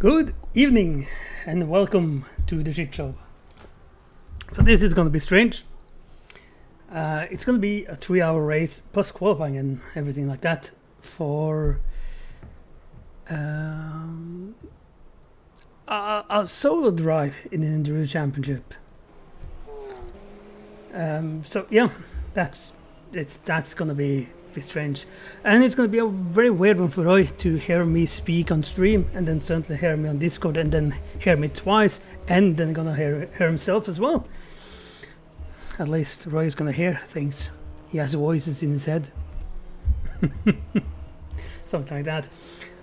Good evening and welcome to the shit show. So this is going to be strange. It's going to be a 3-hour race plus qualifying and everything like that for a solo drive in the Enduro Championship. So yeah, that's going to be strange, and it's going to be a very weird one for Roy to hear me speak on stream and then suddenly hear me on Discord and then hear me twice and then gonna hear himself as well. At least Roy is gonna hear things. He has voices in his head. Something like that.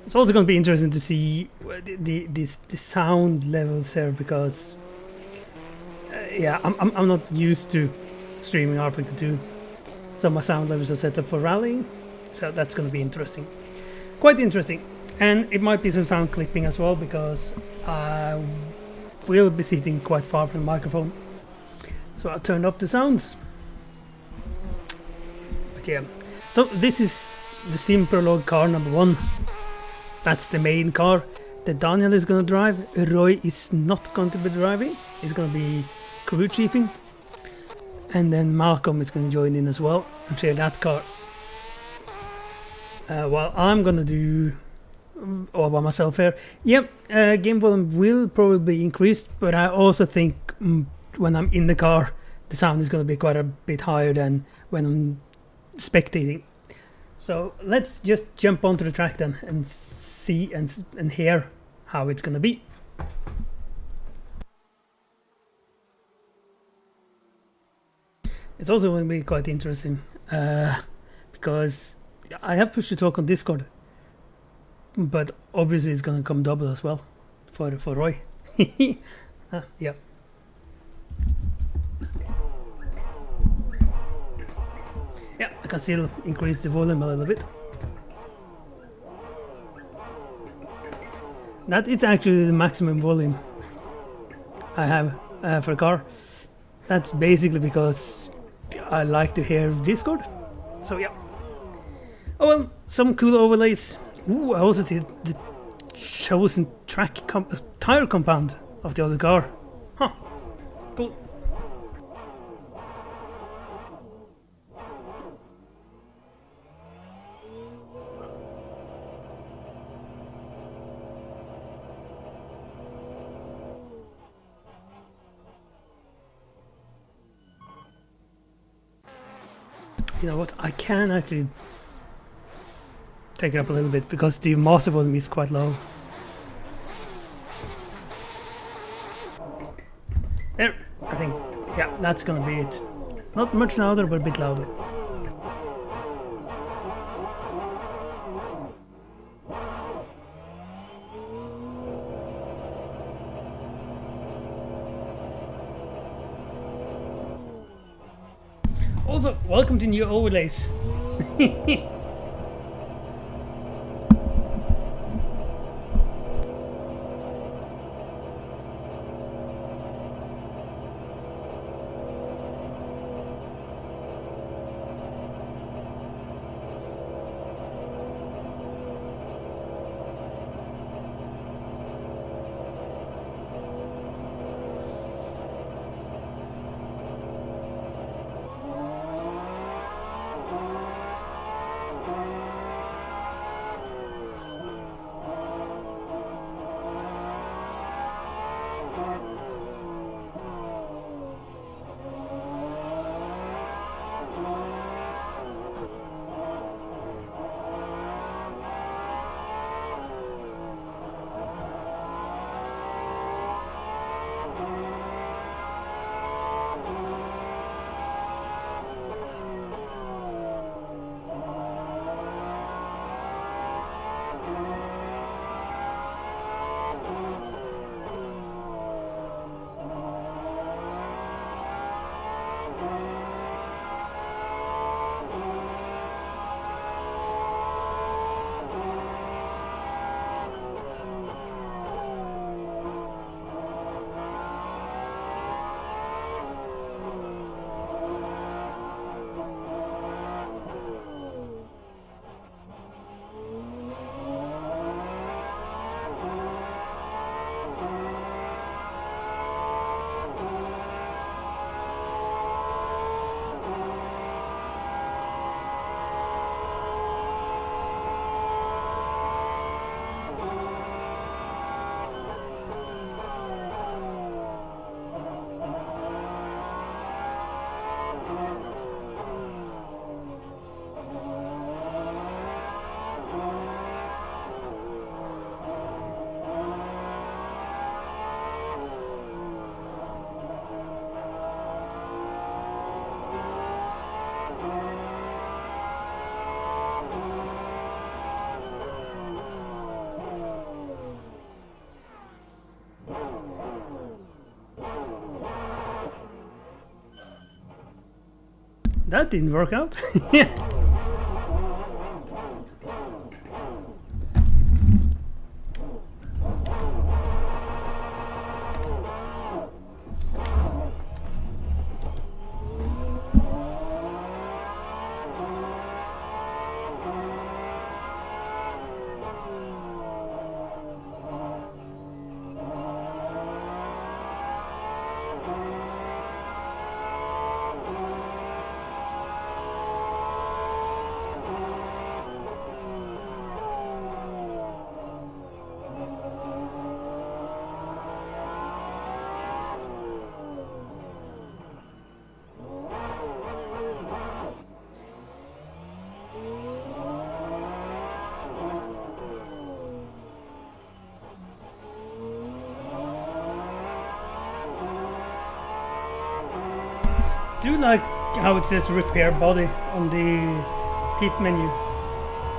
It's also going to be interesting to see the sound levels here, because yeah, I'm not used to streaming rFactor 2. So my sound levels are set up for rallying, so that's going to be interesting. Quite interesting. And it might be some sound clipping as well, because I will be sitting quite far from the microphone. So I'll turn up the sounds. But yeah, so this is the Sim Prologue car number 1. That's the main car that Daniel is going to drive. Roy is not going to be driving. He's going to be crew chiefing. And then Malcolm is going to join in as well and share that car. While I'm going to do all by myself here. Yep, game volume will probably be increased, but I also think when I'm in the car, the sound is going to be quite a bit higher than when I'm spectating. So let's just jump onto the track then and see and hear how it's going to be. It's also going to be quite interesting because I have pushed to talk on Discord, but obviously it's going to come double as well for Roy. Yeah. Yeah, I can still increase the volume a little bit. That is actually the maximum volume I have for a car. That's basically because I like to hear Discord. So yeah. Oh well, some cool overlays. Ooh, I also see the chosen tire compound of the other car. Huh. Cool. You know what, I can actually take it up a little bit because the master volume is quite low. There, I think, yeah, that's gonna be it. Not much louder, but a bit louder. Also, welcome to new overlays. That didn't work out. Yeah. Do like how it says repair body on the kit menu,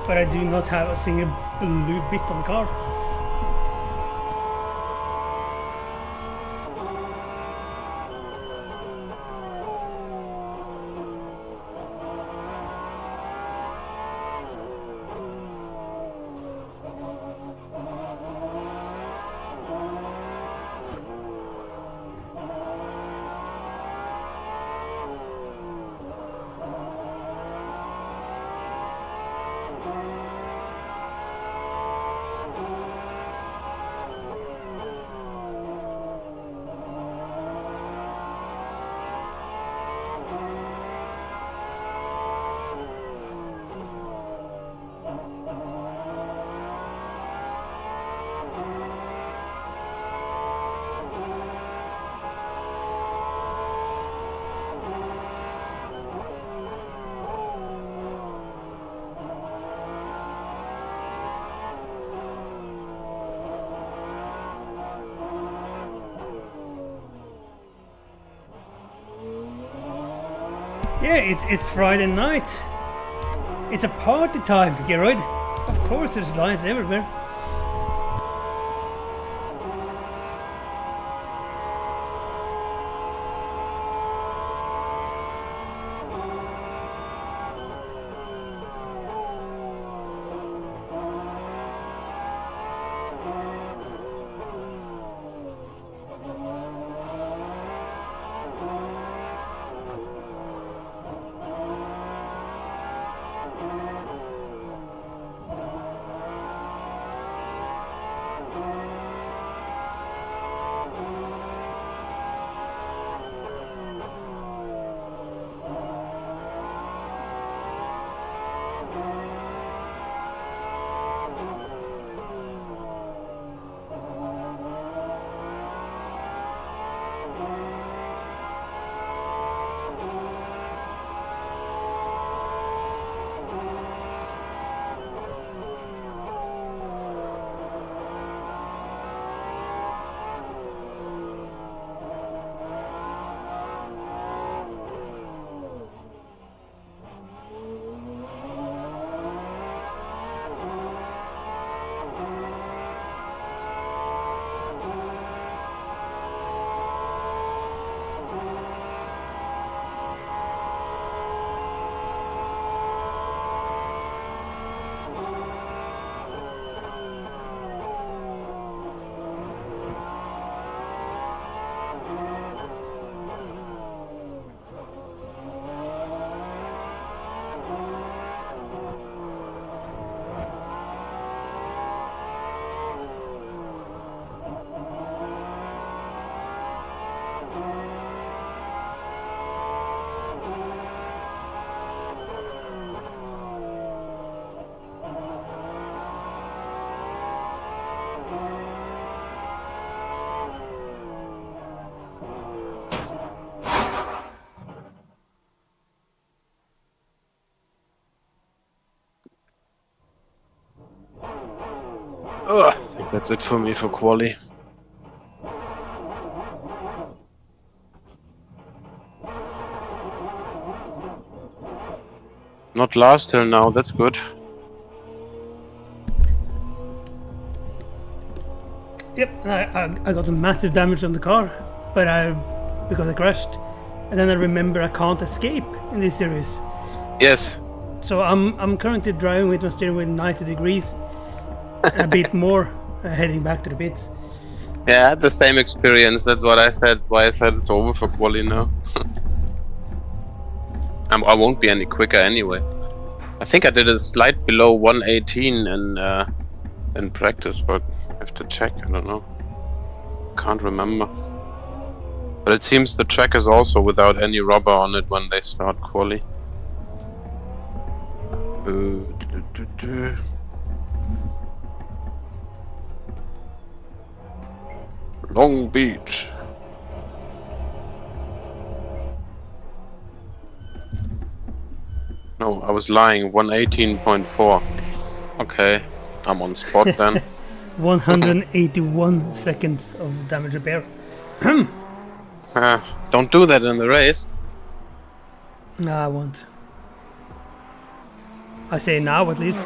but I do not have a single blue bit on the car. Yeah, it's Friday night. It's a party time here, right? Of course there's lights everywhere. I think that's it for me for quali. Not last till now, that's good. Yep, I got some massive damage on the car, but because I crashed. and then I remember I can't escape in this series. Yes. So I'm currently driving with my steering wheel 90 degrees, a bit more, heading back to the pits. Yeah, I had the same experience. That's what I said. Why I said it's over for quali now. I won't be any quicker anyway. I think I did a slight below 118 in practice, but I have to check. I don't know. Can't remember. But it seems the track is also without any rubber on it when they start quali. Long Beach. No, I was lying. 118.4. Okay, I'm on spot then. 181 seconds of damage repair. Don't do that in the race. No, I won't. I say now at least.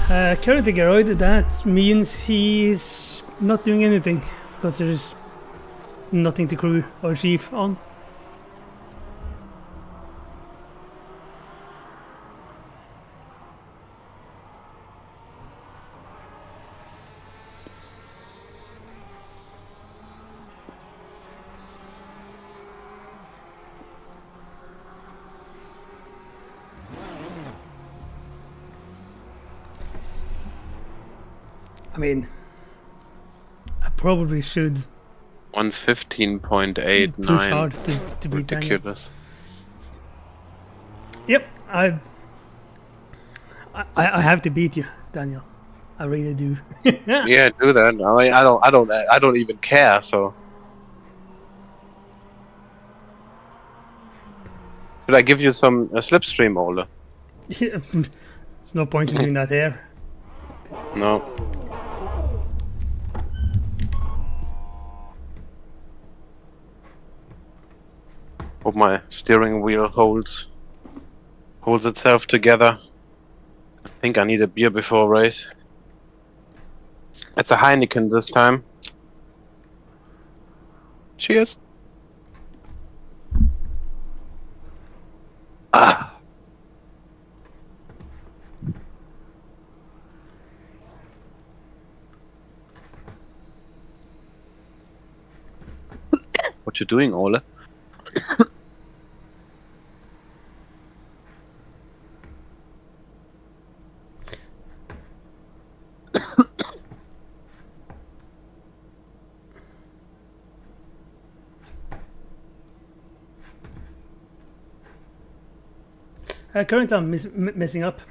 Currently Geroid, that means he's not doing anything because there's nothing to crew or chief on. I mean, I probably should 115.89. push hard to beat Daniel. Ridiculous. Yep, I have to beat you, Daniel. I really do. Yeah, do that. I mean, I don't even care. So, should I give you a slipstream, Ole? There's no point in doing that here. No. Hope my steering wheel holds itself together. I think I need a beer before a race. It's a Heineken this time. Cheers. Ah. What you doing, Ole? Currently I'm messing up.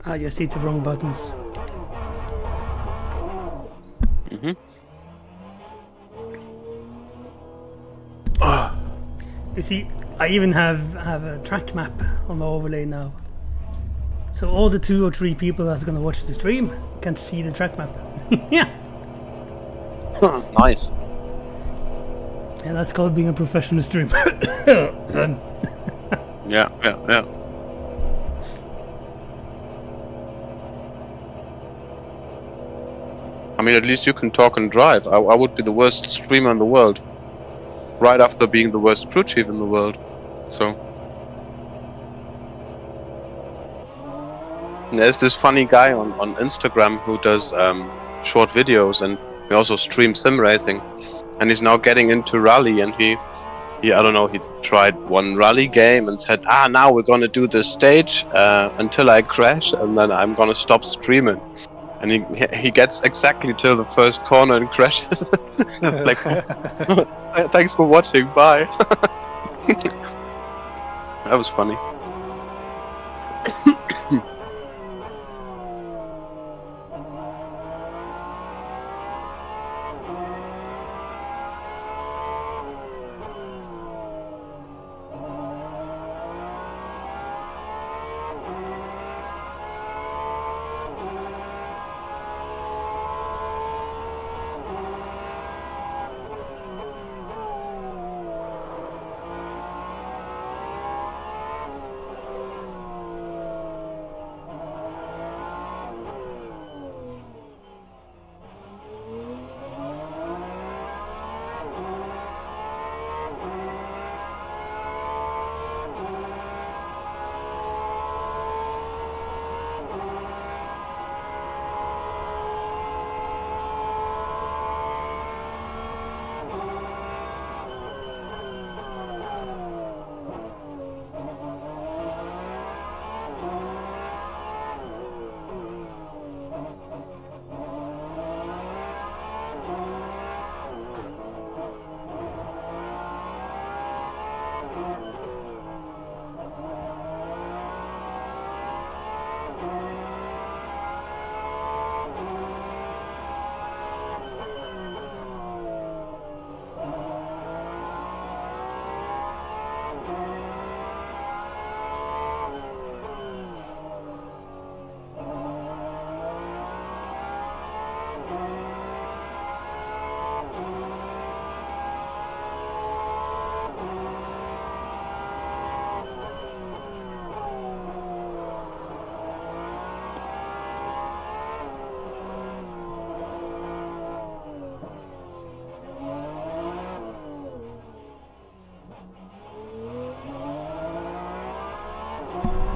I just hit the wrong buttons. You see, I even have a track map on my overlay now. So all the 2 or 3 people that's gonna watch the stream can see the track map. Yeah. Nice. And that's called being a professional streamer. Yeah. I mean, at least you can talk and drive. I would be the worst streamer in the world. Right after being the worst crew chief in the world. So. And there's this funny guy on Instagram who does short videos, and he also streams sim racing. And he's now getting into rally, and he I don't know, he tried one rally game and said, now we're gonna do this stage until I crash, and then I'm gonna stop streaming. And he gets exactly to the first corner and crashes. It's like, thanks for watching, bye. That was funny.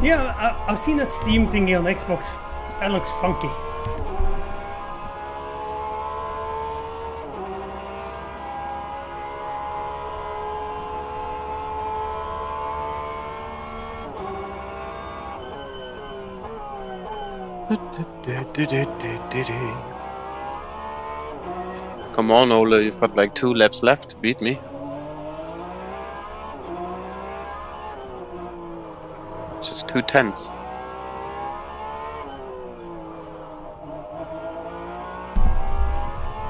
Yeah, I've seen that Steam thingy on Xbox. That looks funky. Come on, Ola, you've got like 2 laps left to beat me. It's just 2 tenths.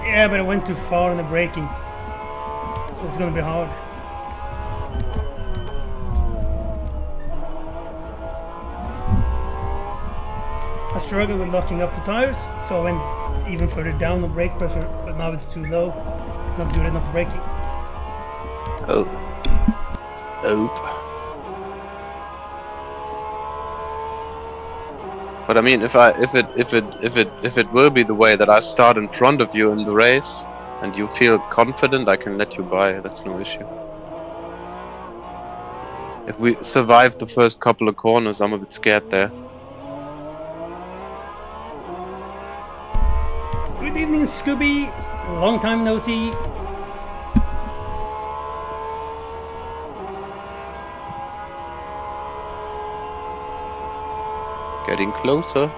Yeah, but I went too far in the braking. So it's gonna be hard. I struggled with locking up the tires, so I went even further down the brake pressure, but now it's too low. It's not good enough braking. Oh. Oop. But I mean, if it will be the way that I start in front of you in the race, and you feel confident, I can let you by. That's no issue. If we survive the first couple of corners, I'm a bit scared there. Good evening, Scooby. Long time no see. Getting closer.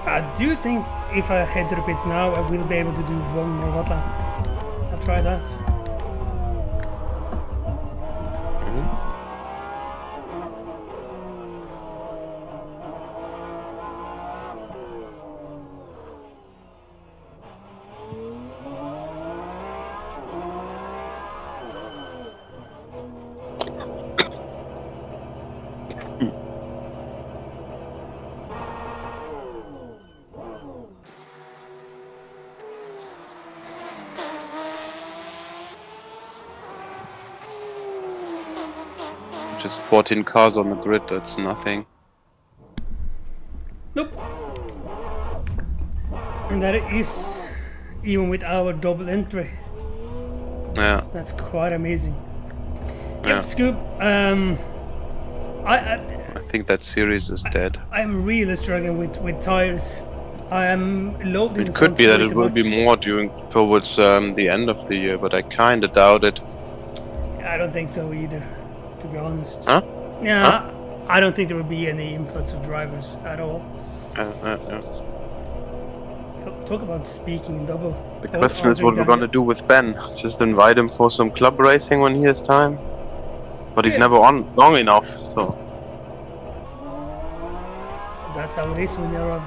I do think if I head to the pits now, I will be able to do one more hot lap. I'll try that. Just 14 cars on the grid, that's nothing. Nope. And that is even with our double entry. Yeah. That's quite amazing. Yeah. Yep, Scoop. I think that series is dead. I'm really struggling with tires. I am loading. It could be that it will be more towards the end of the year, but I kinda doubt it. I don't think so either, to be honest. Huh? Yeah, Huh? I don't think there will be any influx of drivers at all. Talk about speaking in double. The question is what we're gonna do with Ben. Just invite him for some club racing when he has time. But he's never on long enough, so. That's how it is when you're a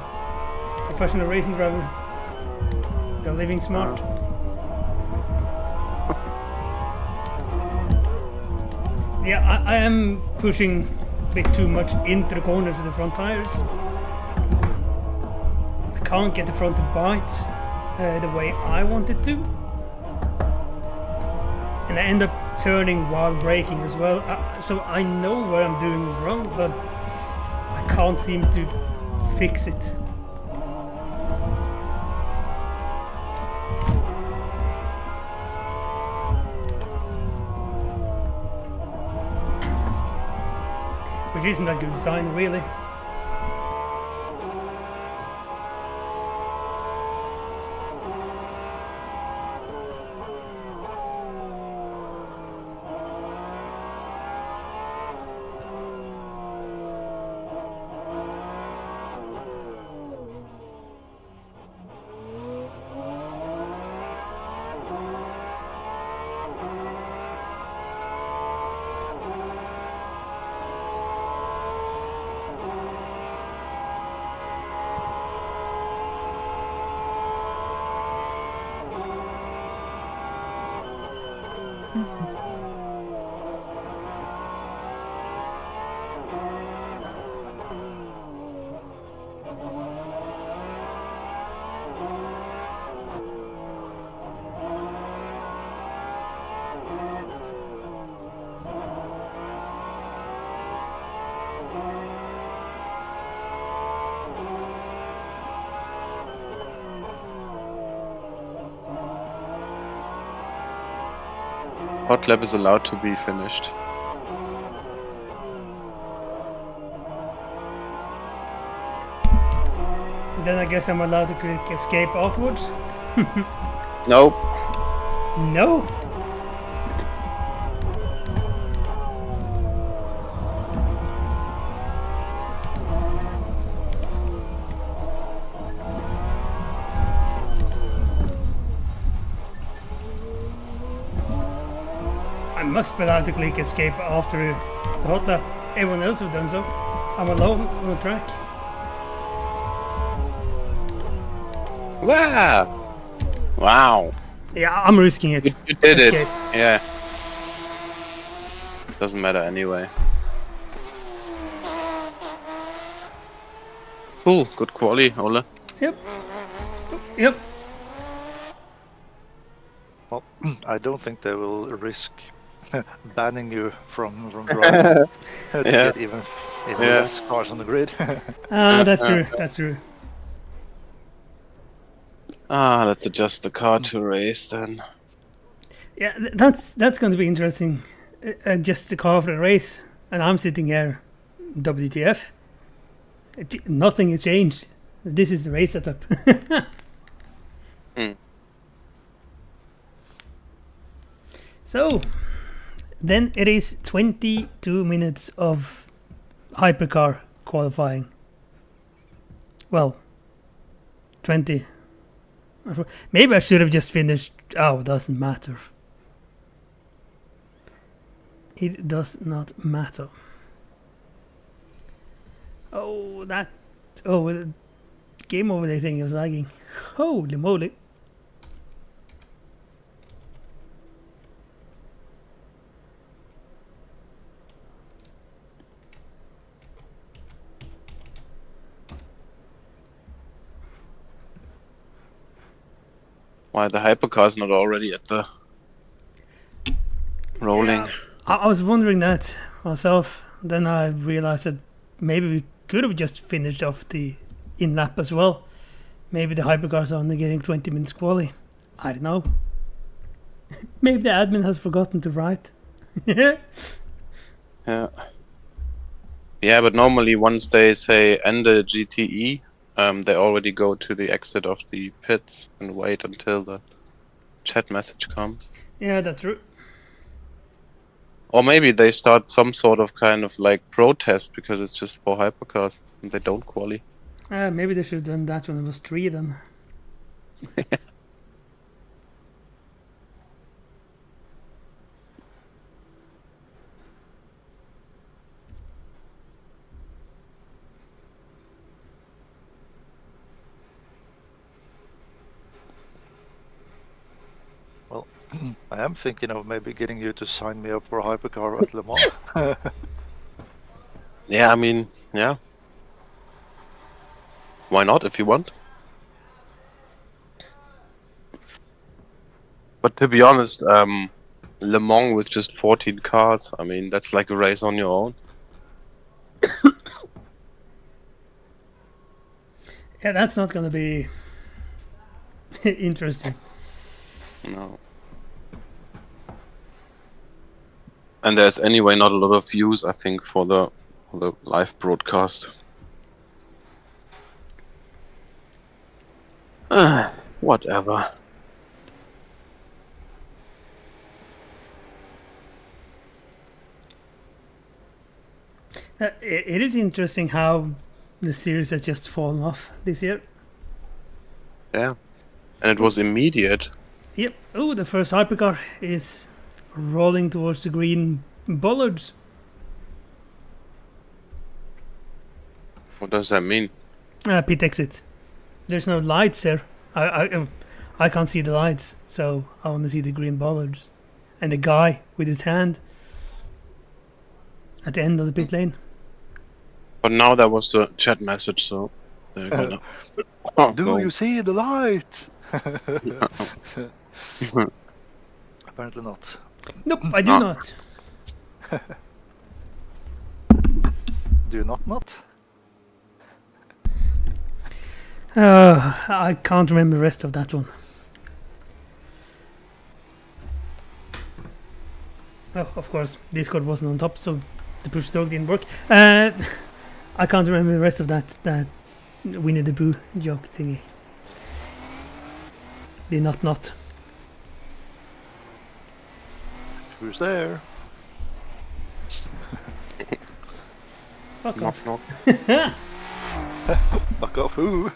professional racing driver. You're living smart. Yeah, I am pushing a bit too much into the corners with the front tires. I can't get the front to bite the way I want it to. And I end up turning while braking as well. So I know what I'm doing wrong, but I can't seem to fix it. Which isn't a good sign, really. Hot lap is allowed to be finished. Then I guess I'm allowed to click escape afterwards. Nope. No. I must be allowed to click escape after the hot lap. Everyone else have done so. I'm alone on the track. Wow. Wow. Yeah, I'm risking it. You did it. Escape. Yeah. Doesn't matter anyway. Cool. Good quality, Ole. Yep. Yep. Well, I don't think they will risk banning you from driving to get even less cars on the grid. That's true. That's true. Let's adjust the car to race then. Yeah, that's going to be interesting. Just the car for the race, and I'm sitting here, WTF? Nothing has changed. This is the race setup. So, then it is 22 minutes of hypercar qualifying. Well, 20. Maybe I should have just finished. Oh, it doesn't matter. It does not matter. Oh, that. Oh, the game overlay thing was lagging. Holy moly. Why the hypercar's not already at the rolling? Yeah, I was wondering that myself. Then I realized that maybe we could have just finished off the in-lap as well. Maybe the hypercars are only getting 20 minutes quali. I don't know. Maybe the admin has forgotten to write. Yeah. Yeah, but normally once they say end the GTE, they already go to the exit of the pits and wait until the chat message comes. Yeah, that's true. Or maybe they start some sort of kind of like protest because it's just for hypercars and they don't quali. Maybe they should have done that when it was 3 then. Well, I am thinking of maybe getting you to sign me up for a hypercar at Le Mans. Yeah, I mean, yeah. Why not if you want? But to be honest, Le Mans with just 14 cars, I mean, that's like a race on your own. Yeah, that's not gonna be interesting. No. And there's anyway not a lot of views, I think, for the live broadcast. Whatever. It is interesting how the series has just fallen off this year. Yeah. And it was immediate. Yep. Oh, the first hypercar is rolling towards the green bollards. What does that mean? Pit exit. There's no lights there. I can't see the lights, so I only see the green bollards. and the guy with his hand at the end of the pit lane. But now that was the chat message, so they're gonna. Oh, Do go. you see the light? Apparently not. Nope, I do not. Do you not? I can't remember the rest of that one. Oh, of course, Discord wasn't on top, so the push stroke didn't work. I can't remember the rest of that Winnie the Pooh joke thingy. The not. Who's there? Fuck off. Knock. Fuck off who?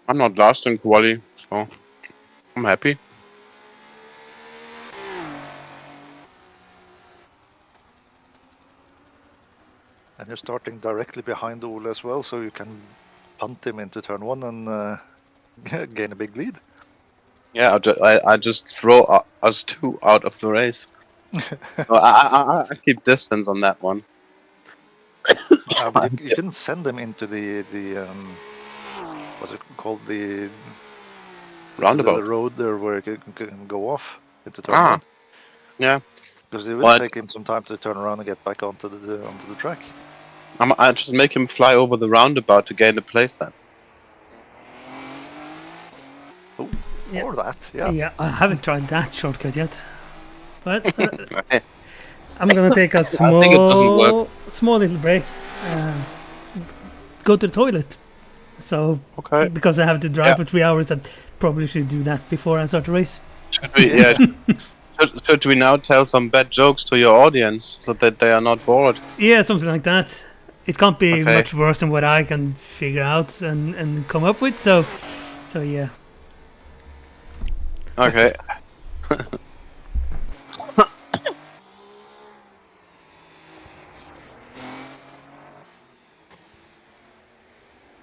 I'm not last in quali, so I'm happy. And you're starting directly behind Ole as well, so you can punt him into turn 1 and gain a big lead. Yeah, I just throw us two out of the race. So I keep distance on that one. But you couldn't send them into the what's it called, the Roundabout. the road there where you can go off into turn 1. Yeah. Because it will But- take him some time to turn around and get back onto the track. I just make him fly over the roundabout to gain a place then. Oh, Yeah. or that, yeah. Yeah, I haven't tried that shortcut yet. But I'm gonna take a think it doesn't work. small little break. Go to the toilet. So Okay. because I have to drive Yeah. for 3 hours, I probably should do that before I start the race. Should we now tell some bad jokes to your audience so that they are not bored? Yeah, something like that. It can't be Okay. much worse than what I can figure out and come up with. So yeah. Okay.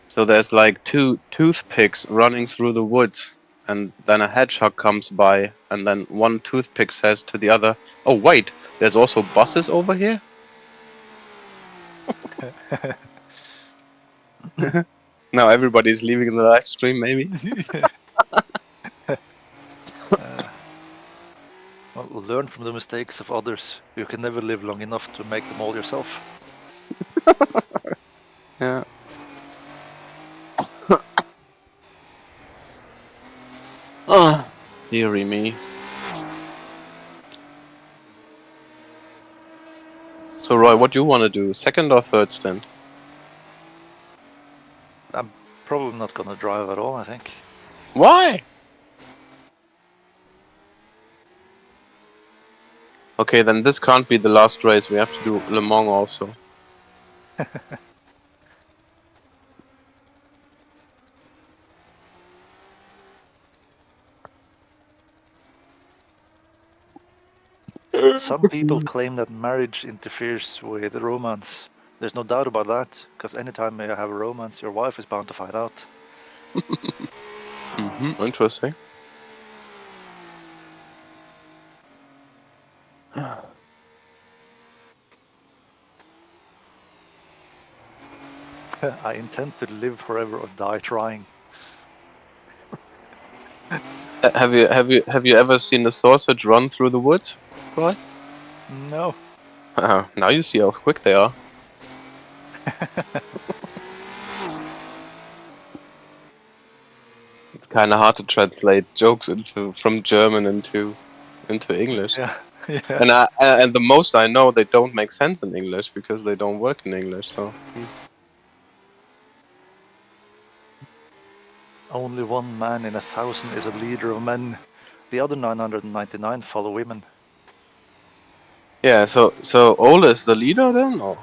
So there's like two toothpicks running through the woods, and then a hedgehog comes by, and then one toothpick says to the other, "Oh wait, there's also buses over here?" Now everybody's leaving the live stream, maybe. Well, learn from the mistakes of others. You can never live long enough to make them all yourself. Yeah. Oh, dearie me. So Roy, what do you want to do? Second or third stint? I'm probably not gonna drive at all, I think. Why? Okay, then this can't be the last race. We have to do Le Mans also. Some people claim that marriage interferes with romance. There's no doubt about that, because anytime you have a romance, your wife is bound to find out. Interesting. I intend to live forever or die trying. Have you ever seen a sausage run through the woods, Roy? No. Now you see how quick they are. It's kind of hard to translate jokes from German into English. Yeah. And and the most I know, they don't make sense in English because they don't work in English. So. Only one man in 1,000 is a leader of men. The other 999 follow women. Yeah. So Ole is the leader then, or?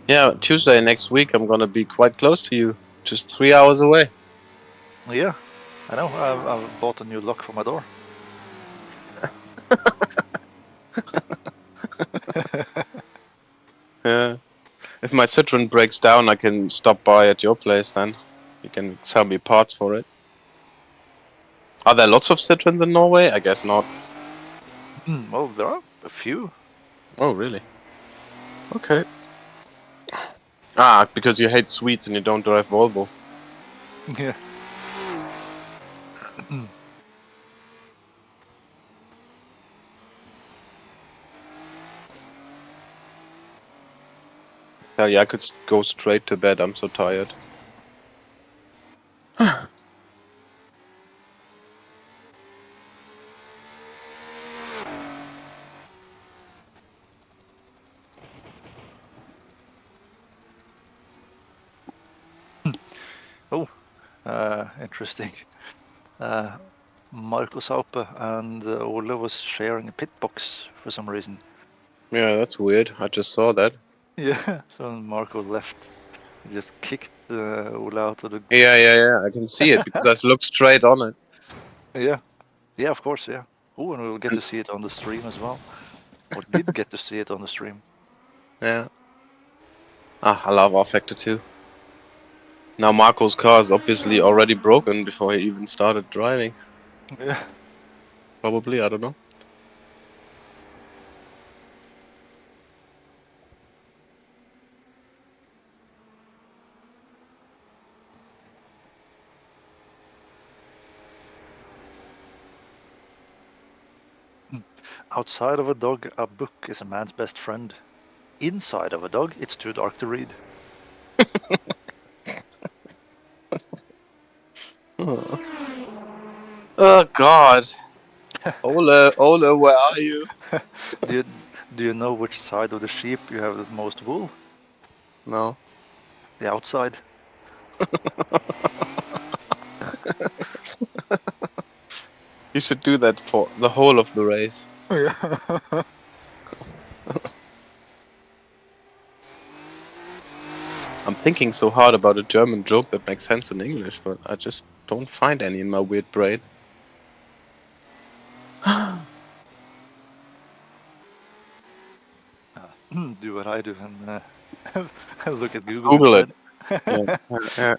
Yeah, Tuesday next week I'm gonna be quite close to you, just 3 hours away. Yeah, I know. I've bought a new lock for my door. Yeah. If my Citroen breaks down, I can stop by at your place then. You can sell me parts for it. Are there lots of Citroens in Norway? I guess not. Well, there are a few. Oh, really? Okay. Ah, because you hate Swedes and you don't drive Volvo. Yeah. Hell yeah, I could go straight to bed. I'm so tired. Oh, interesting. Marcus Aupe and Ole was sharing a pit box for some reason. Yeah, that's weird. I just saw that. Yeah. So when Marco left, he just kicked Ole out of the. Yeah. I can see it because I look straight on it. Yeah. Yeah, of course. Yeah. Oh, and we'll get And, to see it on the stream as well. Or did get to see it on the stream. yeah. Ah, I love rFactor too. Now Marco's car is obviously already broken before he even started driving. Yeah. Probably, I don't know. Outside of a dog, a book is a man's best friend. Inside of a dog, it's too dark to read. Oh God. Ole, where are you? do you do you know which side of the sheep you have the most wool? No. The outside. You should do that for the whole of the race. Yeah. I'm thinking so hard about a German joke that makes sense in English, but I just don't find any in my weird brain. Do what I do and look at Google Google it. instead. Yeah.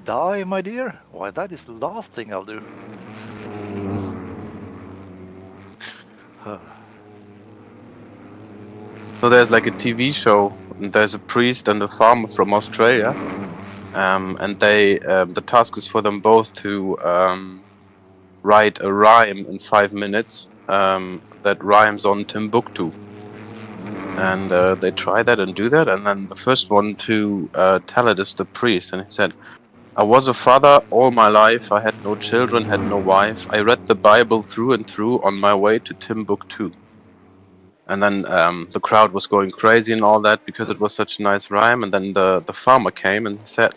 Die, my dear? Why, that is the last thing I'll do. So there's like a TV show, and there's a priest and a farmer from Australia, and the task is for them both to write a rhyme in 5 minutes that rhymes on Timbuktu. And they try that and do that, and then the first one to tell it is the priest, and he said, I was a father all my life, I had no children, had no wife, I read the Bible through and through on my way to Timbuktu. And then the crowd was going crazy and all that because it was such a nice rhyme, and then the farmer came and said,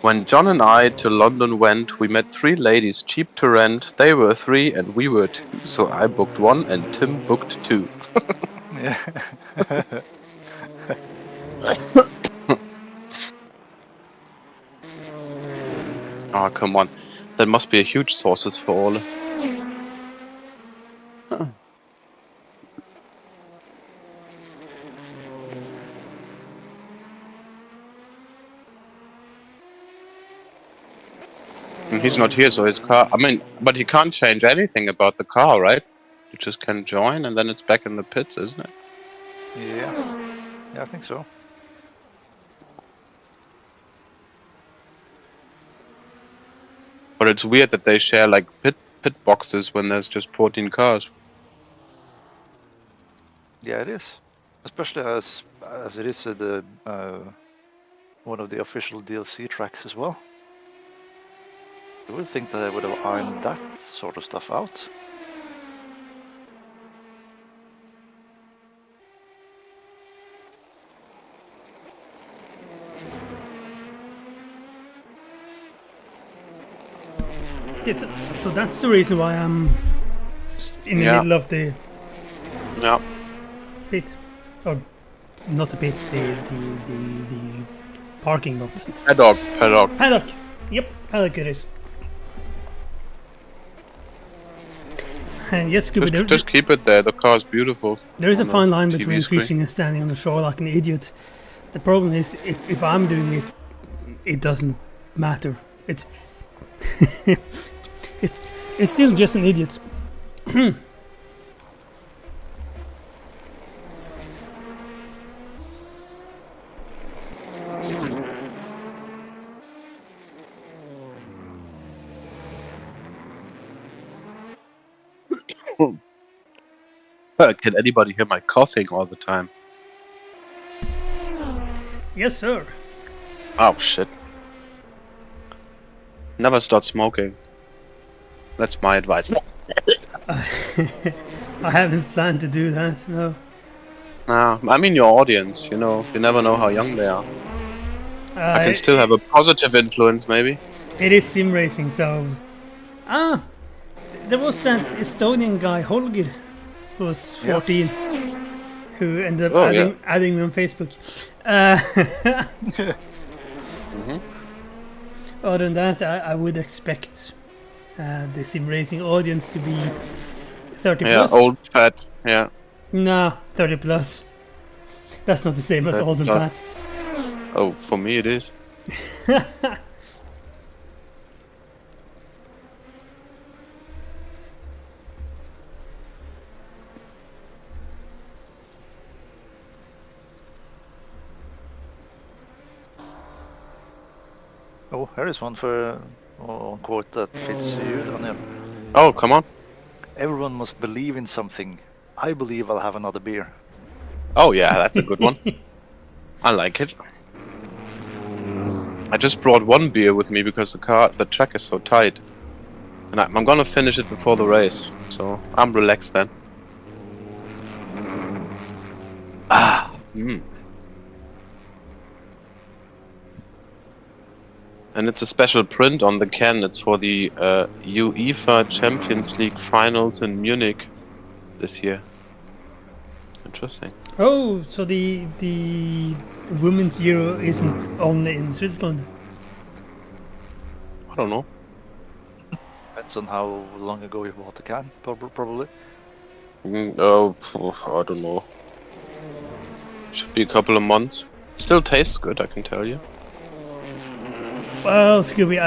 when John and I to London went, we met 3 ladies cheap to rent, they were 3 and we were 2, so I booked 1 and Tim booked 2. Yeah. Oh, come on. That must be a huge sources for all. And he's not here, so his car... I mean, but he can't change anything about the car, right? You just can join, and then it's back in the pits, isn't it? Yeah, I think so. But it's weird that they share, like, pit boxes when there's just 14 cars. Yeah, it is. Especially as it is the one of the official DLC tracks as well. You would think that they would have ironed that sort of stuff out. So that's the reason why I'm just in the middle of the pit, or not the pit, the parking lot. Paddock. Yep, paddock it is. And yes, Scooby, Just keep it there. The car's beautiful. There is a fine line TV between screen. fishing and standing on the shore like an idiot. The problem is, if I'm doing it, it doesn't matter. It's it's still just an idiot. Can anybody hear my coughing all the time? Yes, sir. Oh shit. Never start smoking. That's my advice. I haven't planned to do that, no. No, I mean your audience, you know, you never know how young they are. I can still have a positive influence, maybe. It is sim racing, so... there was that Estonian guy, Holger, who was 14, who ended up adding me on Facebook. Other than that, I would expect the sim racing audience to be 30 plus. Yeah, old, fat, yeah. Nah, 30 plus. That's not the same as old and fat. Oh, for me it is. Oh, here is one for a quote that fits you, Daniel. Oh, come on. Everyone must believe in something. I believe I'll have another beer. Oh yeah, that's a good one. I like it. I just brought one beer with me because the track is so tight. And I'm gonna finish it before the race, so I'm relaxed then. And it's a special print on the can. It's for the UEFA Champions League finals in Munich this year. Interesting. Oh, so the Women's Euro isn't only in Switzerland? I don't know. Depends on how long ago you bought the can, probably. Oh, I don't know. Should be a couple of months. Still tastes good, I can tell you. Well, Scooby,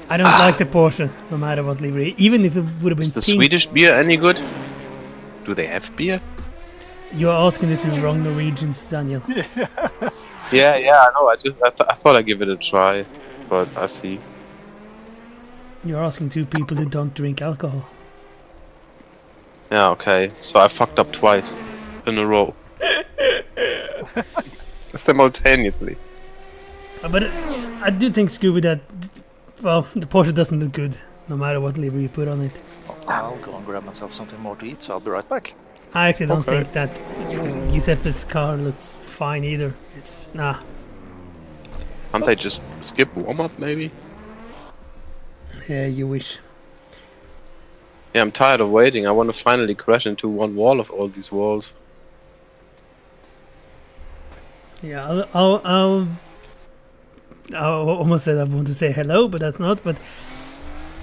I don't like the Porsche, no matter what livery. Even if it would have been Is the pink. Swedish beer any good? Do they have beer? You're asking the two wrong Norwegians, Daniel. Yeah, I know. I thought I'd give it a try, but I see. You're asking two people who don't drink alcohol. Yeah, okay. So I fucked up twice in a row. Simultaneously. But I do think, Scooby, that, well, the Porsche doesn't look good, no matter what livery you put on it. I'll go and grab myself something more to eat, so I'll be right back. I actually don't think that Giuseppe's car looks fine either. It's, nah. Can't they just skip warm-up, maybe? Yeah, you wish. Yeah, I'm tired of waiting. I want to finally crash into one wall of all these walls. Yeah, I'll almost said I want to say hello, but that's not. But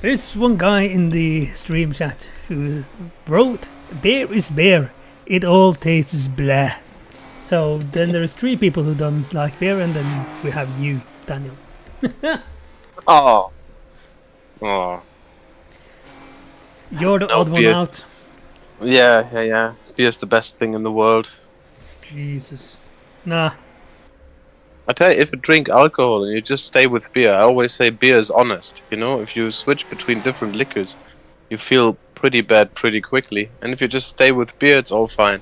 there's one guy in the stream chat who wrote, "Beer is beer. It all tastes blah." So then there's 3 people who don't like beer, and then we have you, Daniel. Oh. Oh. You're the No odd one beer. out. Yeah. Beer's the best thing in the world. Jesus. Nah. I tell you, if you drink alcohol and you just stay with beer, I always say beer is honest. You know, if you switch between different liquors, you feel pretty bad pretty quickly. And if you just stay with beer, it's all fine.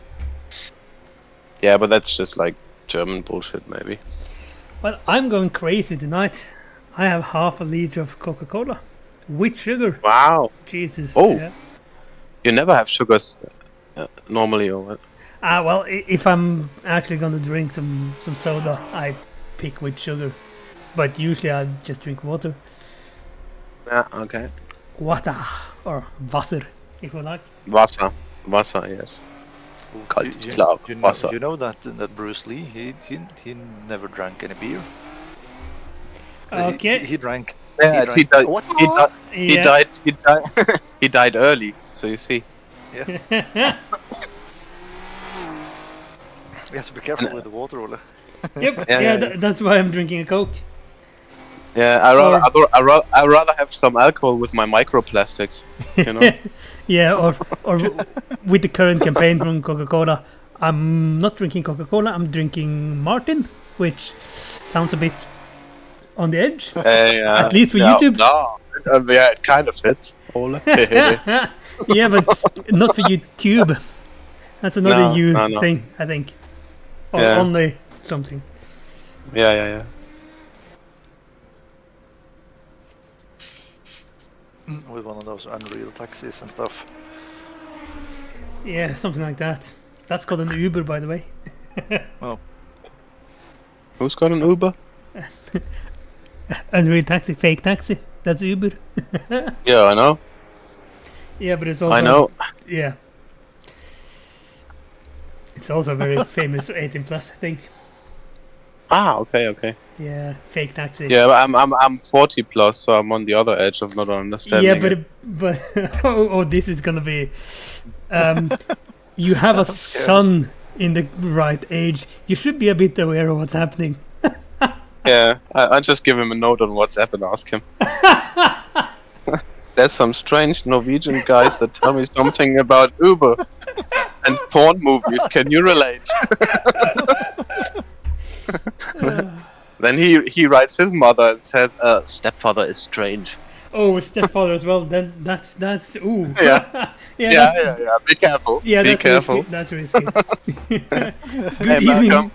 Yeah, but that's just like German bullshit, maybe. Well, I'm going crazy tonight. I have half a liter of Coca-Cola with sugar. Wow. Jesus. Oh. Yeah. You never have sugars normally, or what? Well, if I'm actually gonna drink some soda, I pick with sugar. But usually I just drink water. Yeah, okay. Water or Wasser, if you like. Wasser, yes. Kalt, klar, Wasser. You know that Bruce Lee, he never drank any beer. Okay. He drank. Yeah, he died. What? He died. He died early. So you see. Yeah. Yeah, so be careful with the water, Ole. Yep. Yeah. That's why I'm drinking a Coke. Yeah, I rather have some alcohol with my microplastics. You know. Yeah, or with the current campaign from Coca-Cola, I'm not drinking Coca-Cola. I'm drinking Martin, which sounds a bit on the edge. At least for YouTube. No, yeah, it kind of fits. Ole. Yeah, but not for YouTube. That's another No. thing, I think. Or Yeah. only something. Yeah. With one of those Unreal taxis and stuff. Yeah, something like that. That's called an Uber, by the way. Who's got an Uber? Unreal taxi, fake taxi. That's Uber. Yeah, I know. Yeah, but it's also. I know. Yeah. It's also a very famous 18 plus thing. Ah, okay. Yeah, fake taxi. Yeah, but I'm 40 plus, so I'm on the other edge of not understanding. Yeah, it. but oh, this is gonna be. You have a son in the right age. You should be a bit aware of what's happening. Yeah, I just give him a note on WhatsApp and ask him. There's some strange Norwegian guys that tell me something about Uber and porn movies. Can you relate? Then he writes his mother and says, "Stepfather is strange." Oh, stepfather as well. Then that's ooh. Yeah. Yeah. Be careful. Yeah, be that's careful. Risky. That's risky. Hey, Malcolm.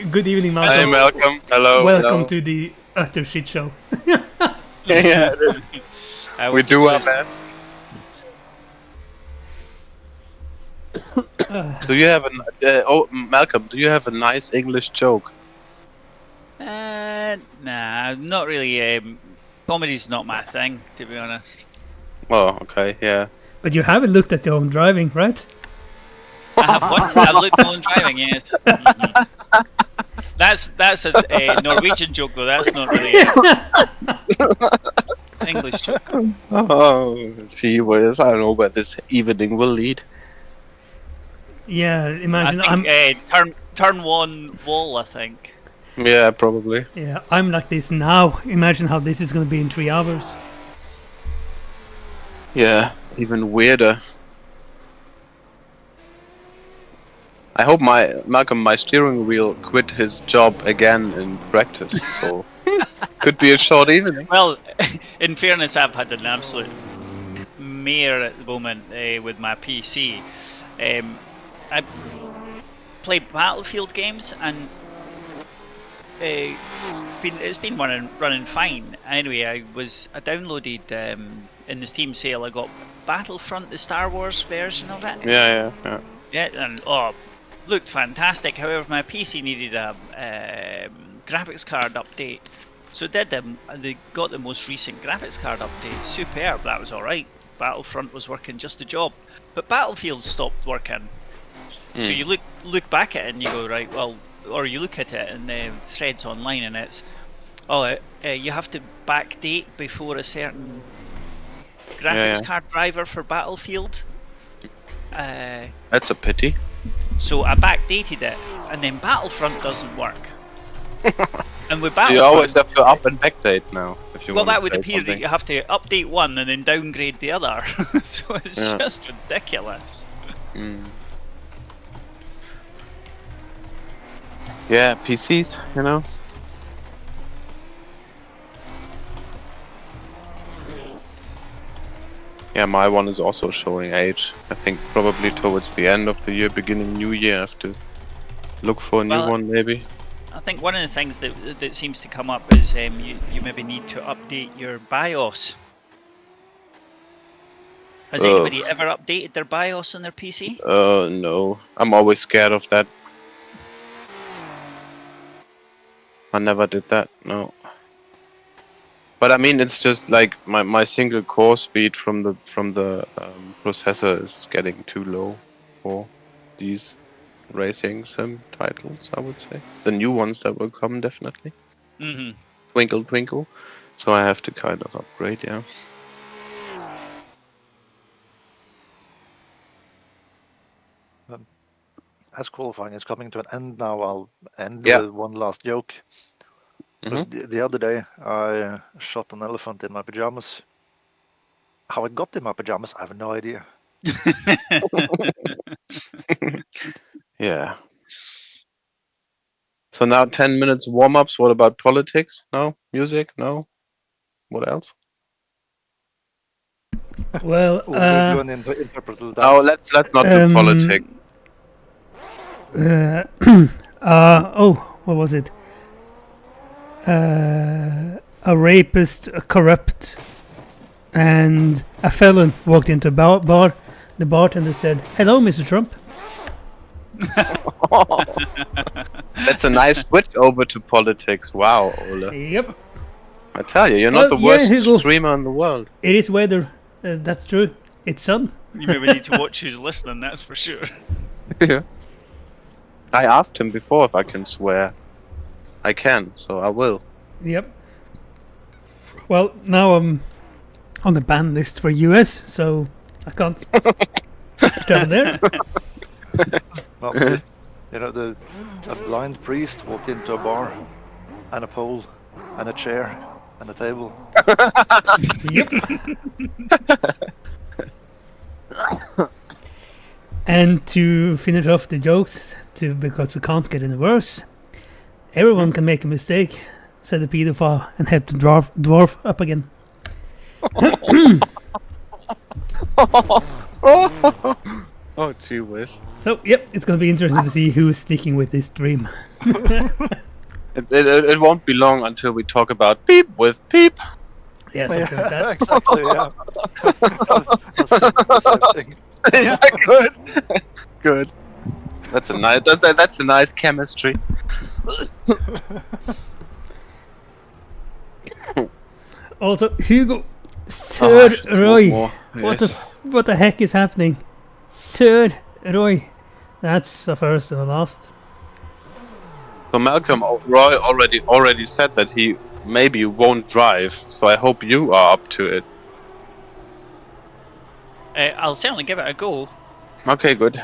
Good evening, Malcolm. Hey, Malcolm. Hello. Welcome to the utter shit show. Yeah. We do our best. Do you have Malcolm? Do you have a nice English joke? Nah, not really. Comedy's not my thing, to be honest. Oh, okay, yeah. But you haven't looked at your own driving, right? I have one. I've looked on driving, yes. Mhm. That's a Norwegian joke, though. That's not really an English joke. Oh, see, I don't know where this evening will lead. Yeah, imagine I think, turn one wall, I think. Yeah, probably. Yeah, I'm like this now. Imagine how this is going to be in 3 hours. Yeah, even weirder. I hope my steering wheel quit his job again in practice, so could be a short evening. Well, in fairness, I've had an absolute mare at the moment with my PC. I play Battlefield games and it's been running fine. Anyway, I downloaded in the Steam sale. I got Battlefront, the Star Wars version of it. Yeah. Yeah, and looked fantastic. However, my PC needed a graphics card update, so they got the most recent graphics card update. Superb, that was all right. Battlefront was working just a job, but Battlefield stopped working. So you look back at it and you go, right, well, or you look at it in the threads online and it's, you have to backdate before a certain graphics card driver for Battlefield. That's a pity. So I backdated it, and then Battlefront doesn't work. And with You Battlefront, always have to up and backdate now if you well, want that to would play appear that something. you have to update one and then downgrade the other. So it's Yeah. just ridiculous. Mm. Yeah, PCs, you know. Yeah, my one is also showing age. I think probably towards the end of the year, beginning new year, I have to look for a new Well, one maybe. I think one of the things that seems to come up is you maybe need to update your BIOS. Has anybody ever updated their BIOS on their PC? No. I'm always scared of that. I never did that, no. But I mean, it's just like my single core speed from the processor is getting too low for these racing sim titles, I would say. The new ones that will come, definitely. Mm-hmm. Twinkle, twinkle. So I have to kind of upgrade, yeah. As qualifying is coming to an end now, I'll end Yeah. with one last joke. Because the other day, I shot an elephant in my pajamas. How it got in my pajamas, I have no idea. Yeah. So now 10 minutes warm-ups. What about politics? No? Music? No? What else? Well, We'll do an interpretive dance. Oh, let's not do politics. What was it? A rapist, a corrupt, and a felon walked into a bar. The bartender said, "Hello, Mr. Trump." That's a nice switch over to politics. Wow, Ole. Yep, I tell you, you're not the Well, yeah, worst Hugo. streamer in the world. it is weather. That's true. It's sun. You maybe need to watch who's listening, that's for sure. Yeah. I asked him before if I can swear. I can, so I will. Yep. Well, now I'm on the ban list for US, so I can't travel there. Well, you know, a blind priest walk into a bar, and a pole, and a chair, and a table. Yep. And to finish off the jokes, because we can't get any worse, everyone can make a mistake, said the pedophile, and help the dwarf up again. Oh, gee whiz. So, yep, it's gonna be interesting to see who's sticking with this dream. It won't be long until we talk about Peep with Peep. Yeah, something like that. Exactly, yeah. That's the same thing. Yeah, good. Good. That's a nice chemistry. Also, Hugo, Sir just Roy, one more. Yes. what the heck is happening? Sir Roy, that's a first and a last. So Malcolm Roy already said that he maybe won't drive, so I hope you are up to it. I'll certainly give it a go. Okay, good.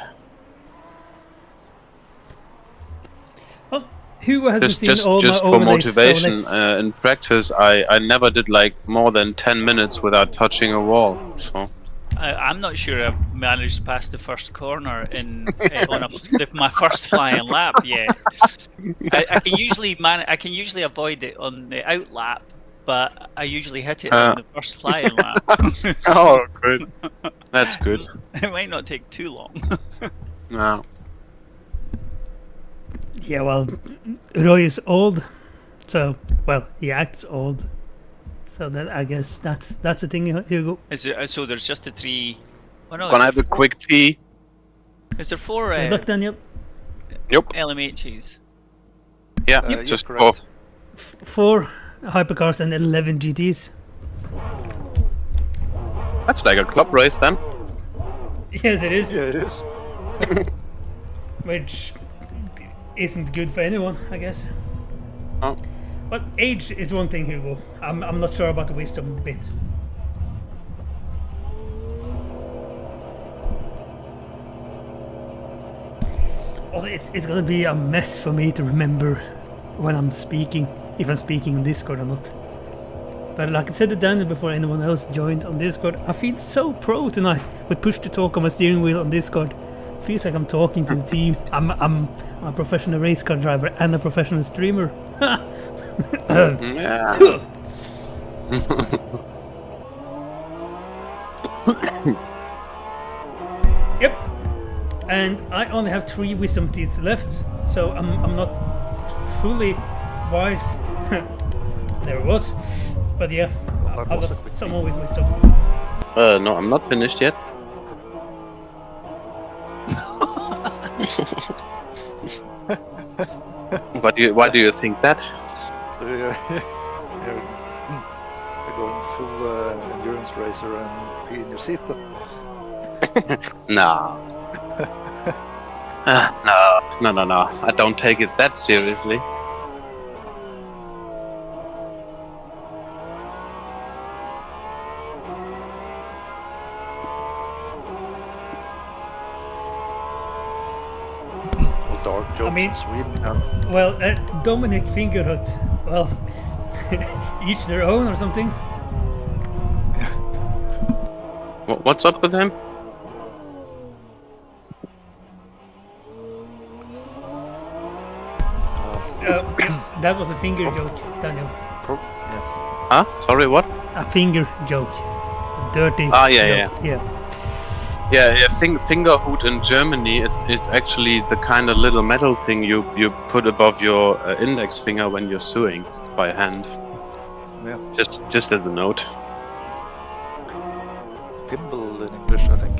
Well, Hugo hasn't seen Just all my for overlays, so motivation, let's- in practice, I never did like more than 10 minutes without touching a wall. So I'm not sure I've managed past the first corner in on my first flying lap yet. I can usually avoid it on the out lap, but I usually hit it on the first flying lap. oh, good. That's good. It might not take too long. No. Yeah, well, Roy is old, so he acts old. So that I guess that's the thing, Hugo. So there's just the three. Oh no, Gonna have a quick pee. Is there four Look, Daniel, Yep. LMHs? Yeah, You're just correct. 4 hypercars and 11 GTs. That's like a club race then. Yes, it is. Yeah, it is. Which isn't good for anyone, I guess. Oh. But age is one thing, Hugo. I'm not sure about the wisdom bit. Also, it's gonna be a mess for me to remember when I'm speaking if I'm speaking on Discord or not. But like I said to Daniel before anyone else joined on Discord, I feel so pro tonight with push to talk on my steering wheel on Discord. Feels like I'm talking to the team. I'm a professional race car driver and a professional streamer. Yeah. Yep. And I only have 3 wisdom teeth left, so I'm not fully wise. There it was. But yeah, I lost some more with wisdom. No, I'm not finished yet. Why do you think that? You're going full endurance racer and pee in your seat. No. No. I don't take it that seriously. Dark jokes I mean- in Sweden. Well, Dominic Fingerhut, well, each their own or something. What's up with him? That was a finger joke, Daniel. Huh? Sorry, what? A finger joke. Dirty Ah, yeah, joke. Yeah. Yeah. Fingerhood in Germany, it's actually the kind of little metal thing you put above your index finger when you're sewing by hand. Yeah. Just as a note. Pimble in English, I think.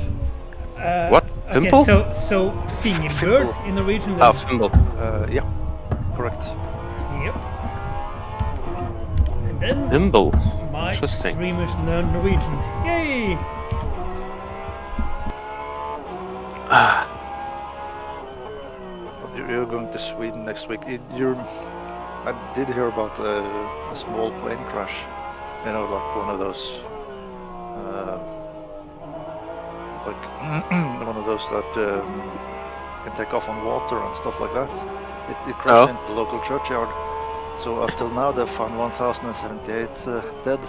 What? Okay, Pimple? so fingerbird in Norwegian. Ah, then? thimble. Yeah, correct. Yep. And then Thimble. my Interesting. streamers learn Norwegian. Yay! Ah, You're going to Sweden next week. I did hear about a small plane crash. You know, like one of those, like one of those that can take off on water and stuff like that. It crashed into the local churchyard. So up till now, they've found 1,078 dead.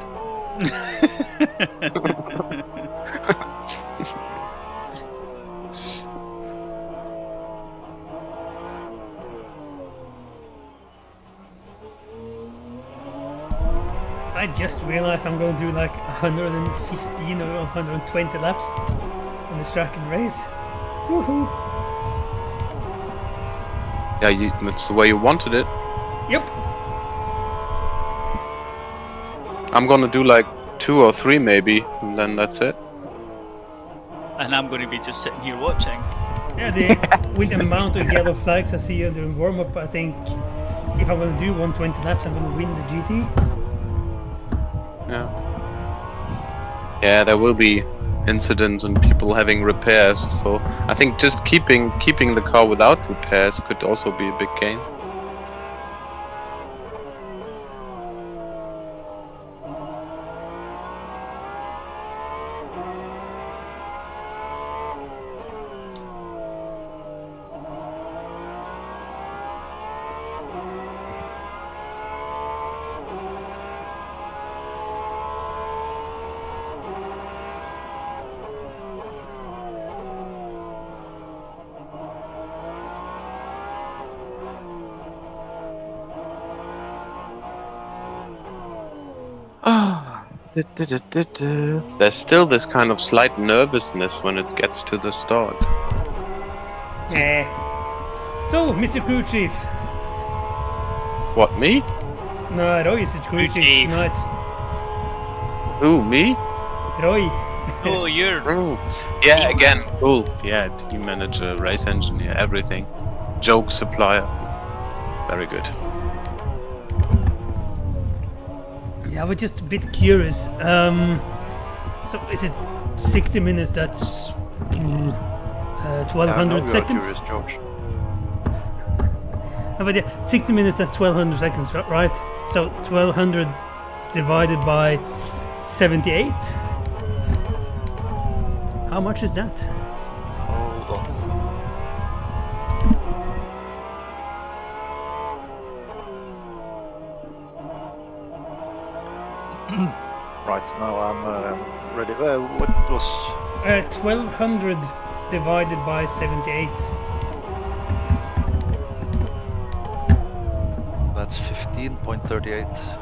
I just realized I'm going to do like 115 or 120 laps on this track and race. Woohoo! yeah, that's the way you wanted it. Yep. I'm gonna do like 2 or 3 maybe, and then that's it. And I'm going to be just sitting here watching. Yeah, with the amount of yellow flags I see during warm-up, I think if I'm going to do 120 laps, I'm going to win the GT. Yeah, there will be incidents and people having repairs, so I think just keeping the car without repairs could also be a big gain. There's still this kind of slight nervousness when it gets to the start. Yeah. So, Mr. Crew Chief. What, me? No, Roy is the Crew Crew Chief Chief. tonight. Who, me? Roy. Oh, you're Oh, yeah, again, cool. Yeah, team manager, race engineer, everything. Joke supplier. Very good. Yeah, I was just a bit curious. So is it 60 minutes? That's 1200 seconds. Curious, George. But yeah, 60 minutes. That's 1200 seconds, right? So 1200 divided by 78. How much is that? Hold on. right, now I'm ready. What was... 1200 divided by 78. That's 15.38.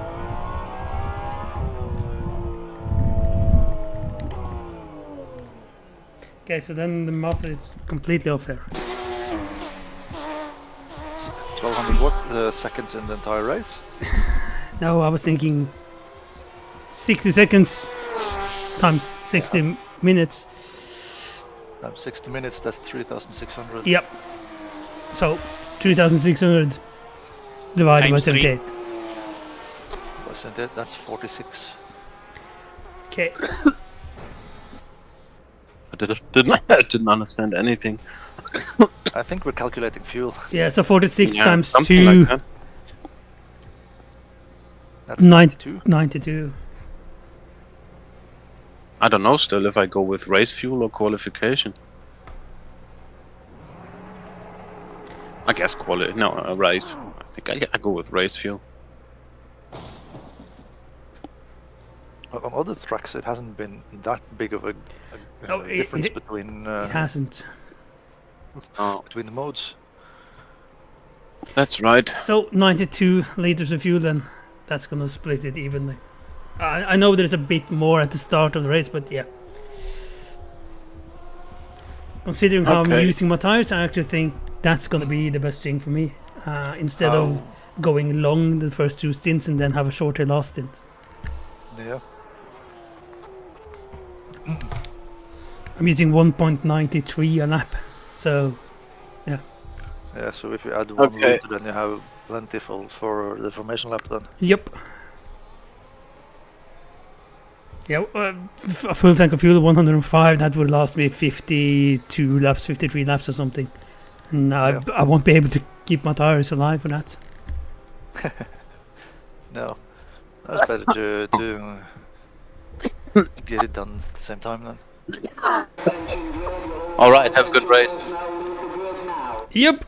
Okay, so then the math is completely off here. 1200 what seconds in the entire race? No, I was thinking 60 seconds times 60 minutes. 60 minutes, that's 3,600. Yep. So 3,600 divided by Times three. 78. Wasn't it? That's 46. Okay. I didn't understand anything. I think we're calculating fuel. Yeah, so 46 Yeah, times something 2, like that. That's Nine- 92. 92. I don't know still if I go with race fuel or qualification. I guess race. I think I go with race fuel. Well, on other tracks, it hasn't been that big of a No, difference it between hasn't. Oh, between the modes. that's right. So 92 liters of fuel, then that's gonna split it evenly. I know there's a bit more at the start of the race, but yeah. Considering how I'm Okay. using my tires, I actually think that's gonna be the best thing for me. Instead of going long the first 2 stints and then have a shorter last stint. Yeah. I'm using 1.93 a lap, so Yeah, so if you add 1 Okay. liter, then you have plenty for the formation lap then. yep. Yeah, a full tank of fuel, 105, that would last me 52 laps, 53 laps or something. And I won't be able to keep my tires alive for that. No. That's better to get it done at the same time then. Alright, have a good race. Yep.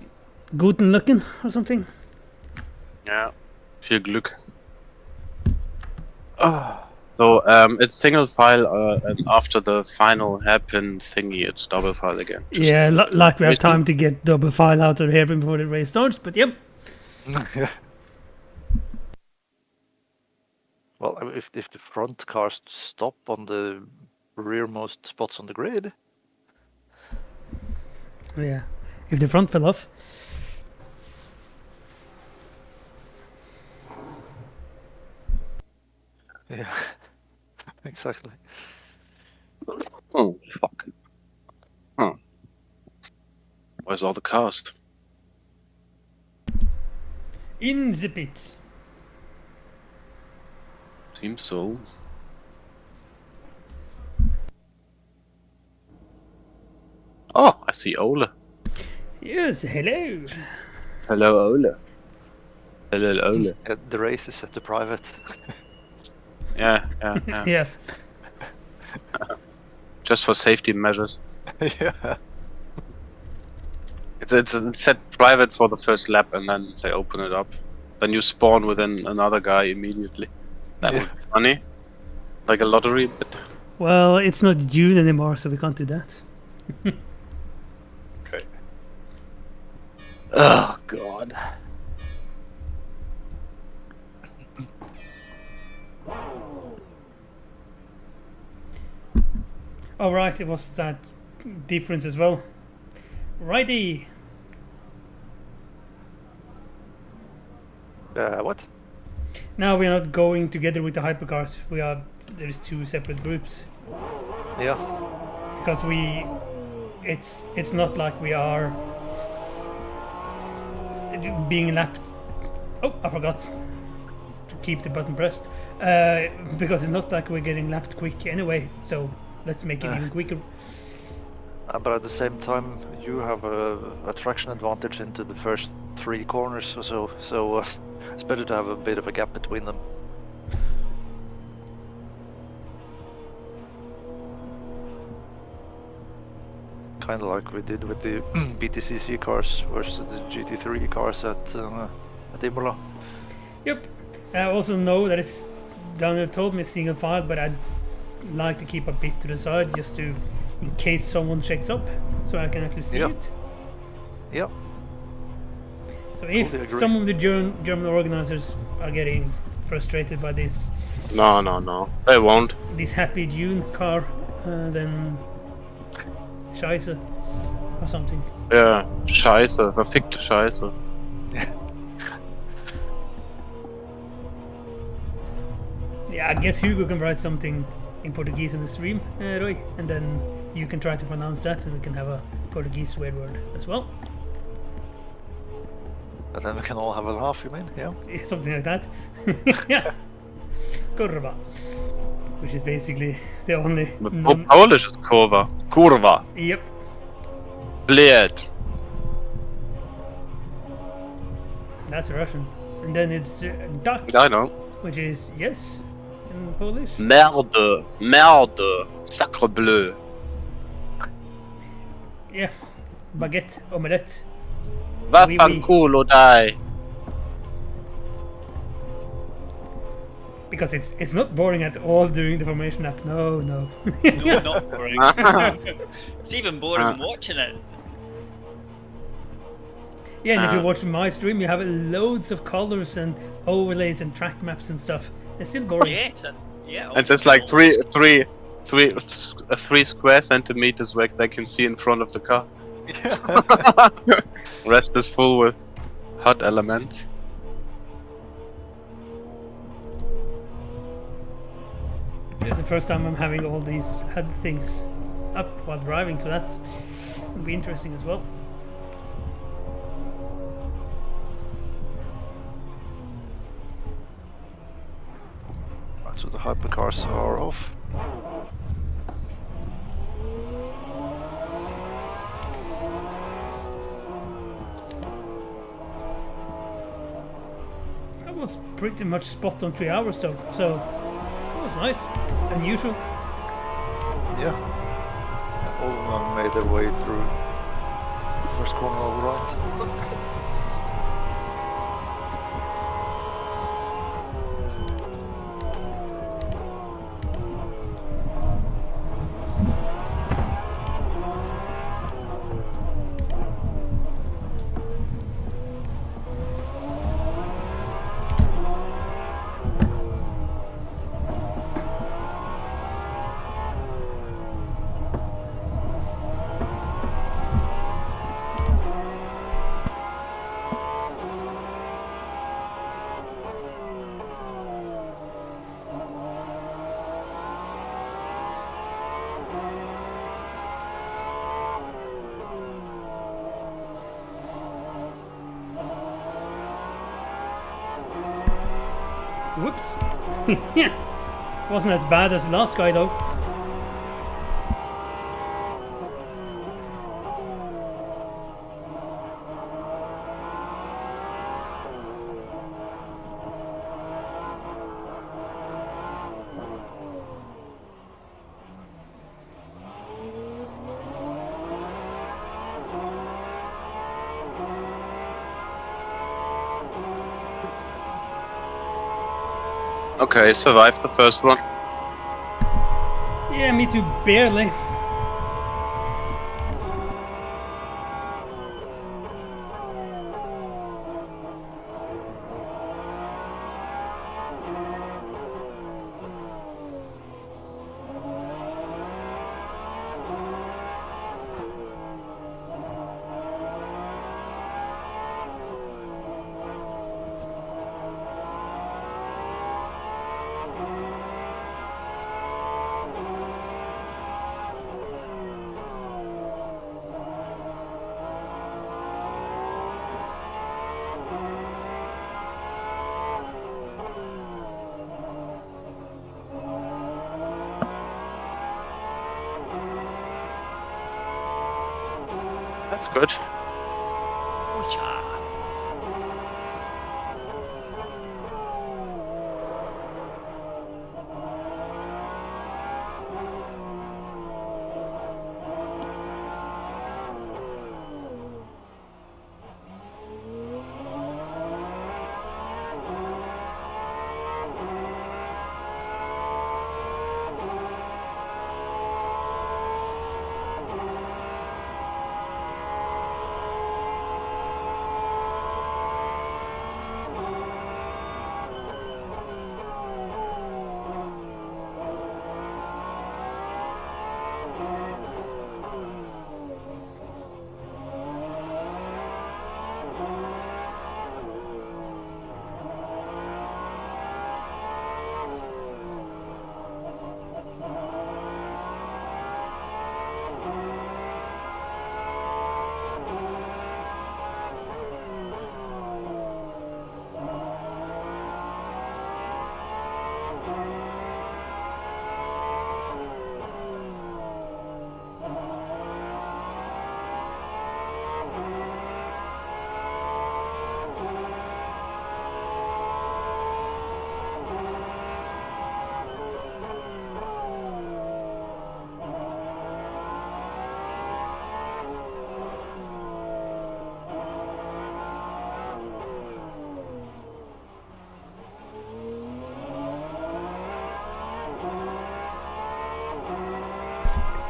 Guten looking or something. Yeah. Viel Glück. So it's single file, and after the final hairpin thingy, it's double file again. Just- Yeah, like we have time to get double file out of here before the race starts, but yep. Well, if the front cars stop on the rearmost spots on the grid, Yeah. If the front fell off. yeah, exactly. Oh, fuck. Huh. Where's all the cast? In the pit. Seems so. Oh, I see Ole. Yes, hello. Hello, Ole. Hello, Ole. The race is set to private. Yeah. Yeah. Just for safety measures. Yeah. It's set private for the first lap, and then they open it up. Then you spawn within another guy immediately. That would be funny. Like a lottery, but Well, it's not June anymore, so we can't do that. okay. Oh God. Alright, it was that difference as well. Righty. What? Now we are not going together with the hypercars. There's 2 separate groups. Yeah. Because it's not like we are being lapped. Oh, I forgot to keep the button pressed. Because it's not like we're getting lapped quick anyway. So let's make it even quicker. But at the same time, you have a traction advantage into the first 3 corners or so. So it's better to have a bit of a gap between them. Kind of like we did with the BTCC cars versus the GT3 cars at Imola. Yep. I also know that Daniel told me a single file, but I'd like to keep a bit to the side just to, in case someone checks up, so I can actually see Yeah. it. Yep. So if Totally agree. some of the German organizers are getting frustrated by this No. They won't. Happy June car, then Scheiße or something. Ja, Scheiße, verfickte Scheiße. Yeah, I guess Hugo can write something in Portuguese in the stream, Roy, and then you can try to pronounce that, and we can have a Portuguese swear word as well. And then we can all have a laugh, you mean? Yeah. Yeah, something like that. Yeah. Kurwa. Which is basically the only non- Polish is kurwa. Kurwa. Yep. Bled. That's Russian. And then it's duck, I know. which is yes in Polish. Merde. Merde. Sacre bleu. Yeah. Baguette, omelette. Vaffanculo dai. Because it's not boring at all during the formation app. No. No, not boring. It's even boring watching it. Yeah, and if you're watching my stream, you have loads of colors and overlays and track maps and stuff. It's still boring. Yeah. And just like three square centimeters where they can see in front of the car. Rest is full with hot elements. It's the first time I'm having all these HUD things up while driving, so that's will be interesting as well. Right, so the hypercars are off. That was pretty much spot on 3 hours though, so that was nice. Unusual. Yeah. All of them made their way through first corner on the right. Whoops. Yeah. Wasn't as bad as the last guy though. Okay, survived the first one. Yeah, me too, barely. That's good. Ooh-cha.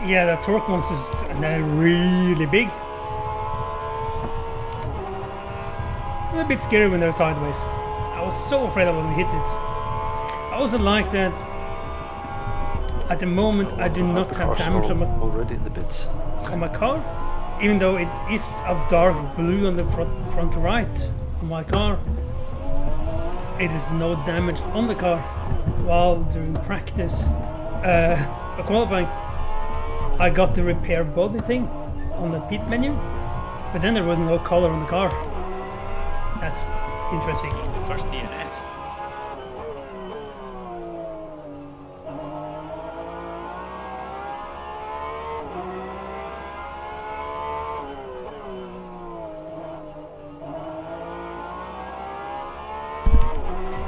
Yeah, the torque monsters, and they're really big. I'm a bit scary when they're sideways. I was so afraid I wouldn't hit it. I also like that at the moment I do not have damage on already in the bits. my car, even though it is a dark blue on the front right on my car. It is no damage on the car. While during practice, qualifying, I got the repair body thing on the pit menu, but then there was no color on the car. That's interesting. First DNF.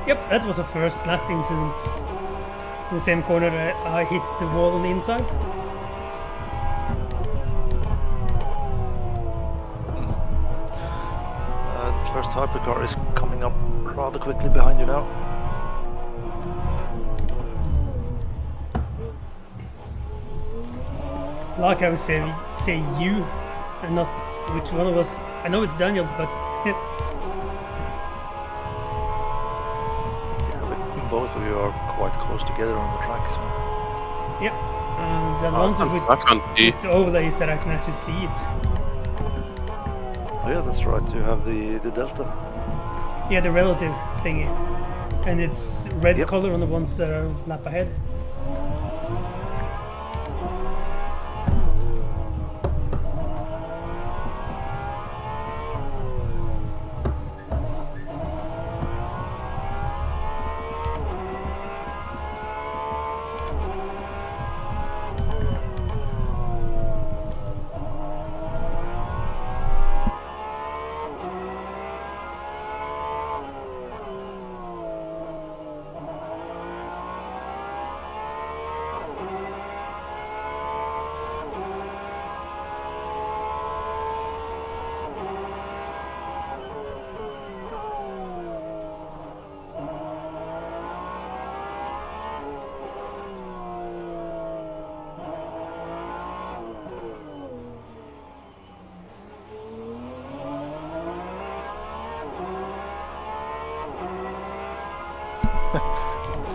Yep, that was a first lap incident. In the same corner I hit the wall on the inside. The first hypercar is coming up rather quickly behind you now. Like I would say you, and not which one of us. I know it's Daniel, but Both of you are quite close together on the track, so... yeah. And the advantage with the overlay is that I can actually see it. Oh yeah, that's right, you have the delta. Yeah, the relative thingy. And it's red Yep. color on the ones that are lap ahead.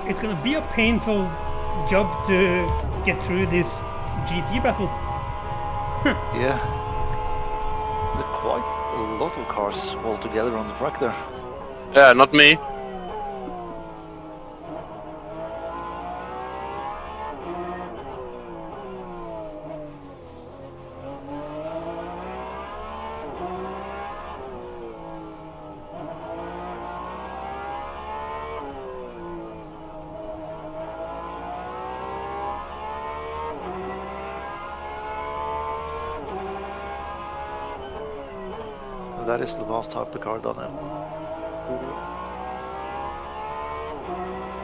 It's gonna be a painful job to get through this GT battle. Yeah. There are quite a lot of cars all together on the track there. Yeah, not me. That is the last hypercar done.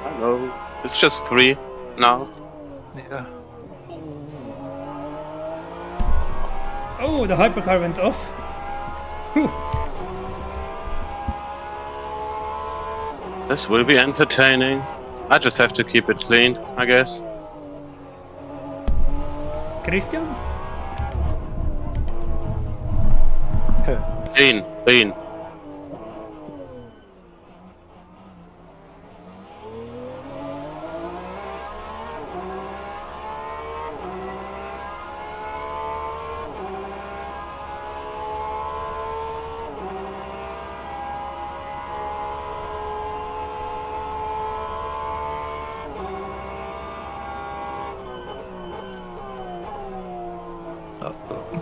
I know. It's just 3 now. Yeah. Oh, the hypercar went off. Whew. This will be entertaining. I just have to keep it clean, I guess. Christian? Clean, clean.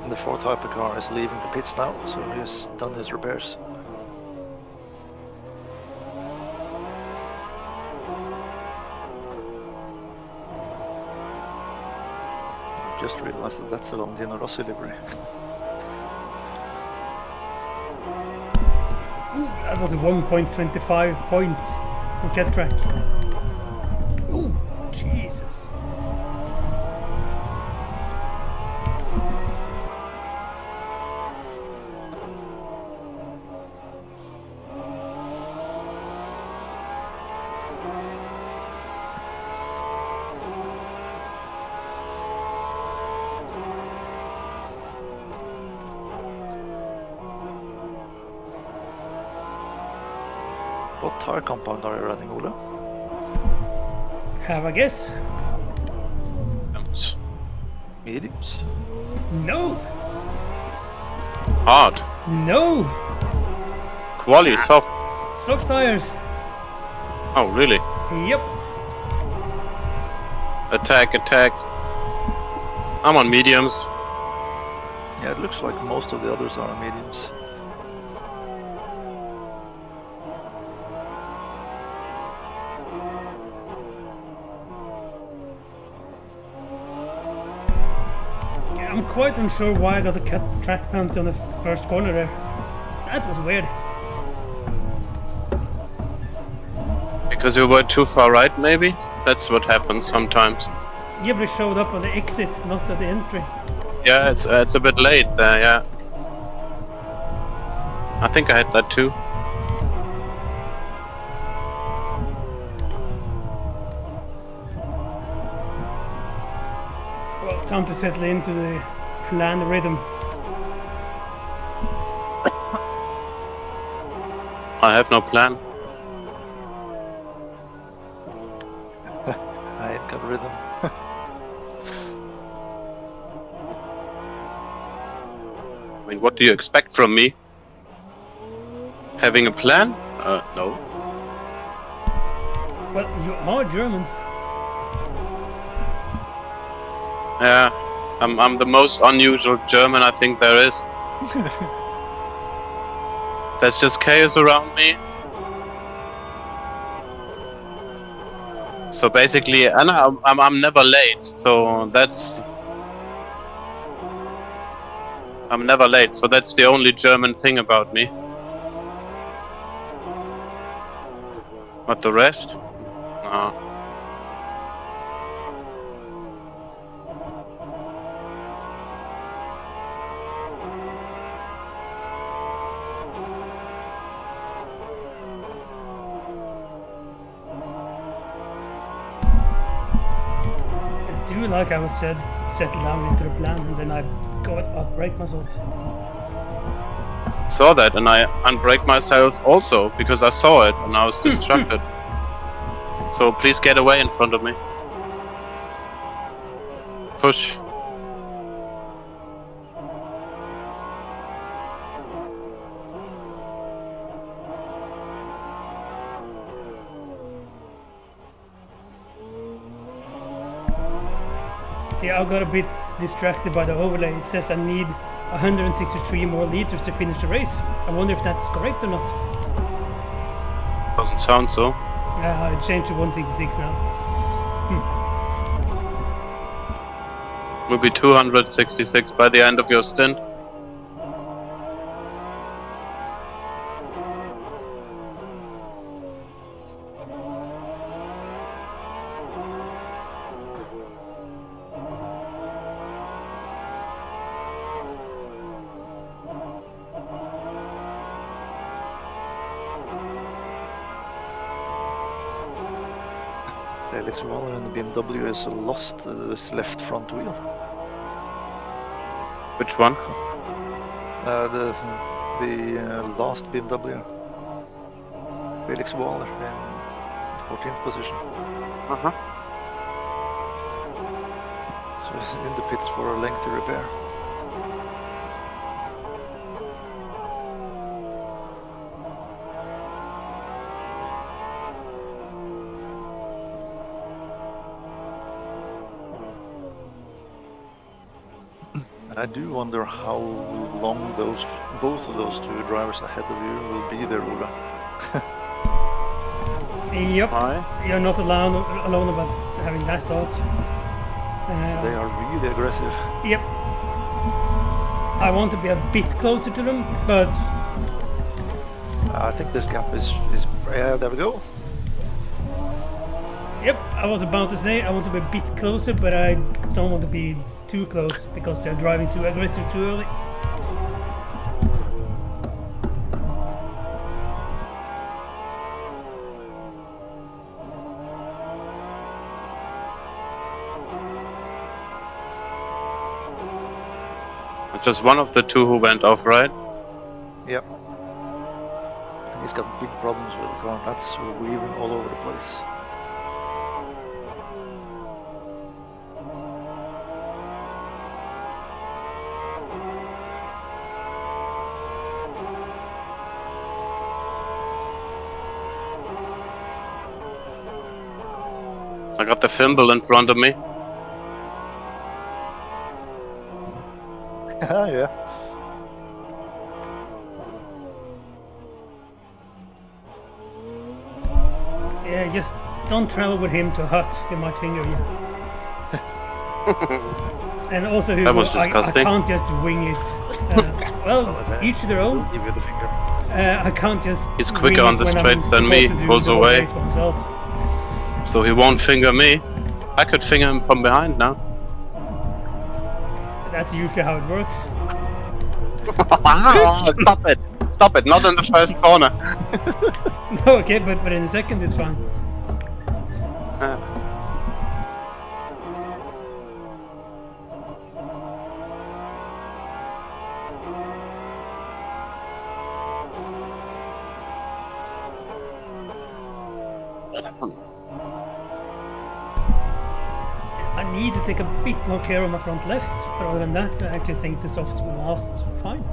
The fourth hypercar is leaving the pits now, so he's done his repairs. Just realized that that's a Valentino Rossi livery. Ooh, that was 1.25 points on jet track. Oh, Jesus. What tire compound are you running, Ola? Have a guess? Mediums? No! Hard. No! Quali, soft. Soft tires. Oh, really? Yep. Attack, attack. I'm on mediums. Yeah, it looks like most of the others are mediums. I'm quite unsure why I got a cut track penalty on the first corner there. That was weird. Because you were too far right, maybe? That's what happens sometimes. Yeah, but it showed up on the exit, not at the entry. Yeah, it's a bit late there, yeah. I think I had that too. Well, time to settle into the planned rhythm. I have no plan. I ain't got rhythm. I mean, what do you expect from me? Having a plan? No. Well, you are German. Yeah, I'm the most unusual German I think there is. There's just chaos around me. So basically, and I'm never late. So that's I'm never late. So that's the only German thing about me. But the rest, no. I do like I was settle down into the plan and then I go upbreak myself. Saw that and I unbraked myself also because I saw it and I was distracted. So please get away in front of me. Push. See, I got a bit distracted by the overlay. It says I need 163 more liters to finish the race. I wonder if that's correct or not. Doesn't sound so. I changed to 166 now. Will be 266 by the end of your stint. Felix Waller in the BMW has lost this left front wheel. Which one? The last BMW. Felix Waller in 14th position. Uh-huh. So he's in the pits for a lengthy repair. And I do wonder how long both of those two drivers ahead of you will be there, Ola. Yep, Why? you're not alone about having that thought. So they are really aggressive. Yep. I want to be a bit closer to them, but I think this gap is yeah, there we go. yep, I was about to say I want to be a bit closer, but I don't want to be too close because they're driving too aggressive too early. It's just one of the two who went off, right? Yep. He's got big problems with the car. That's weaving all over the place. I got the thimble in front of me. Yeah. Yeah, just don't travel with him to a hut. He might finger you. And also, That was I disgusting. can't just wing it. Well, each to their own. We'll give you the finger. I can't just. He's wing quicker it on the when I'm straights than me, supposed to do pulls the whole away. race by myself. So he won't finger me. I could finger him from behind now. That's usually how it works. Stop it! Stop it! Not in the first corner. No, okay, but in a second it's fine. I need to take a bit more care of my front left, but other than that, I actually think the softs will last fine.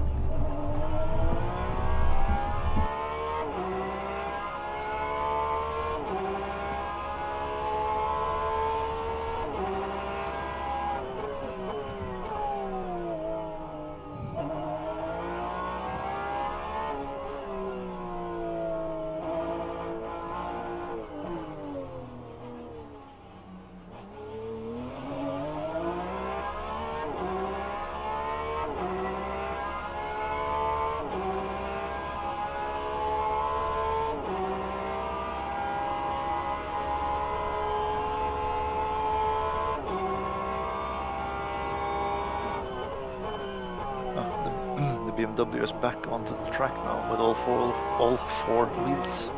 The BMW is back onto the track now with all four wheels.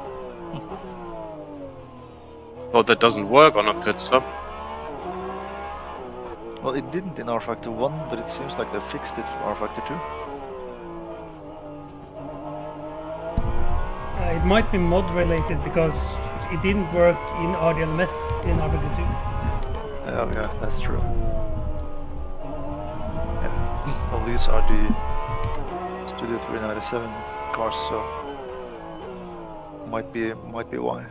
Oh, that doesn't work on a pit stop. Well, it didn't in rFactor 1, but it seems like they fixed it for rFactor 2. It might be mod related because it didn't work in RDLMS in rFactor 2. Oh yeah, that's true. Yeah. Well, these are the Studio 397 cars, so might be why.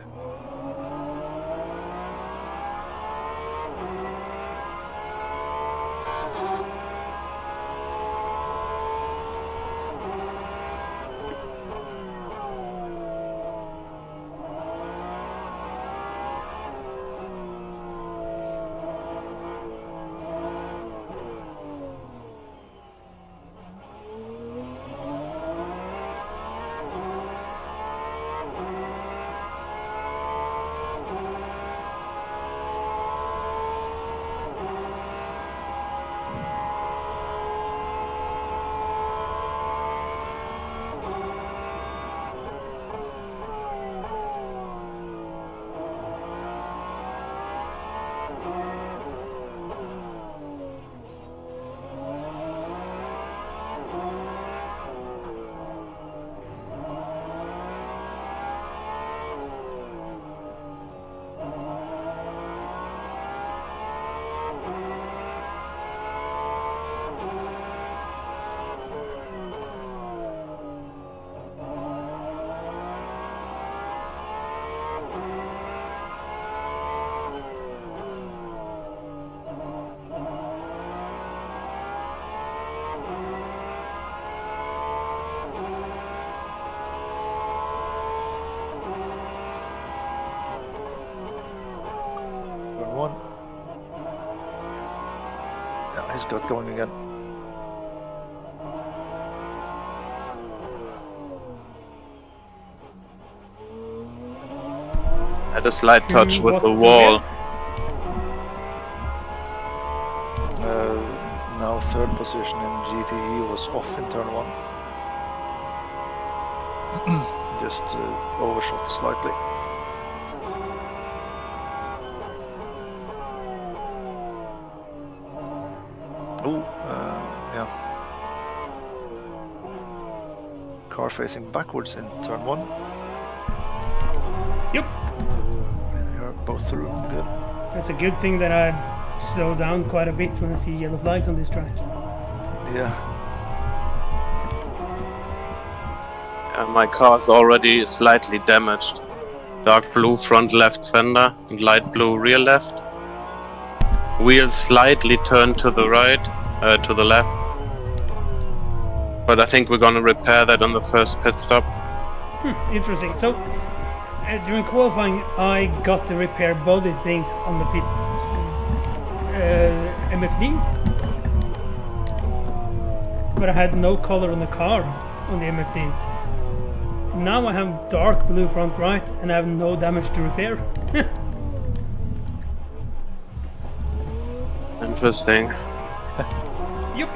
One. Yeah, he's got going again. Had a slight touch with What the to wall. Now third position in GTE was off in turn 1. Just overshot slightly. Oh, yeah. car facing backwards in turn 1. Yep. You're both through. Good. It's a good thing that I slow down quite a bit when I see yellow flags on this track. Yeah. My car's already slightly damaged. Dark blue front left fender and light blue rear left. Wheels slightly turned to the right, to the left. But I think we're gonna repair that on the first pit stop. Interesting. So, during qualifying, I got the repair body thing on the pit MFD, but I had no color on the car on the MFD. Now I have dark blue front right, and I have no damage to repair. Interesting. Yep.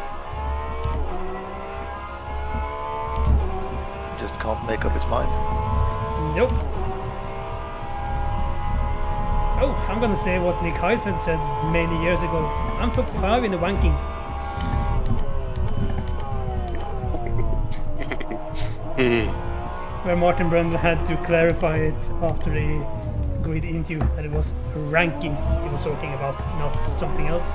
Just can't make up its mind. Nope. Oh, I'm gonna say what Nick Heidfeld said many years ago. I'm top 5 in the ranking. Where Martin Brundle had to clarify it after the grid interview that it was a ranking he was talking about, not something else.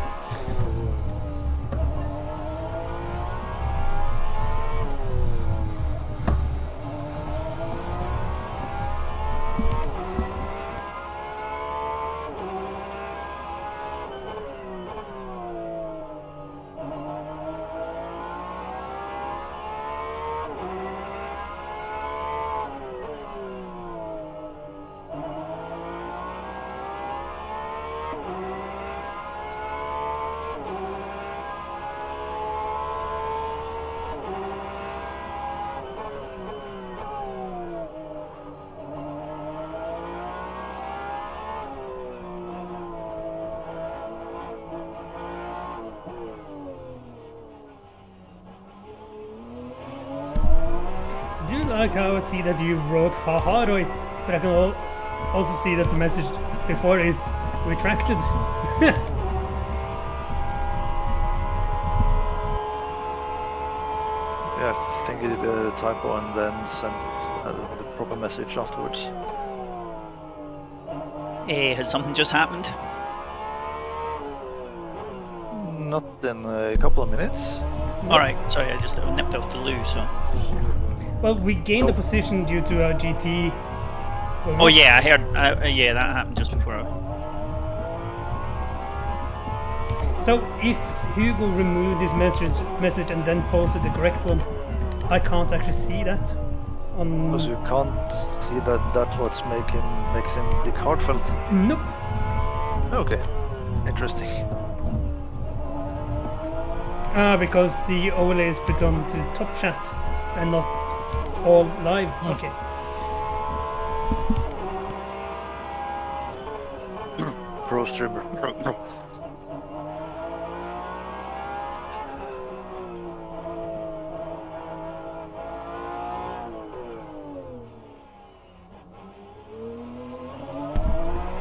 I do like how I see that you wrote haha Roy, but I can also see that the message before is retracted. Yes, I think he did a typo and then sent the proper message afterwards. Has something just happened? Not in a couple of minutes. Alright, sorry, I just nipped off the loo, so... Well, we gained the position due to our GT. Oh yeah, I heard, yeah, that happened just before I... So if Hugo removed this message and then posted the correct one, I can't actually see that. Because you can't see that that's what makes him Dick Hartfeld. Nope. Okay, interesting. Because the overlay is put on to Top Chat and not all live. Okay. Pro streamer.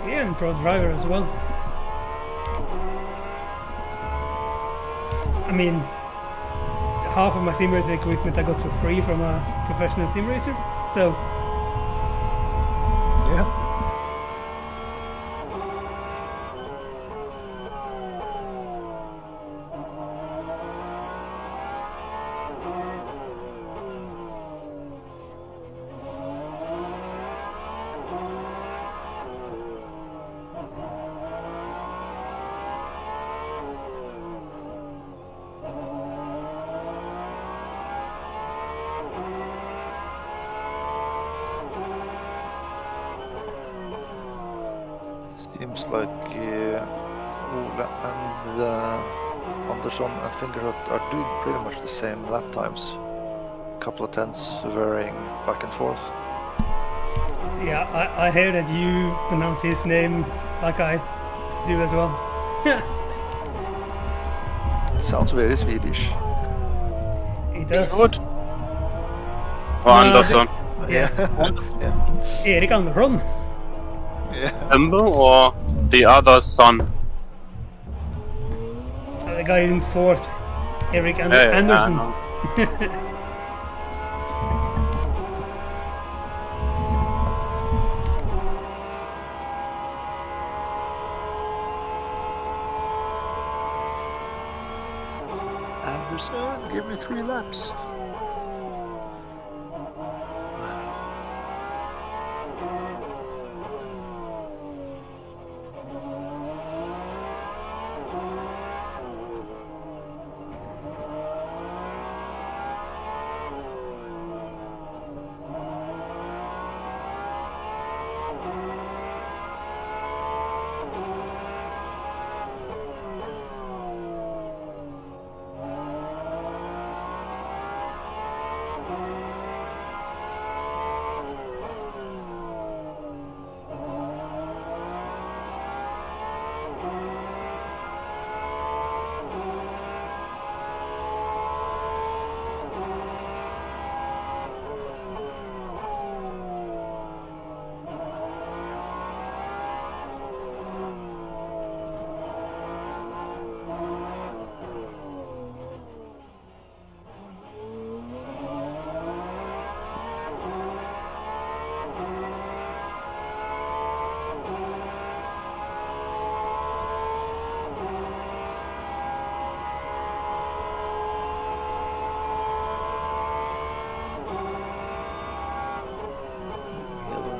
Yeah, and pro driver as well. I mean, half of my sim racing equipment I got for free from a professional sim racer, so Yeah. Seems like Ola and Andersson and Fingerhut are doing pretty much the same lap times. Couple of tenths varying back and forth. yeah, I hear that you pronounce his name like I do as well. It sounds very Swedish. He does. Good. Oh, Andersson. Yeah. Yeah. Erik Andersson. Yeah. Emble or the other son? The guy in fourth, Erik Yeah, Andersson. I know. give me 3 laps.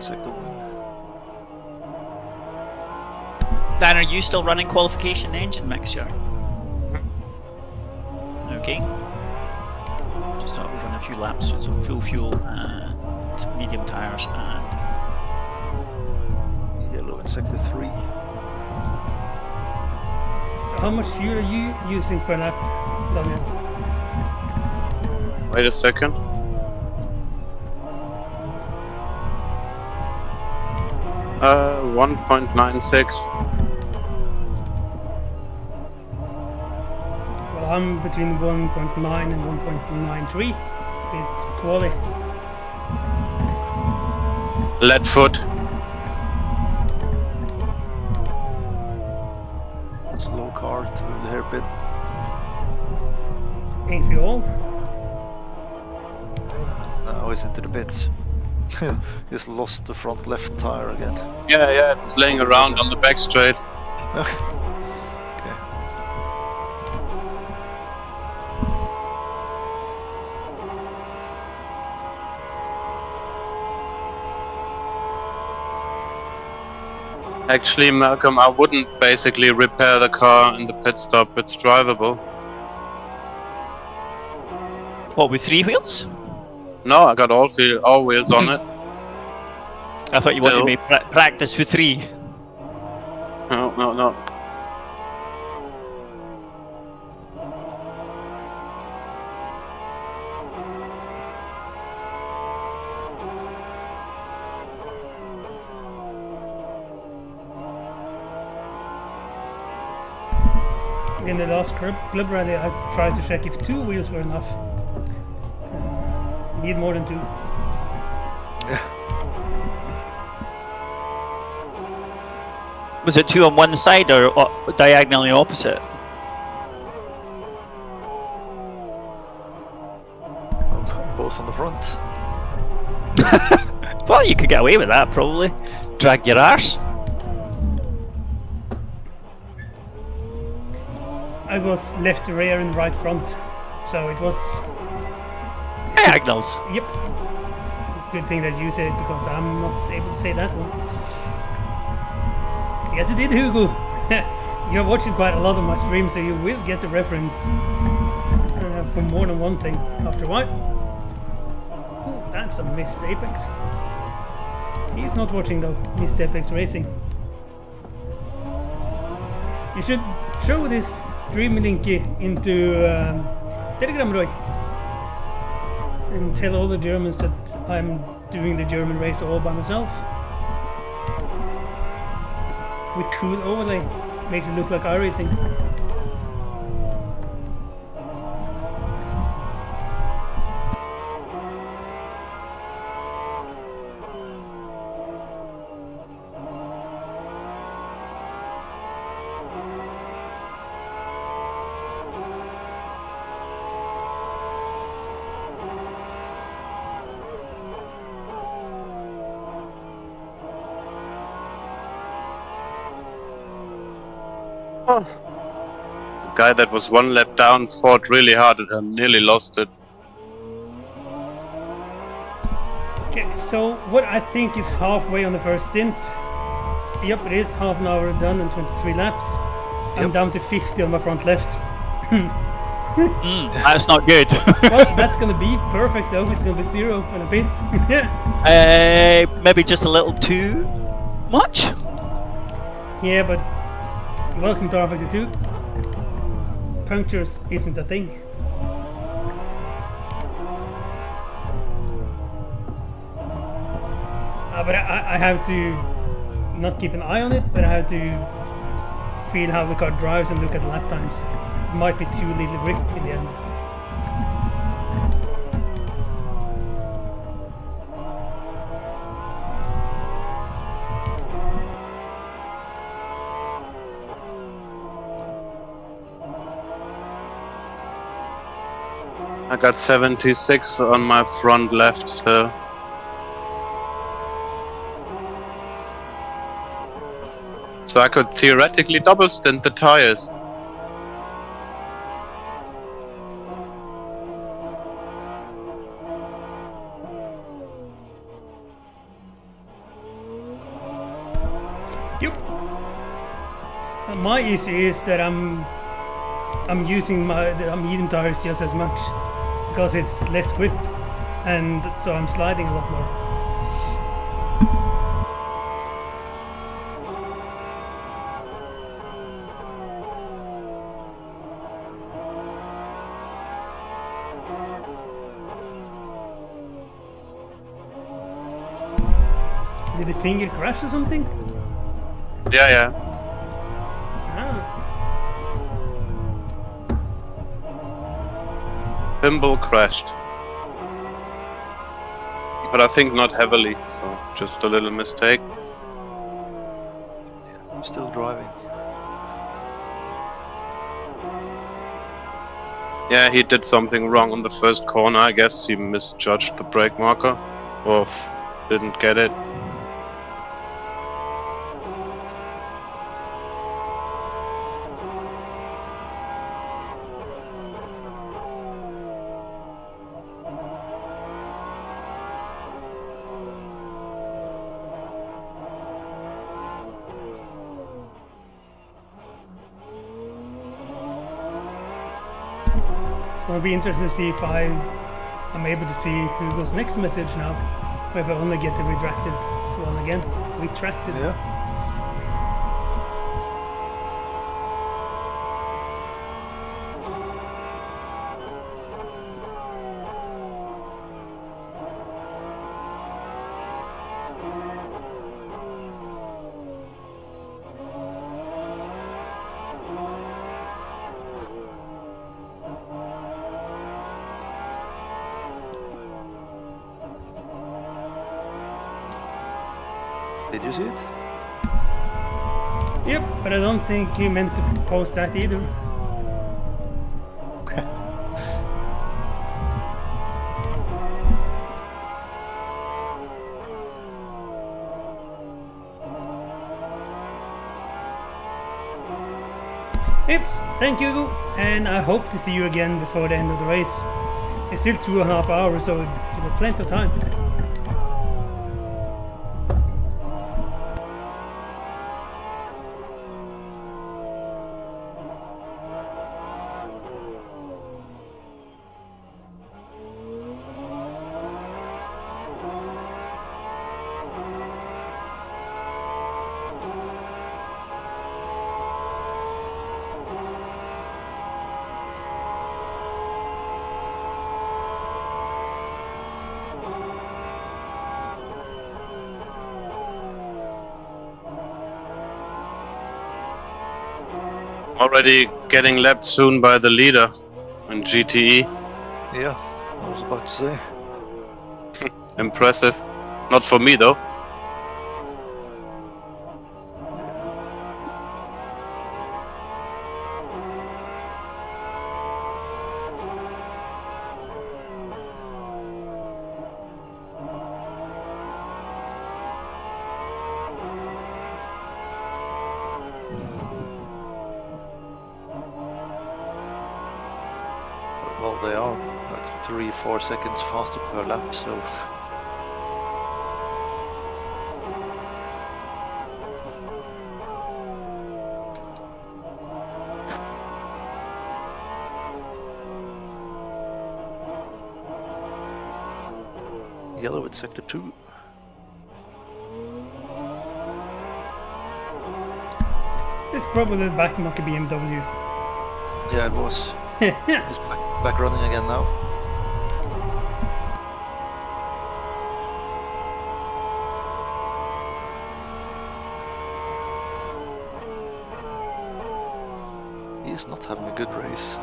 Sector 1. Dan, are you still running qualification engine mixture? Okay. Just thought we'd run a few laps with some full fuel and medium tyres and Yellow in sector 3. So how much fuel are you using per lap, Daniel? Wait a second. Uh, 1.96. Well, I'm between 1.9 and 1.93 with quali. Lead foot. Slow car through the hairpin. Ain't we all? Now he's into the pits. He's lost the front left tire again. Yeah, it's laying around on the back straight. Okay. Actually, Malcolm, I wouldn't basically repair the car in the pit stop. It's drivable. what, with 3 wheels? No, I got all wheels on it. I thought you wanted me to practice with 3. No. In the last club rally, I tried to check if 2 wheels were enough. Need more than 2. Was it 2 on one side or diagonally opposite? Both on the front. Well, you could get away with that probably. Drag your arse. I was left rear and right front, so it was. Diagonals. Yep. Good thing that you said it because I'm not able to say that one. Yes, it did, Hugo. You're watching quite a lot of my streams, so you will get the reference for more than one thing after a while. Ooh, that's a missed Apex. He's not watching though, missed Apex Racing. You should show this stream link into Telegram, Roy. And tell all the Germans that I'm doing the German race all by myself. With cool overlay, makes it look like iRacing. Guy that was 1 lap down fought really hard and nearly lost it. Okay, so what I think is halfway on the first stint. Yep, it is half an hour done and 23 laps. I'm Yep. down to 50 on my front left. That's not good. Well, that's gonna be perfect though. It's gonna be 0 in a bit. Yeah. Maybe just a little too much. Yeah, but welcome to rFactor 2. Punctures isn't a thing. But I have to not keep an eye on it, but I have to feel how the car drives and look at lap times. It might be too little grip in the end. I got 76 on my front left, so I could theoretically double stint the tires. Yep. My issue is that I'm using the medium tires just as much because it's less grip, and so I'm sliding a lot more. Did the finger crash or something? Yeah. Ah. Thimble crashed. But I think not heavily, so just a little mistake. I'm still driving. Yeah, he did something wrong on the first corner. I guess he misjudged the brake marker, or didn't get it. It's gonna be interesting to see if I'm able to see who goes next message now. If I only get the retracted one again. Retracted. Yeah. Did you see it? Yep, but I don't think you meant to post that either. Oops, thank you, and I hope to see you again before the end of the race. It's still 2.5 hours, so you've got plenty of time. Already getting lapped soon by the leader in GTE. Yeah, I was about to say. Impressive. Not for me though. they are like 3-4 seconds faster per lap, so yellow at sector 2. It's probably the back market BMW. Yeah, it was. It's back running again now. He's not having a good race.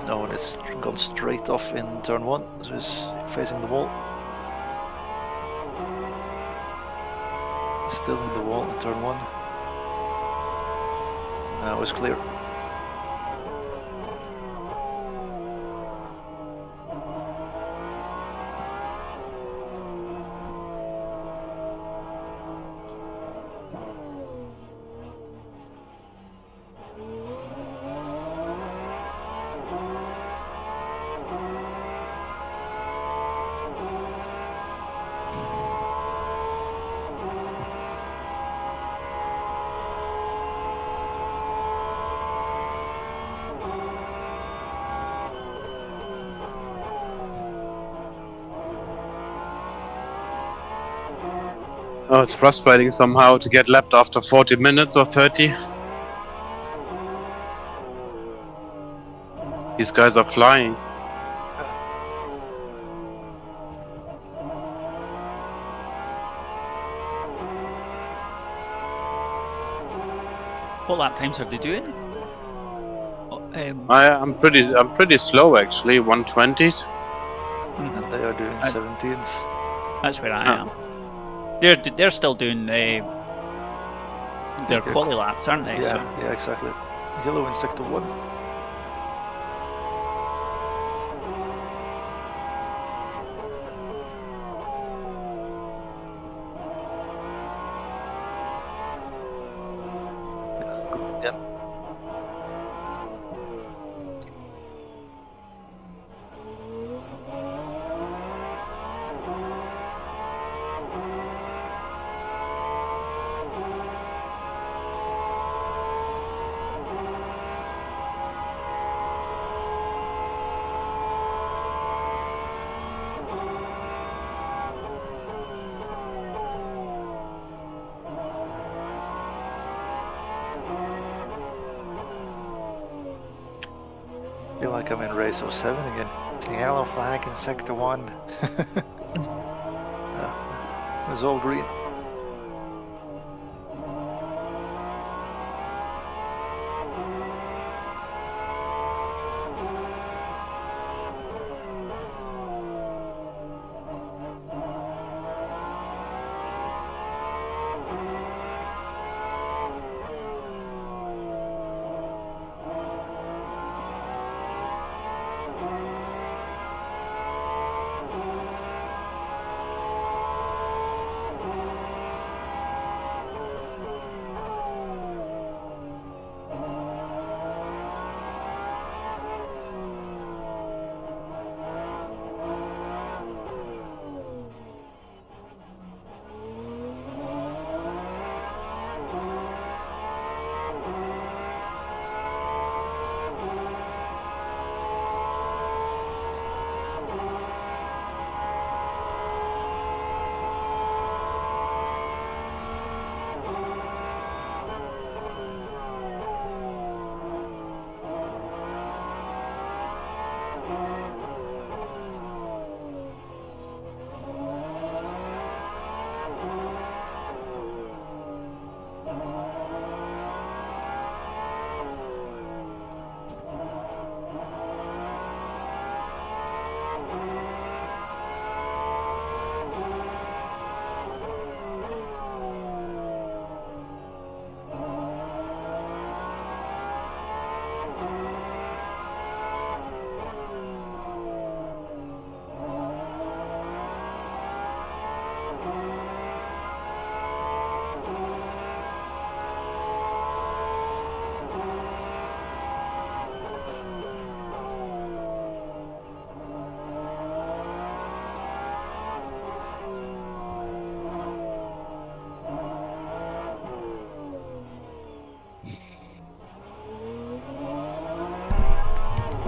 No one has gone straight off in turn 1, so he's facing the wall. Still in the wall in turn 1. Now it's clear. Oh, it's frustrating somehow to get lapped after 40 minutes or 30. These guys are flying. What lap times are they doing? I'm pretty slow actually, 120s. And they are doing 17s. That's where I am. They're still doing their quali laps, aren't they? Yeah, So. yeah, exactly. Yellow in sector 1. Yeah. Feel like I'm in race 07 again. Yellow flag in sector 1. Yeah, it's all green.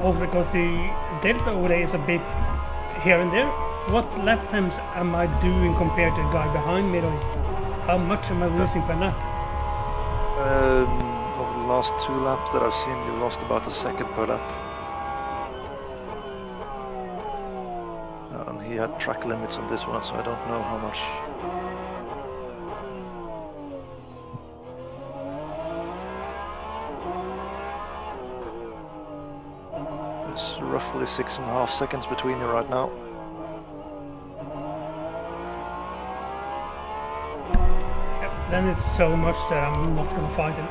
Also because the delta over there is a bit here and there. What lap times am I doing compared to the guy behind me? How much am I losing per lap? Over the last 2 laps that I've seen, you lost about a second per lap. And he had track limits on this one, so I don't know how much. There's roughly 6.5 seconds between you right now. Then it's so much that I'm not gonna fight him.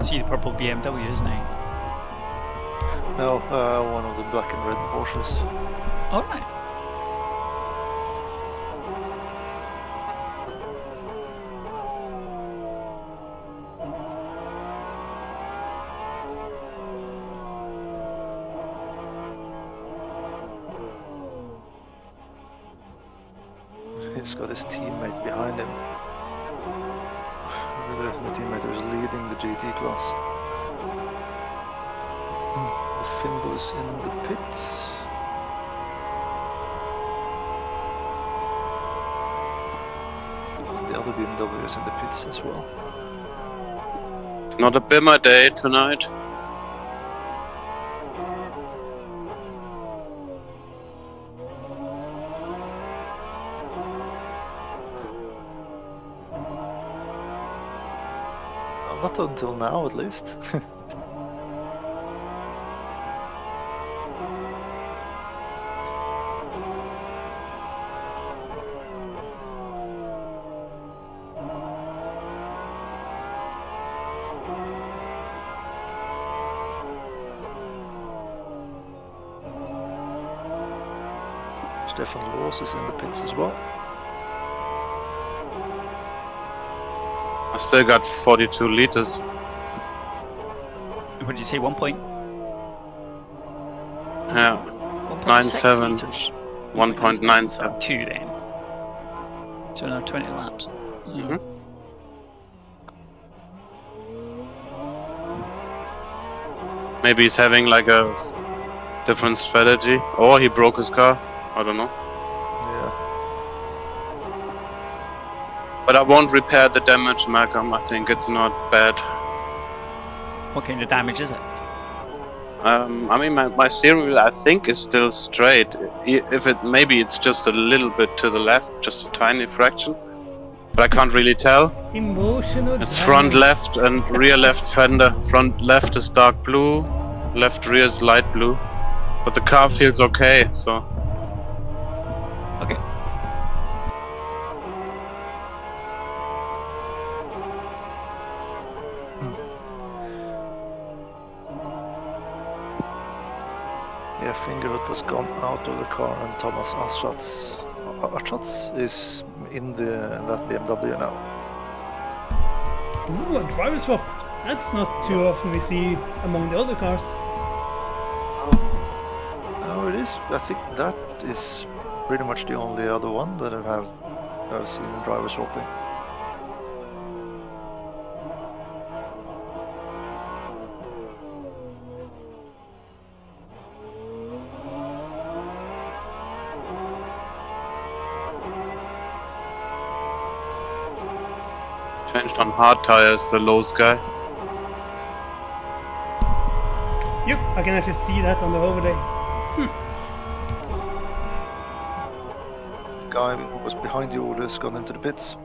See the purple BMW, isn't he? No, one of the black and red Porsches. Alright. He's got his teammate behind him. The teammate who's leading the GT class. The Fimbo is in the pits. The other BMW is in the pits as well. It's not a bimmer day tonight. Not until now, at least. Stefan Loos is in the pits as well. I still got 42 liters. What did you say, 1 point? Yeah, 97. 1.97. 2 then. So now 20 laps. Mhm. Maybe he's having like a different strategy, or he broke his car. I don't know. Yeah. But I won't repair the damage, Malcolm. I think it's not bad. What kind of damage is it? I mean, my steering wheel, I think, is still straight. If it maybe it's just a little bit to the left, just a tiny fraction, but I can't really tell. Emotional It's damage. front left and rear left fender. Front left is dark blue, left rear is light blue, but the car feels okay. So Okay. Yeah, Fingerhut has gone out of the car and Thomas Arschatz is in that BMW now. Ooh, a driver swap. That's not too often we see among the other cars. No, it is. I think that is pretty much the only other one that I've seen in driver swapping. changed on hard tires, the Lowe's guy. Yep, I can actually see that on the overlay. The guy who was behind you has gone into the pits.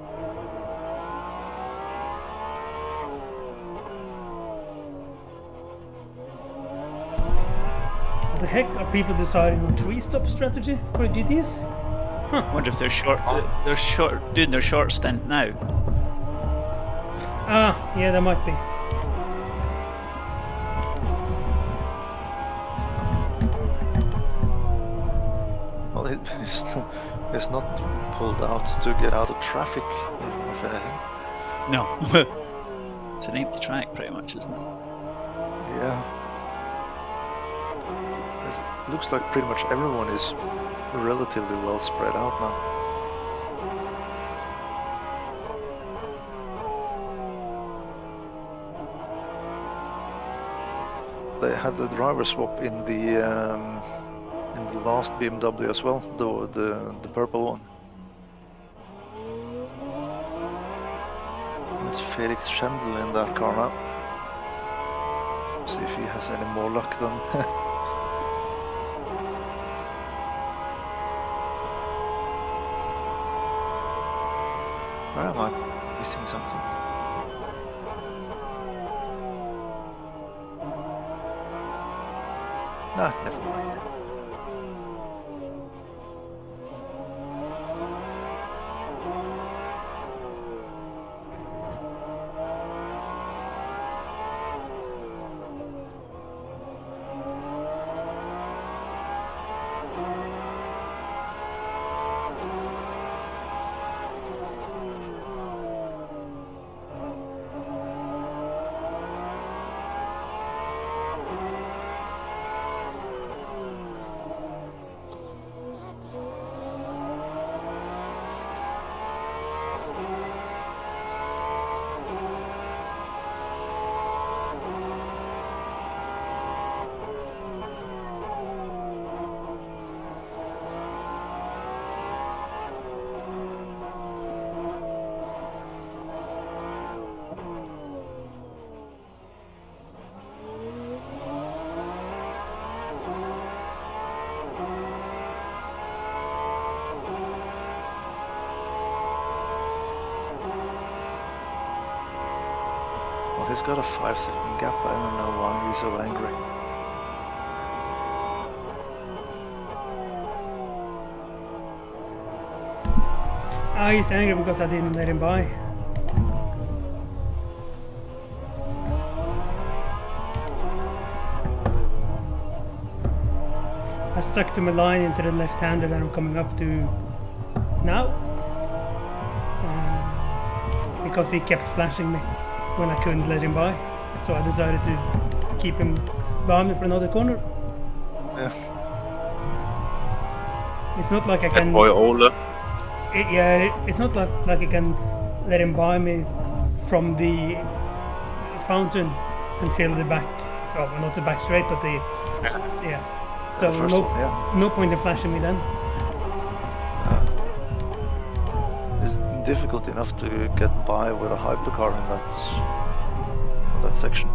What the heck are people deciding on 3-stop strategy for GTs? I wonder if they're doing their short stint now. Ah, yeah, there might be. Well, it's not pulled out to get out of traffic, if anything. No. It's an empty track, pretty much, isn't it? Yeah. It looks like pretty much everyone is relatively well spread out now. They had the driver swap in the last BMW as well, the purple one. It's Felix Schendel in that car now. See if he has any more luck than. Where am I missing something? Nah, never mind. He's got a 5-second gap, I don't know why he's so angry. He's angry because I didn't let him by. I stuck to my line into the left-hander that I'm coming up to now. Because he kept flashing me when I couldn't let him by, so I decided to keep him by me for another corner. Yeah. It's not like I can. Boy Ole. It's not like I can let him by me from the fountain until the back. Oh, not the back straight, but the yeah. So no point in flashing me then. It's difficult enough to get by with a hypercar in that section.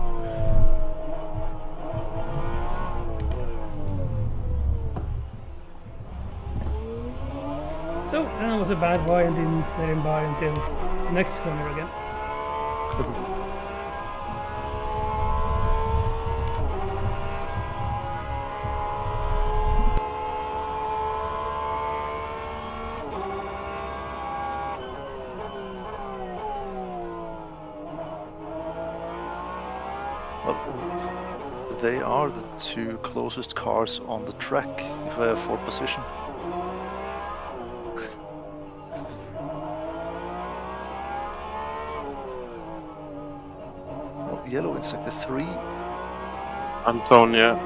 So that was a bad buy and didn't let him by until the next corner again. They are the two closest cars on the track for position. Oh, yellow in sector 3. Antonia.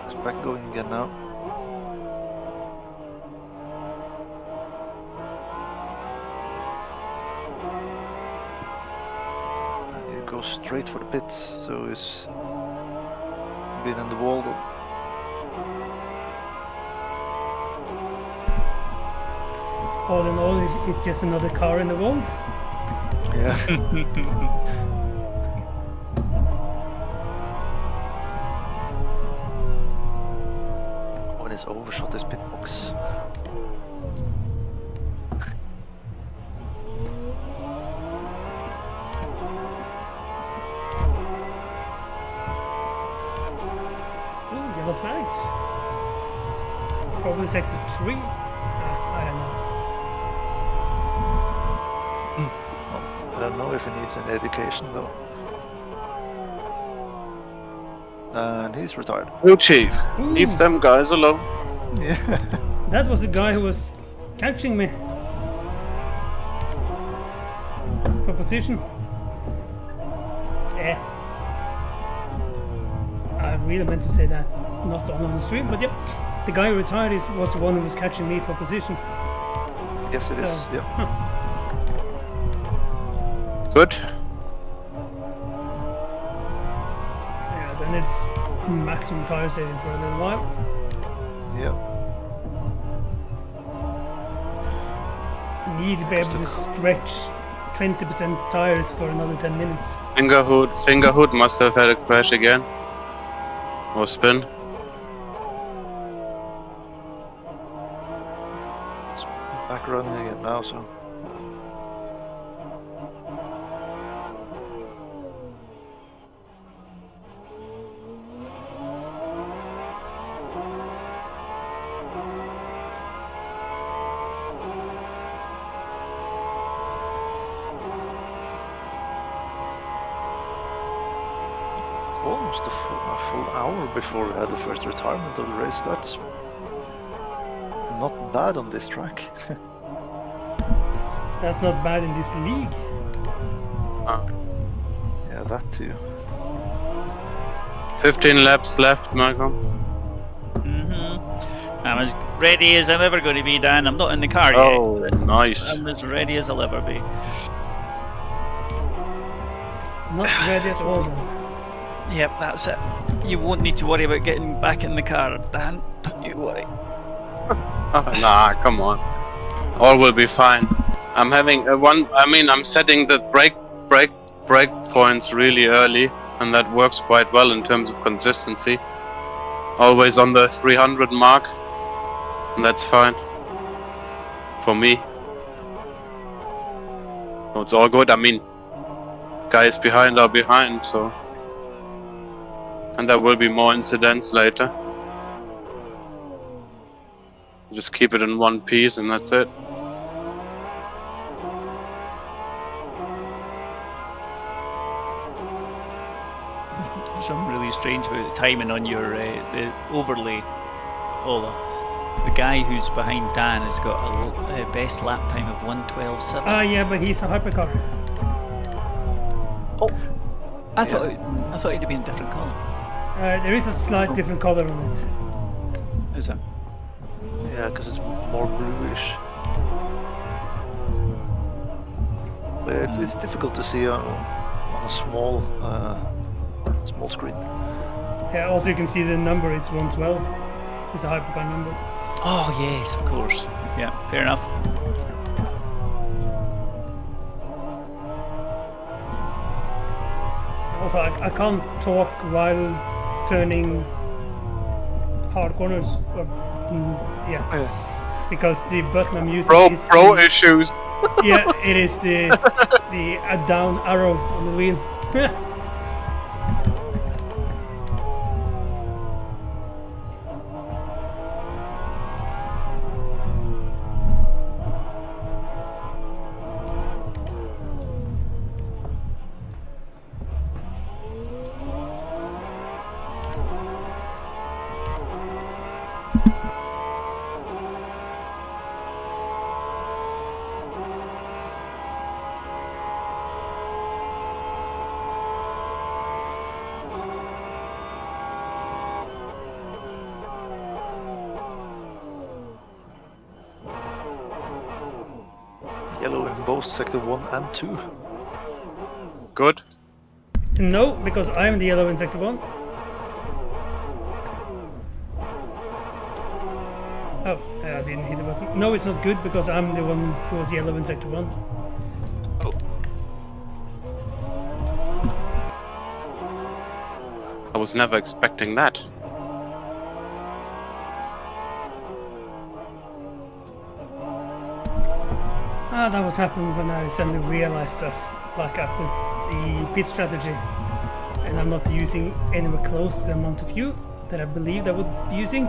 It's back going again now. Straight for the pits, so he's been in the wall though. All in all, it's just another car in the wall. Yeah. When he's overshot his pit box. Flags. Probably sector 3. I don't know. I don't know if he needs an education though. And he's retired. Oh, chief. Leave them guys alone. Yeah. That was the guy who was catching me for position. really meant to say that, not on the stream, but yeah, the guy who retired was the one who was catching me for position. Yes, it is. So, Yeah. Good. Yeah, then it's maximum tire saving for a little while. Yeah. You need to be able to stretch 20% tires for another 10 minutes. Fingerhood must have had a crash again. Or spin. It's back running again now, so. Almost a full hour before we had the first retirement of the race. That's not bad on this track. That's not bad in this league. Yeah, that too. 15 laps left, Malcolm. I'm as ready as I'm ever going to be, Dan. I'm not in the car Oh, yet. nice. I'm as ready as I'll ever be. Not ready at all then. Yep, that's it. You won't need to worry about getting back in the car, Dan. Don't you worry. Nah, come on. All will be fine. I'm having I'm setting the brake points really early, and that works quite well in terms of consistency. Always on the 300 mark, and that's fine for me. So it's all good. I mean, guys behind are behind, so. And there will be more incidents later. Just keep it in one piece and that's it. Something really strange about the timing on your the overlay, Ola. The guy who's behind Dan has got a best lap time of 1:12.7. Ah, yeah, but he's a hypercar. Oh, I thought he'd have been a different colour. There is a slight different color on it. Is it? Yeah, because it's more bluish. But it's difficult to see on a small screen. Yeah, also you can see the number, it's 112. It's a hypercar number. Oh yes, of course. Yeah, fair enough. Also, I can't talk while turning hard corners. Or, yeah, because the button I'm using is Pro issues. yeah, it is the down arrow on the wheel. Yellow in both sector 1 and 2. Good. No, because I'm the yellow in sector 1. Oh, I didn't hit the button. No, it's not good because I'm the one who was yellow in sector 1. I was never expecting that. Ah, that was happening when I suddenly realized stuff, like at the pit strategy. And I'm not using anywhere close to the amount of fuel that I believed I would be using.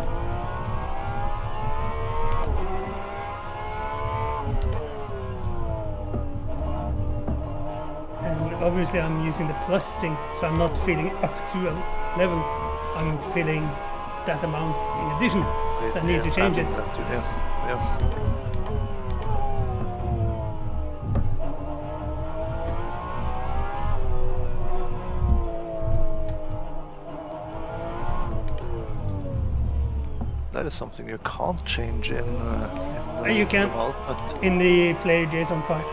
And obviously I'm using the plus thing, so I'm not filling up to a level. I'm filling that amount in addition. So I need to change it. That too, yeah. that is something you can't change in You can. the Ultimate. In the player JSON file.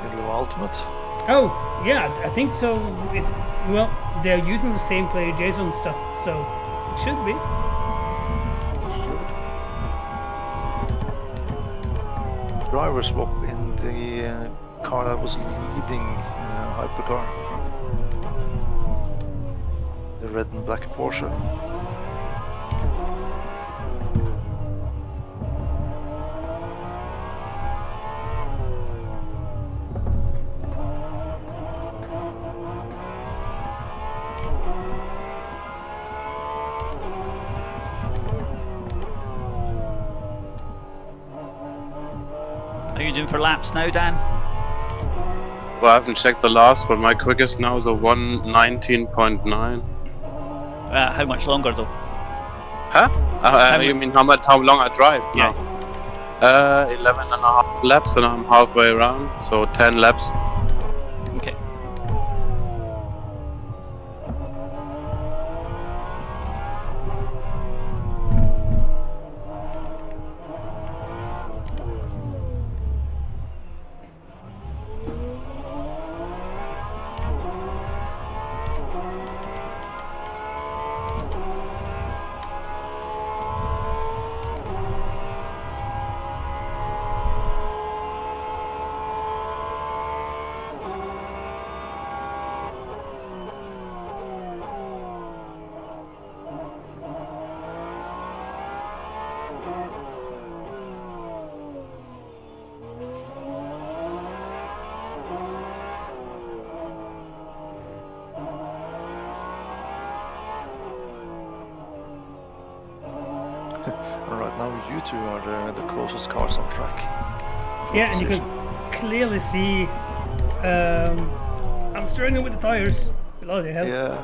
In the Ultimate. Oh, yeah, I think so. It's well, they're using the same player JSON stuff, so it should be. Driver swap in the car that was leading hypercar. The red and black Porsche. How are you doing for laps now, Dan? Well, I haven't checked the last, but my quickest now is a 1:19.9. How much longer though? Huh? You mean how long I drive? Yeah. No. 11.5 laps, and I'm halfway around, so 10 laps. Okay. And right now you two are the closest cars on track. Yeah, and you can clearly see I'm struggling with the tires. Bloody hell. Yeah.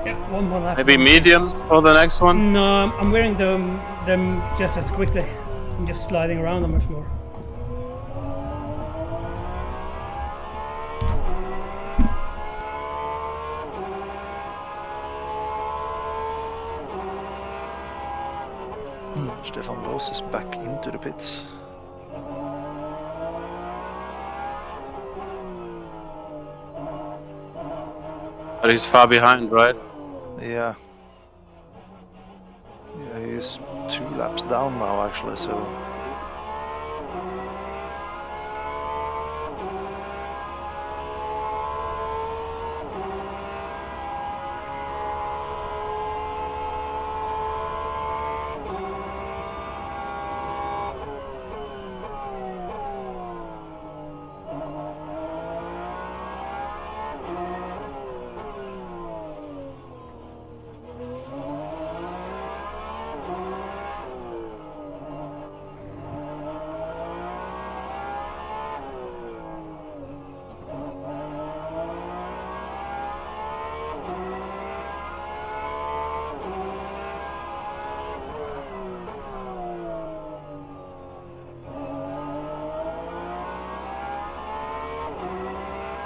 Yeah, one more lap. Maybe mediums for the next one? No, I'm wearing them just as quickly. I'm just sliding around them much more. Stefan Loos is back into the pits. But he's far behind, right? Yeah. Yeah, he's 2 laps down now actually, so...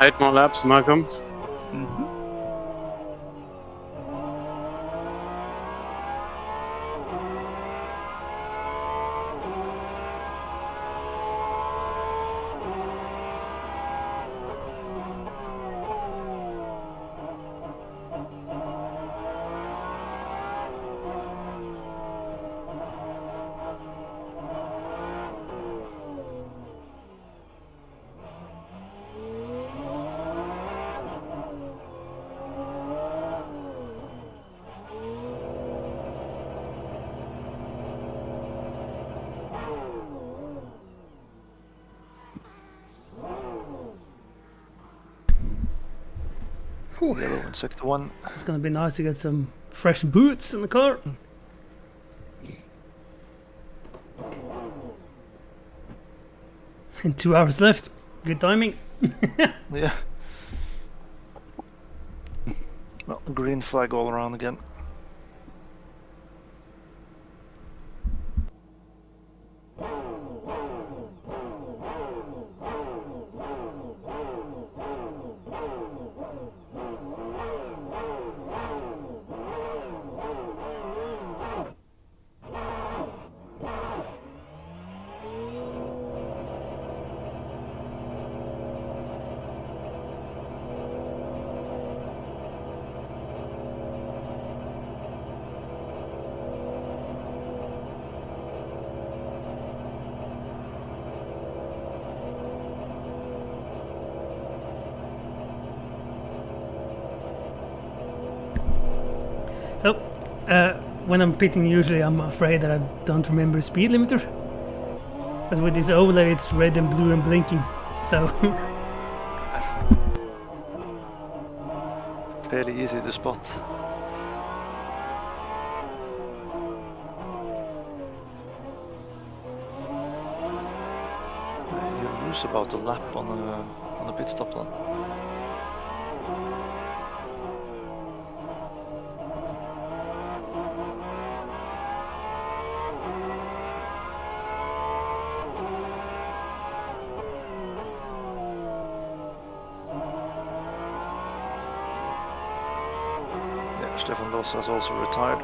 Eight more laps, Malcolm. Mm-hmm. Whew. Yellow in sector 1. It's gonna be nice to get some fresh boots in the car. And 2 hours left. Good timing. Yeah. Well, green flag all around again. So, when I'm pitting, usually I'm afraid that I don't remember a speed limiter. But with this overlay, it's red and blue and blinking. So, Fairly easy to spot. You lose about a lap on the pit stop then. Stefan Loss has also retired.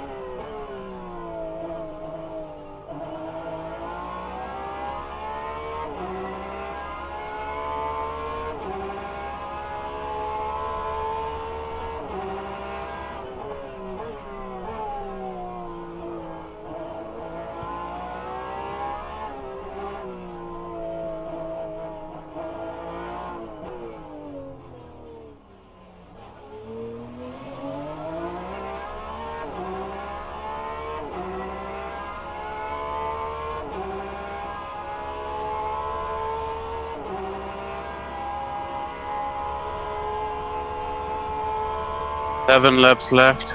Seven laps left.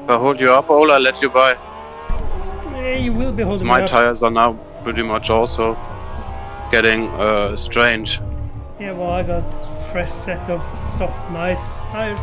If I hold you up, Ola, I'll let you by. yeah, you will be holding My me up. tires are now pretty much also getting strange. Yeah, well, I got fresh set of soft, nice tires.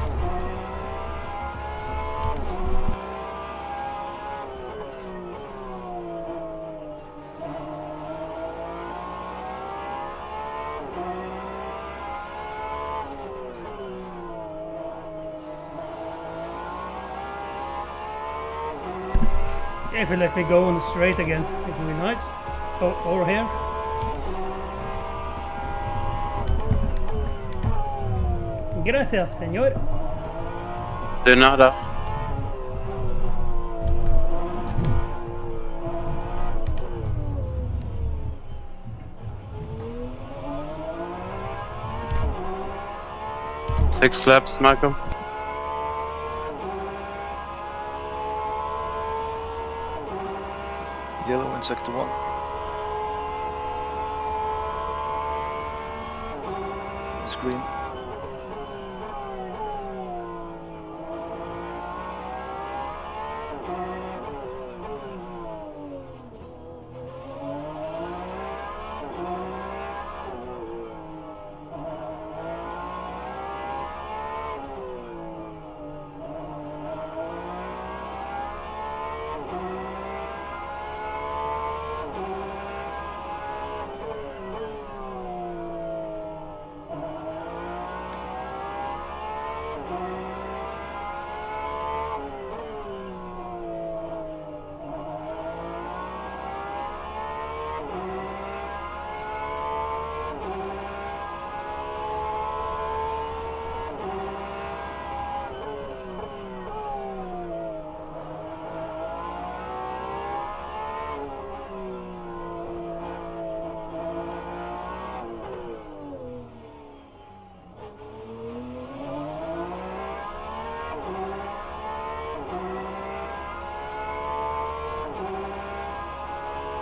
Yeah, if you let me go on the straight again, it would be nice. Oh, over here. Gracias, señor. De nada. Six laps, Michael. Yellow in sector 1. It's green.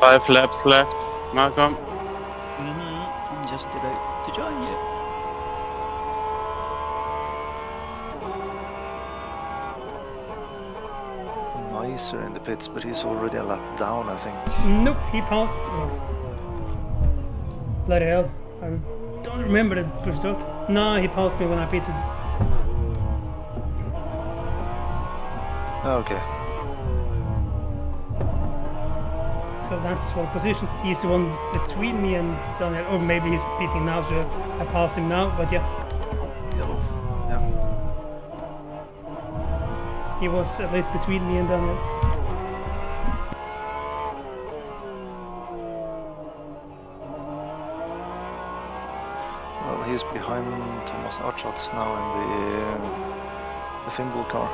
Five laps left, Malcolm. I'm just about to join you. Nicer in the pits, but he's already a lap down, I think. Nope, he passed. Oh. Bloody hell. I don't remember that push talk. No, he passed me when I pitted. Okay. So that's for position. He's the one between me and Daniel. Or maybe he's pitting now, so I passed him now. But yeah, Yellow. Yeah. he was at least between me and Daniel. Well, he's behind Thomas Archatz now in the Fingal car.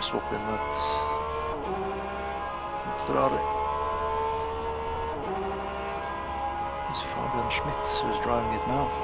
swap in at Ferrari. It's Fabian Schmidt who's driving it now.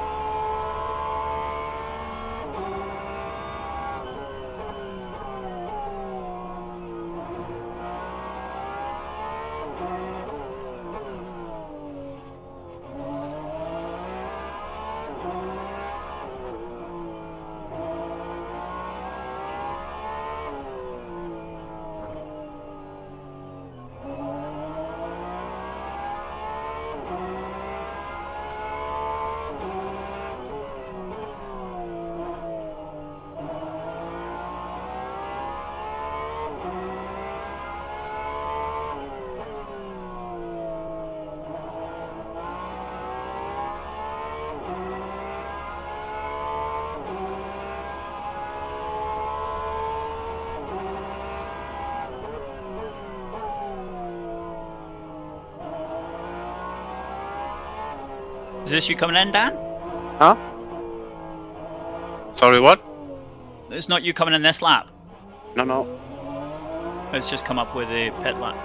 Is this you coming in, Dan? Huh? Sorry, what? It's not you coming in this lap. No. It's just come up with a pit lap.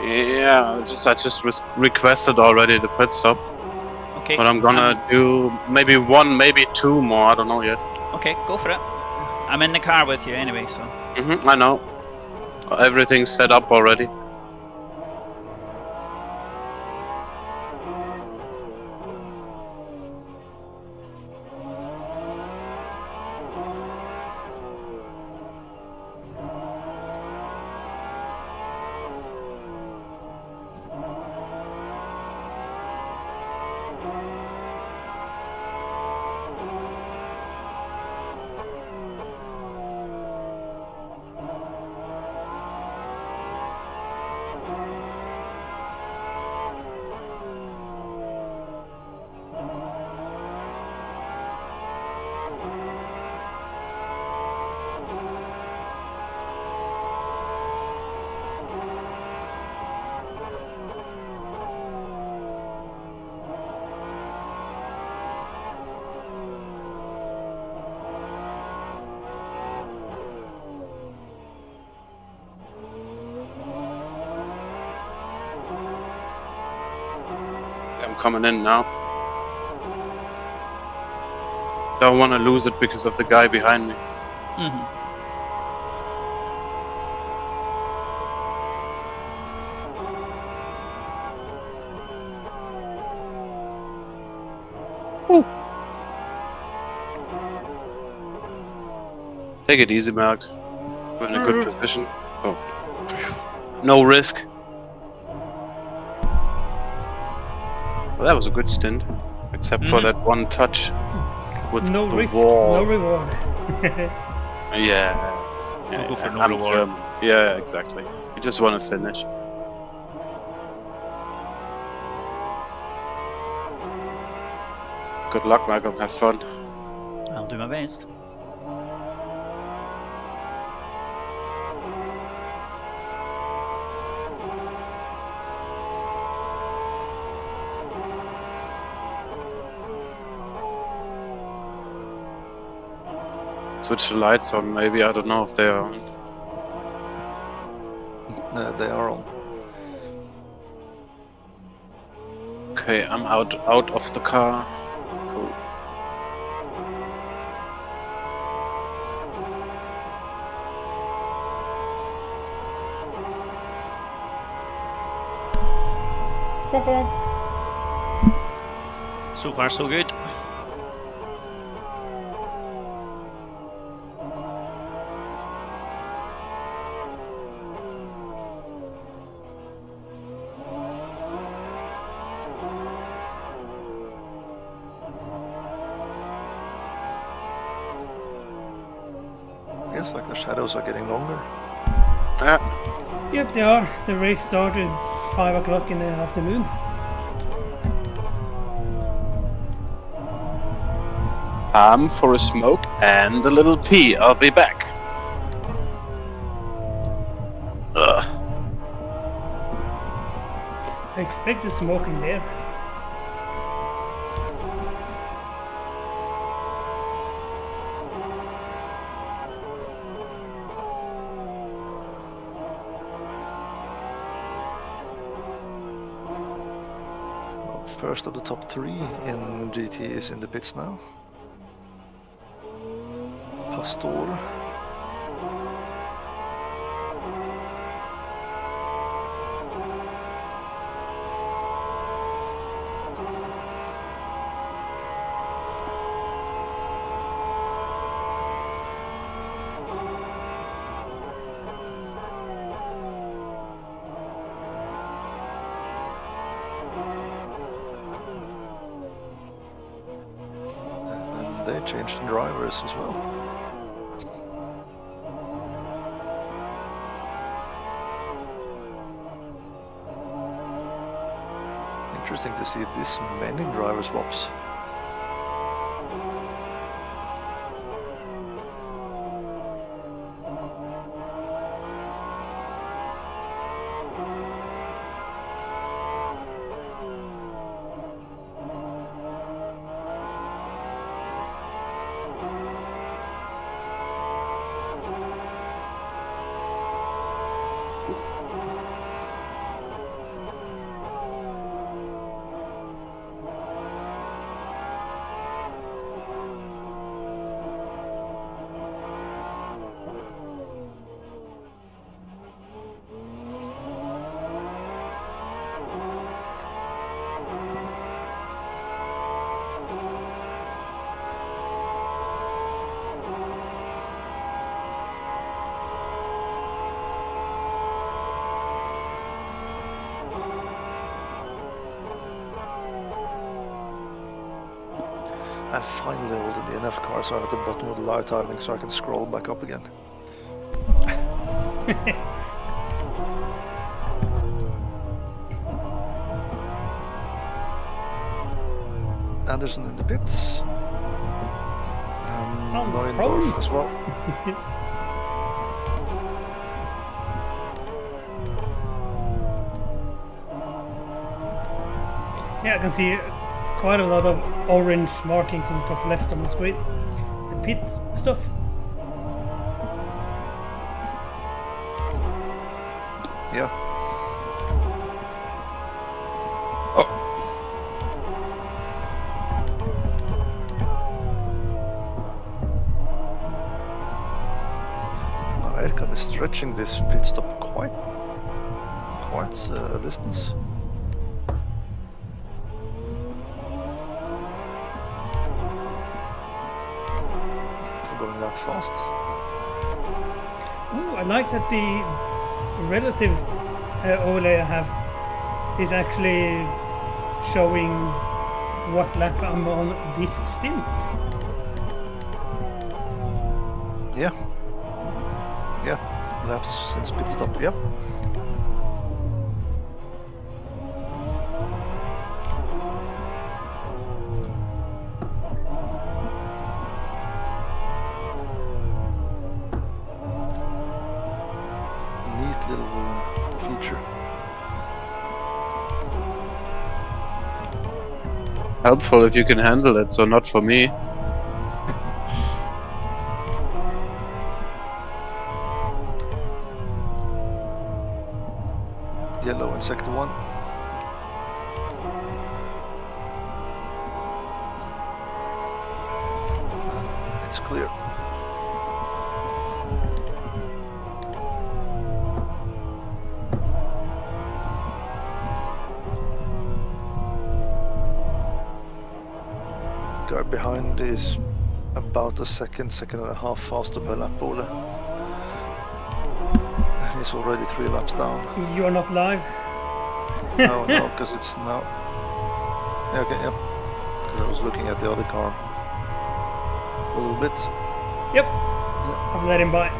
Yeah, I just requested already the pit stop. Okay. But I'm gonna do maybe one, maybe two more. I don't know yet. Okay, go for it. I'm in the car with you anyway, so. I know. Everything's set up already. I'm coming in now. Don't want to lose it because of the guy behind me. Ooh. Take it easy, Mark. We're in a good position. Oh. No risk. Well, that was a good stint, except for that one touch with No the risk, wall. no reward. Yeah. We'll go for no I'm reward. German. Yeah, exactly. You just want to finish. Good luck, Michael. Have fun. I'll do my best. Switch the lights on, maybe. I don't know if they are on. No, they are on. Okay, I'm out of the car. Cool. So far, so good. Feels like the shadows are getting longer. Yeah. Yep, they are. The race started 5 o'clock in the afternoon. For a smoke and a little pee. I'll be back. Ugh. I expect the smoking there. First of the top 3 in GT is in the pits now. Pastor. They changed the drivers as well. Interesting to see this many driver swaps. I finally ordered the NF car, so I'm at the bottom of the live timing so I can scroll back up again. Anderson in the pits. And Neuendorf as well. Yeah, I can see quite a lot of orange markings on the top left on the screen. The pit stuff. Yeah. Now Erkan is stretching this pit stop quite a distance. Going that fast. Ooh, I like that the relative overlay I have is actually showing what lap I'm on this stint. Yeah. Yeah. Laps since pit stop, yep. Helpful if you can handle it, so not for me. Yellow in sector 1. It's clear. Guy behind is about a second and a half faster per lap, Ole. He's already 3 laps down. You are not live? No, because it's now... Yeah, okay, yeah. 'Cause I was looking at the other car a little bit. Yep. Yeah. I've let him by.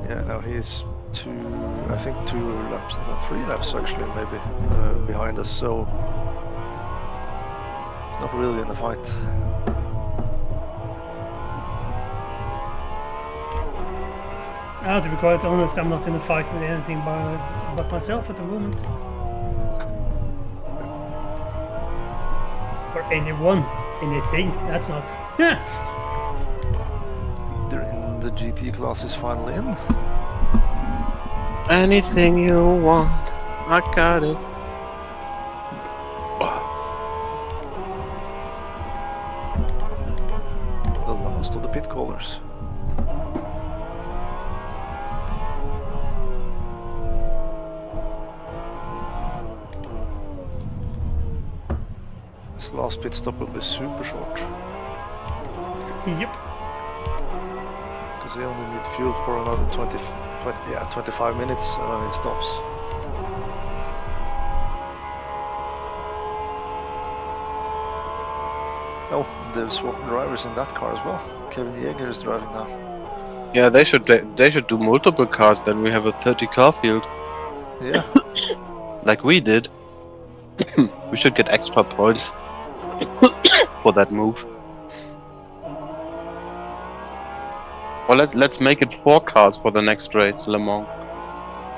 Yeah, now he's I think 2 laps, 3 laps actually, maybe, behind us, so it's not really in a fight. To be quite honest, I'm not in a fight with anything but myself at the moment. Or anyone, anything, that's not. There GT class is finally in. Anything you want, I got it. The last of the pit callers. This last pit stop will be super short. Yep. Because we only need fuel for another 25 minutes when it stops. Oh, they've swapped drivers in that car as well. Kevin Yeager is driving now. Yeah, they should do multiple cars. Then we have a 30 car field, Yeah. like we did. We should get extra points for that move. Well, let's make it 4 cars for the next race, Le Mans.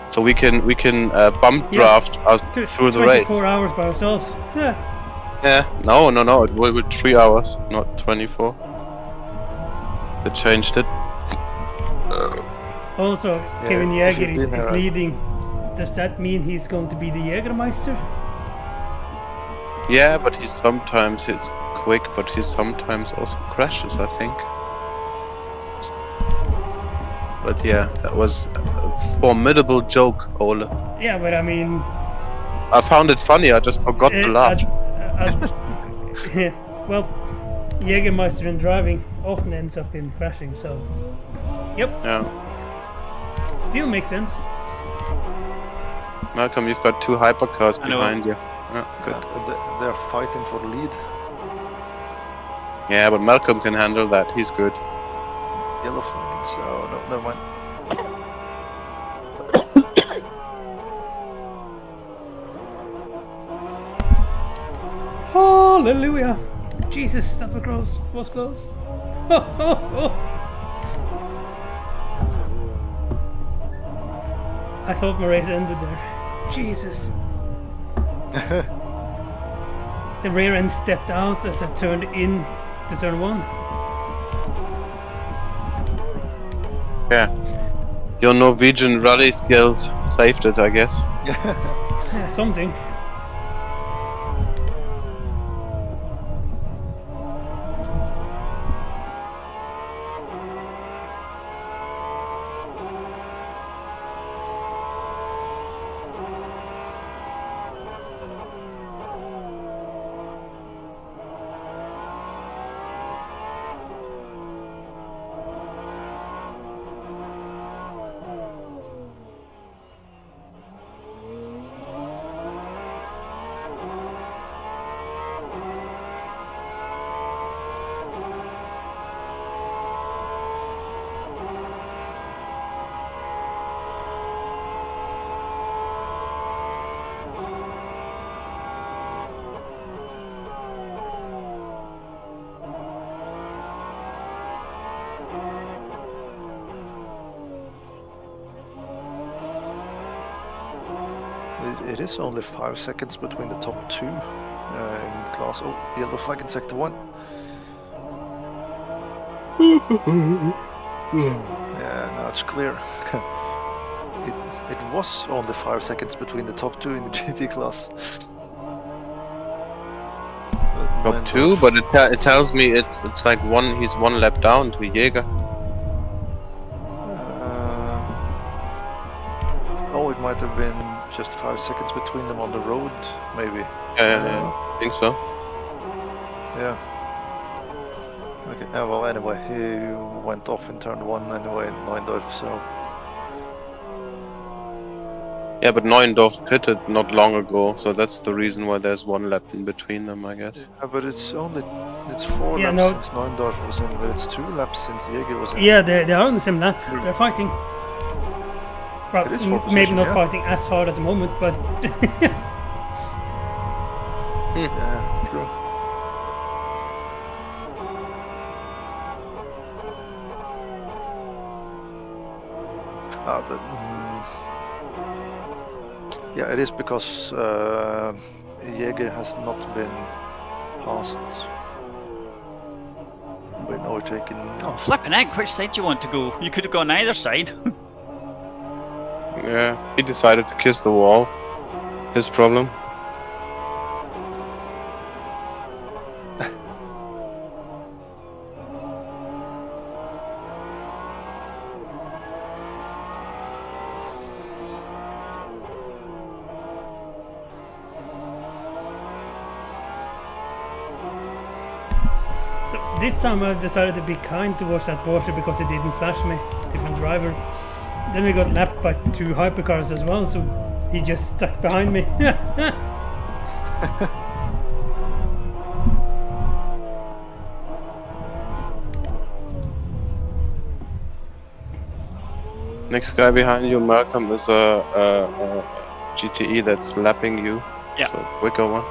So we can bump draft us through the race. 24 hours by ourselves. Yeah. Yeah, no, it will be 3 hours, not 24. They changed it. Also, Yeah, Kevin if Yeager you've is been there, leading. Does that mean he's going to be the Jägermeister? Yeah, but he's quick, but he sometimes also crashes, I think. But yeah, that was a formidable joke, Ole. Yeah, but I mean... I found it funny, I just forgot to laugh. Well, Jägermeister in driving often ends up in crashing, so... Yep, Yeah. still makes sense. Malcolm, you've got 2 hypercars I know. behind you. Yeah, good. They're fighting for the lead. Yeah, but Malcolm can handle that, he's good. Yellow flag, so no, never mind. Hallelujah! Jesus, that was close. I thought my race ended there. Jesus. The rear end stepped out as I turned in to turn 1. Yeah. Your Norwegian rally skills saved it, I guess. Yeah, something. It is only 5 seconds between the top 2 in class. Oh, yellow flag in sector 1. Yeah, now it's clear. It was only 5 seconds between the top 2 in the GT class. Top 2, but it tells me it's like he's 1 lap down to Jäger. Oh, it might have been just 5 seconds between them on the road, maybe. Yeah, I think so. Yeah. Okay. Well, anyway, he went off in turn 1 anyway in Neundorf, so. Yeah, but Neuendorf pitted not long ago, so that's the reason why there's 1 lap in between them, I guess. Yeah, but it's 4 Yeah, laps no. since Neundorf was in, but it's 2 laps since Jäger was in. Yeah, they are on the same lap. They're fighting. Well, It is for maybe position, not yeah. fighting as hard at the moment, but Yeah, true. Yeah, it is because Jäger has not been passed. Wait, no, or taken. Oh, flipping egg! Which side do you want to go? You could have gone either side. Yeah, he decided to kiss the wall. His problem. So this time I decided to be kind towards that Porsche because it didn't flash me. Different driver. Then we got lapped by 2 hypercars as well, so he just stuck behind me. Next guy behind you, Malcolm, is a GTE that's lapping you. Yeah. So quicker one.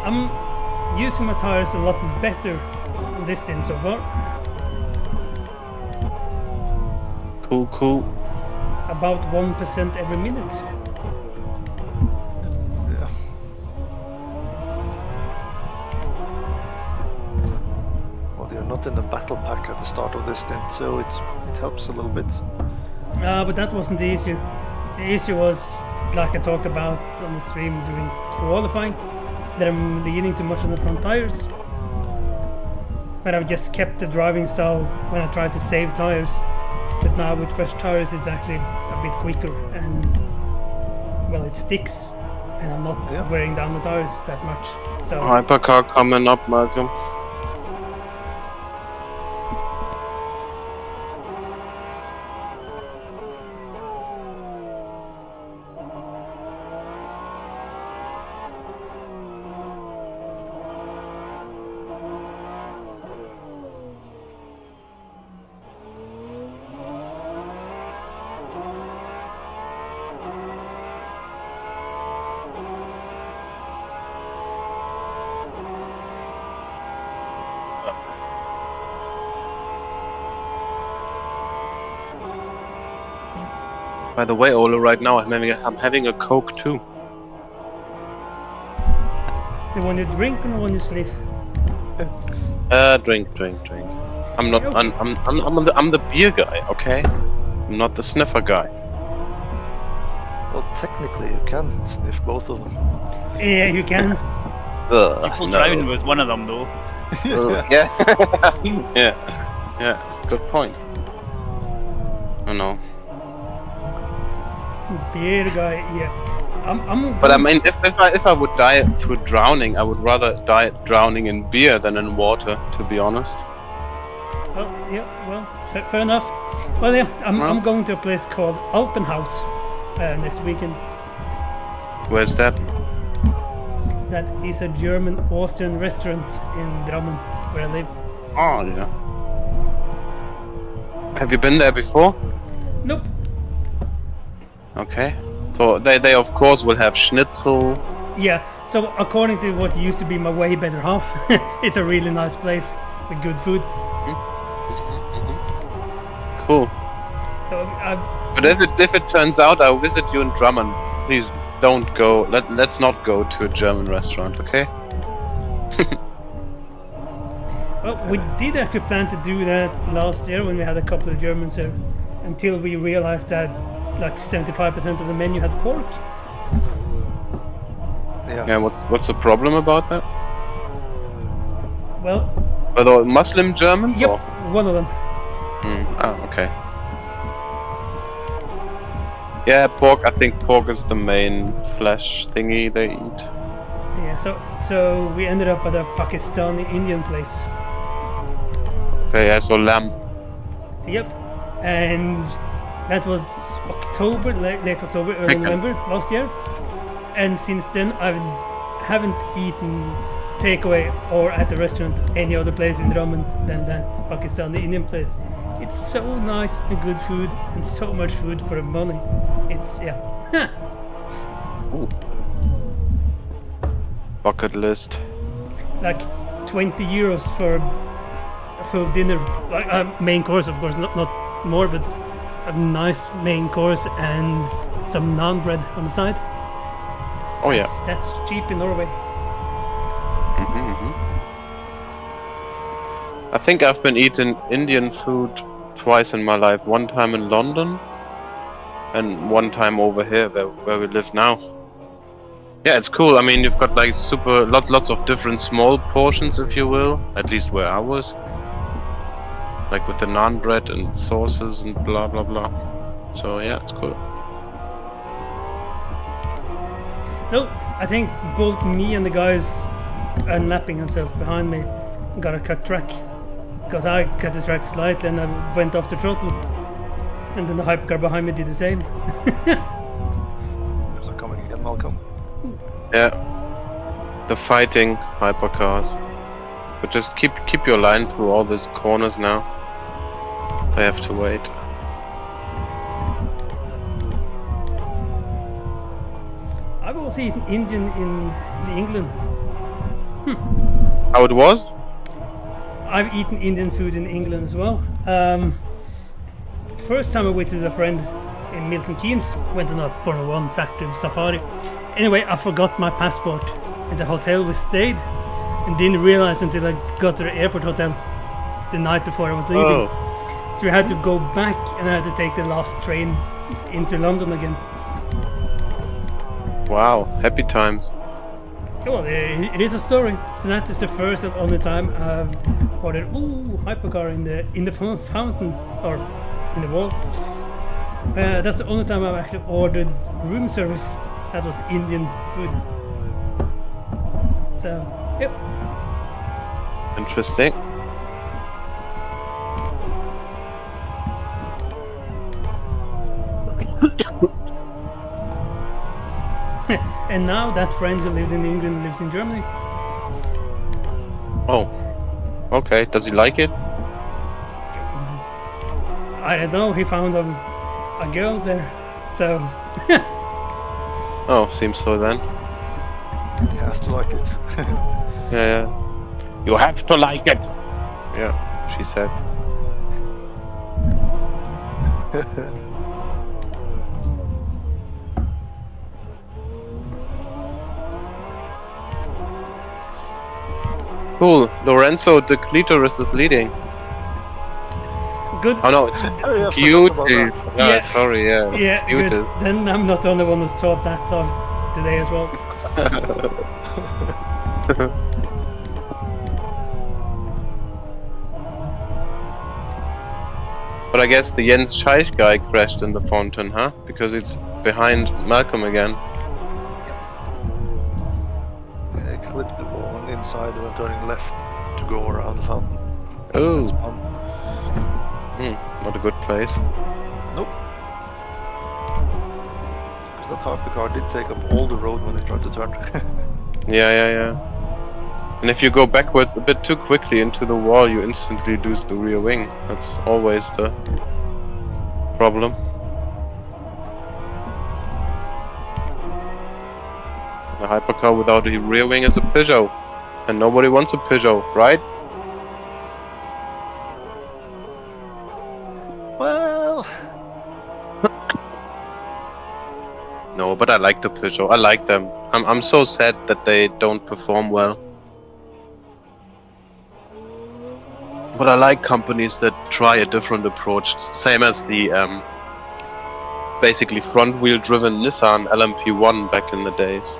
I'm using my tires a lot better on this stint so far. Cool, cool. About 1% every minute. Yeah. Well, you're not in the battle pack at the start of this stint, so it helps a little bit. But that wasn't the issue. The issue was, like I talked about on the stream during qualifying, that I'm leaning too much on the front tires. But I've just kept the driving style when I tried to save tires. But now with fresh tires it's actually a bit quicker and, well, it sticks. And I'm not wearing down the tires that much. So Hypercar coming up, Malcolm. By the way, Ola, right now I'm having a Coke too. the one you drink or the one you sleep? Drink. I'm not. I'm the beer guy. Okay. I'm not the sniffer guy. Well, technically, you can sniff both of them. Yeah, you can. People drown with one of them though. Yeah. Yeah. Good point. I know. Beer guy, yeah. But I mean, if I would die through drowning, I would rather die drowning in beer than in water, to be honest. Well, yeah, well, fair enough. Well, yeah, I'm going to a place called Alpenhaus next weekend. Where's that? That is a German-Austrian restaurant in Drammen, where I live. Oh, yeah. Have you been there before? Nope. Okay. So they of course will have schnitzel. Yeah, so according to what used to be my way better half, it's a really nice place with good food. Cool. So But if it turns out I'll visit you in Drammen, please don't go. Let's not go to a German restaurant, okay? well, we did actually plan to do that last year when we had a couple of Germans here, until we realized that like 75% of the menu had pork. Yeah. What's the problem about that? Well, Are they Muslim Germans? yep, Or? one of them. Okay. Yeah, pork. I think pork is the main flesh thingy they eat. Yeah, so we ended up at a Pakistani Indian place. Okay, yeah, so lamb. Yep, and that was October, late October, early Okay. November last year. And since then, I haven't eaten takeaway or at a restaurant any other place in Drammen than that Pakistani Indian place. It's so nice and good food, and so much food for the money. It's Ooh. Bucket list. like 20 euros for a full dinner, like a main course, of course, not more, but a nice main course and some naan bread on the side. Oh yeah. That's cheap in Norway. I think I've been eating Indian food twice in my life. One time in London, and one time over here where we live now. Yeah, it's cool. I mean, you've got like lots of different small portions, if you will. At least where I was. Like with the naan bread and sauces and blah blah blah. So yeah, it's cool. No, I think both me and the guys unlapping themselves behind me got a cut track. Because I cut the track slightly and I went off the throttle. And then the hypercar behind me did the same. Is it coming again, Malcolm? Yeah. The fighting hypercars. But just keep your line through all these corners now. I have to wait. I've also eaten Indian in England. How it was? I've eaten Indian food in England as well. First time I visited a friend in Milton Keynes, went on a Formula 1 factory safari. Anyway, I forgot my passport in the hotel we stayed and didn't realize until I got to the airport hotel the night before I was leaving. Oh. So we had to go back and I had to take the last train into London again. Wow, happy times. Well, it is a story. So that is the first and only time I've ordered hypercar in the fountain or in the wall. That's the only time I've actually ordered room service. That was Indian food. So, yep. Interesting. And now that friend who lived in England lives in Germany. Oh. Okay, does he like it? I don't know, he found a girl there. So, Oh, seems so then. He has to like it. Yeah. You have to like it. Yeah, she said. Cool. Lorenzo the Clitoris is leading. good. Oh no, it's Oh, yeah, I forgot Cuties. about that. Yeah, Yeah. sorry, yeah. Yeah, good. Cuties. Then I'm not the only one who's thought that thought today as well. But I guess the Jens Scheich guy crashed in the fountain, huh? Because it's behind Malcolm again. They clipped the wall on the inside and went turning left to go around the fountain. Oh, That's fun. not a good place. Nope. Because that hypercar did take up all the road when they tried to turn. Yeah. And if you go backwards a bit too quickly into the wall, you instantly lose the rear wing. That's always the problem. A hypercar without a rear wing is a Peugeot. And nobody wants a Peugeot, right? Well, No, but I like the Peugeot. I like them. I'm so sad that they don't perform well. But I like companies that try a different approach. Same as the basically front-wheel driven Nissan LMP1 back in the days.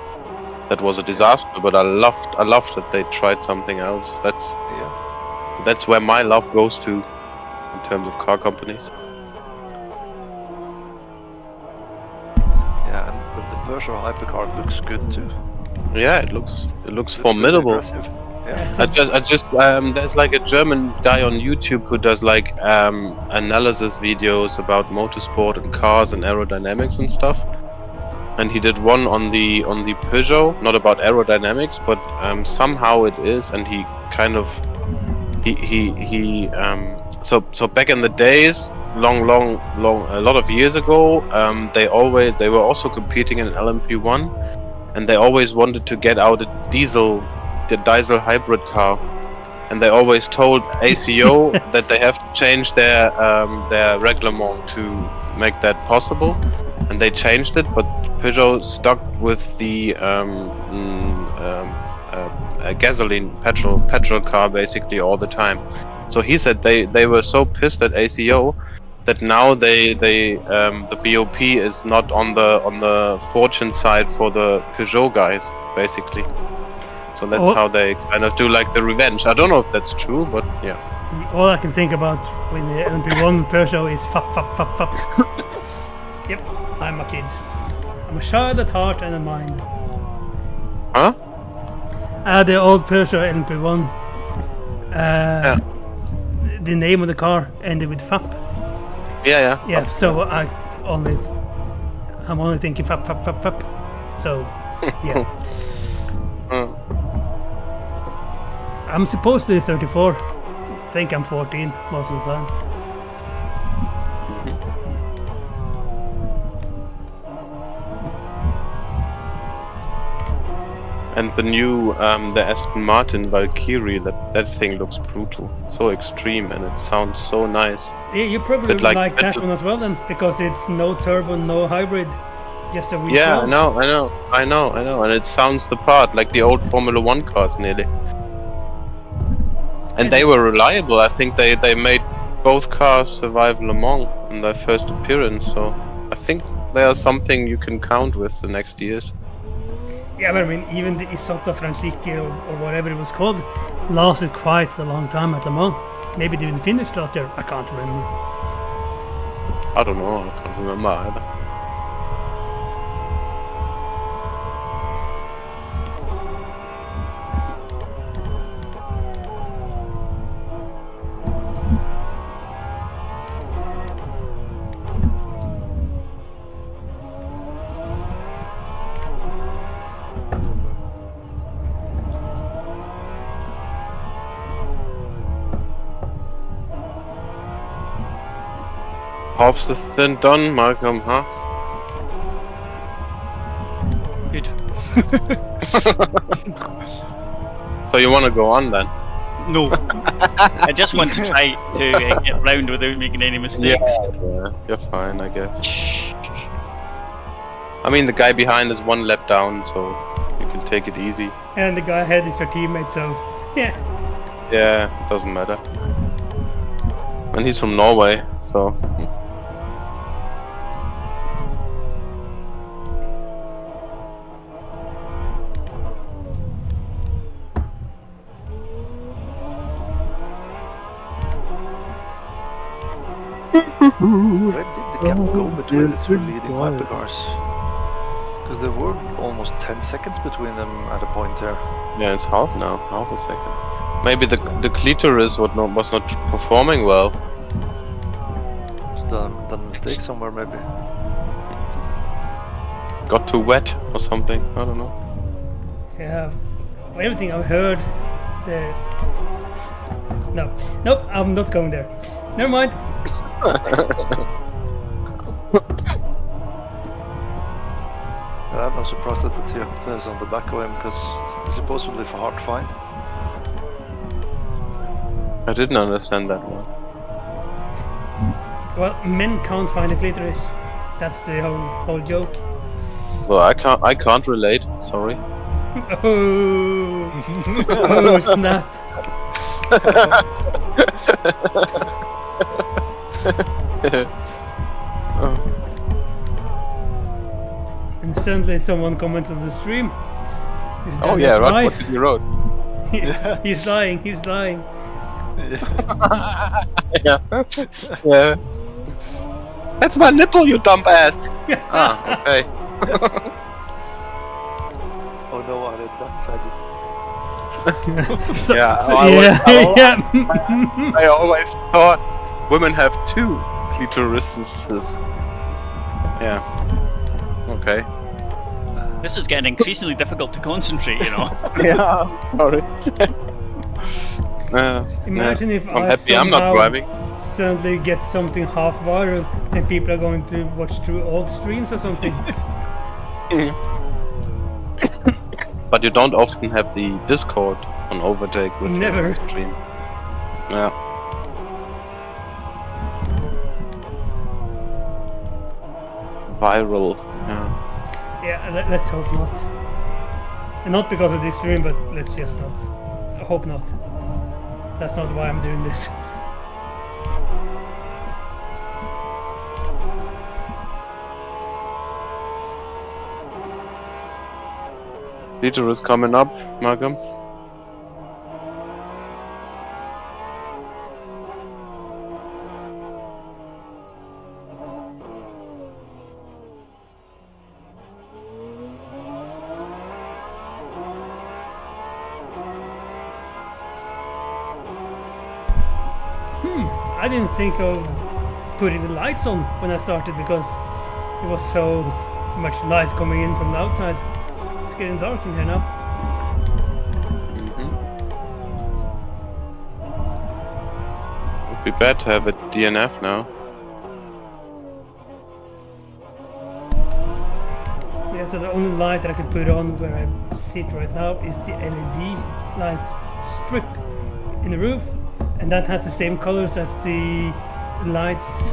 That was a disaster, but I loved that they tried something else. yeah. That's where my love goes to in terms of car companies. Yeah, and the Peugeot hypercar looks good too. Yeah, it looks Looks formidable. really aggressive. Yeah. Yes. I just there's like a German guy on YouTube who does like analysis videos about motorsport and cars and aerodynamics and stuff. And he did one on the Peugeot, not about aerodynamics, but somehow it is. And he kind of so back in the days, long a lot of years ago, they were also competing in an LMP1, and they always wanted to get out the diesel hybrid car, and they always told ACO that they have to change their reglement to make that possible, and they changed it, but Peugeot stuck with the a gasoline petrol car basically all the time. So he said they were so pissed at ACO that now the BOP is not on the fortune side for the Peugeot guys basically. So that's how they kind of do like the revenge. I don't know if that's true, but yeah. All I can think about when the LMP1 Peugeot is fuck. Yep, I'm a kid. I'm a child at heart and a mind. Huh? The old Peugeot LMP1. Yeah. The name of the car ended with FAP. Yeah. Yeah, so I'm only thinking FAP. So, yeah. I'm supposed to be 34. I think I'm 14 most of the time. And the new the Aston Martin Valkyrie, that thing looks brutal, so extreme, and it sounds so nice. Yeah, you probably Bit like like that petrol. one as well then, because it's no turbo, no hybrid, just a V12. Yeah, I know, and it sounds the part, like the old Formula 1 cars nearly. And they were reliable. I think they made both cars survive Le Mans in their first appearance, so I think they are something you can count with the next years. Yeah, but I mean, even the Isotta Franchichi or whatever it was called lasted quite a long time at Le Mans. Maybe they didn't finish last year. I can't remember. I don't know, I can't remember either. Half the stint done, Malcolm, huh? Good. So you want to go on then? No. I just want to try to get round without making any mistakes. Yeah, you're fine, I guess. I mean, the guy behind is one lap down, so you can take it easy. And the guy ahead is your teammate, so yeah. Yeah, it doesn't matter. And he's from Norway, so... Where did the gap go between the two leading hypercars? Because there were almost 10 seconds between them at a point here. Yeah, it's half now, half a second. Maybe the clitoris was not performing well. Just done a mistake somewhere maybe. Got too wet or something, I don't know. Yeah, everything I've heard. Nope, I'm not going there. Never mind. I'm not surprised that the Toyota is on the back of him because it's supposedly for hard to find. I didn't understand that one. Well, men can't find a clitoris. That's the whole joke. Well, I can't relate, sorry. Oh snap. And suddenly someone comments on the stream. Is that Oh yeah, his right, wife? what did you wrote? He's lying. Yeah. Yeah. That's my nipple, you dumb ass! Ah, okay. Oh no, I did that sadly. Yeah, yeah. I always thought women have two clitorises. Yeah. Okay. This is getting increasingly difficult to concentrate, you know. Yeah, sorry. Imagine if I'm I happy I'm not somehow driving. suddenly get something half viral and people are going to watch through old streams or something. But you don't often have the Discord on Overtake with Never. your stream. Yeah. Viral. Yeah. Yeah, let's hope not. And not because of this stream, but let's just not. I hope not. That's not why I'm doing this. Peter is coming up, Malcolm. I didn't think of putting the lights on when I started because there was so much light coming in from the outside. It's getting dark in here now. Would be bad to have a DNF now. Yeah, so the only light that I could put on where I sit right now is the LED light strip in the roof, and that has the same colors as the lights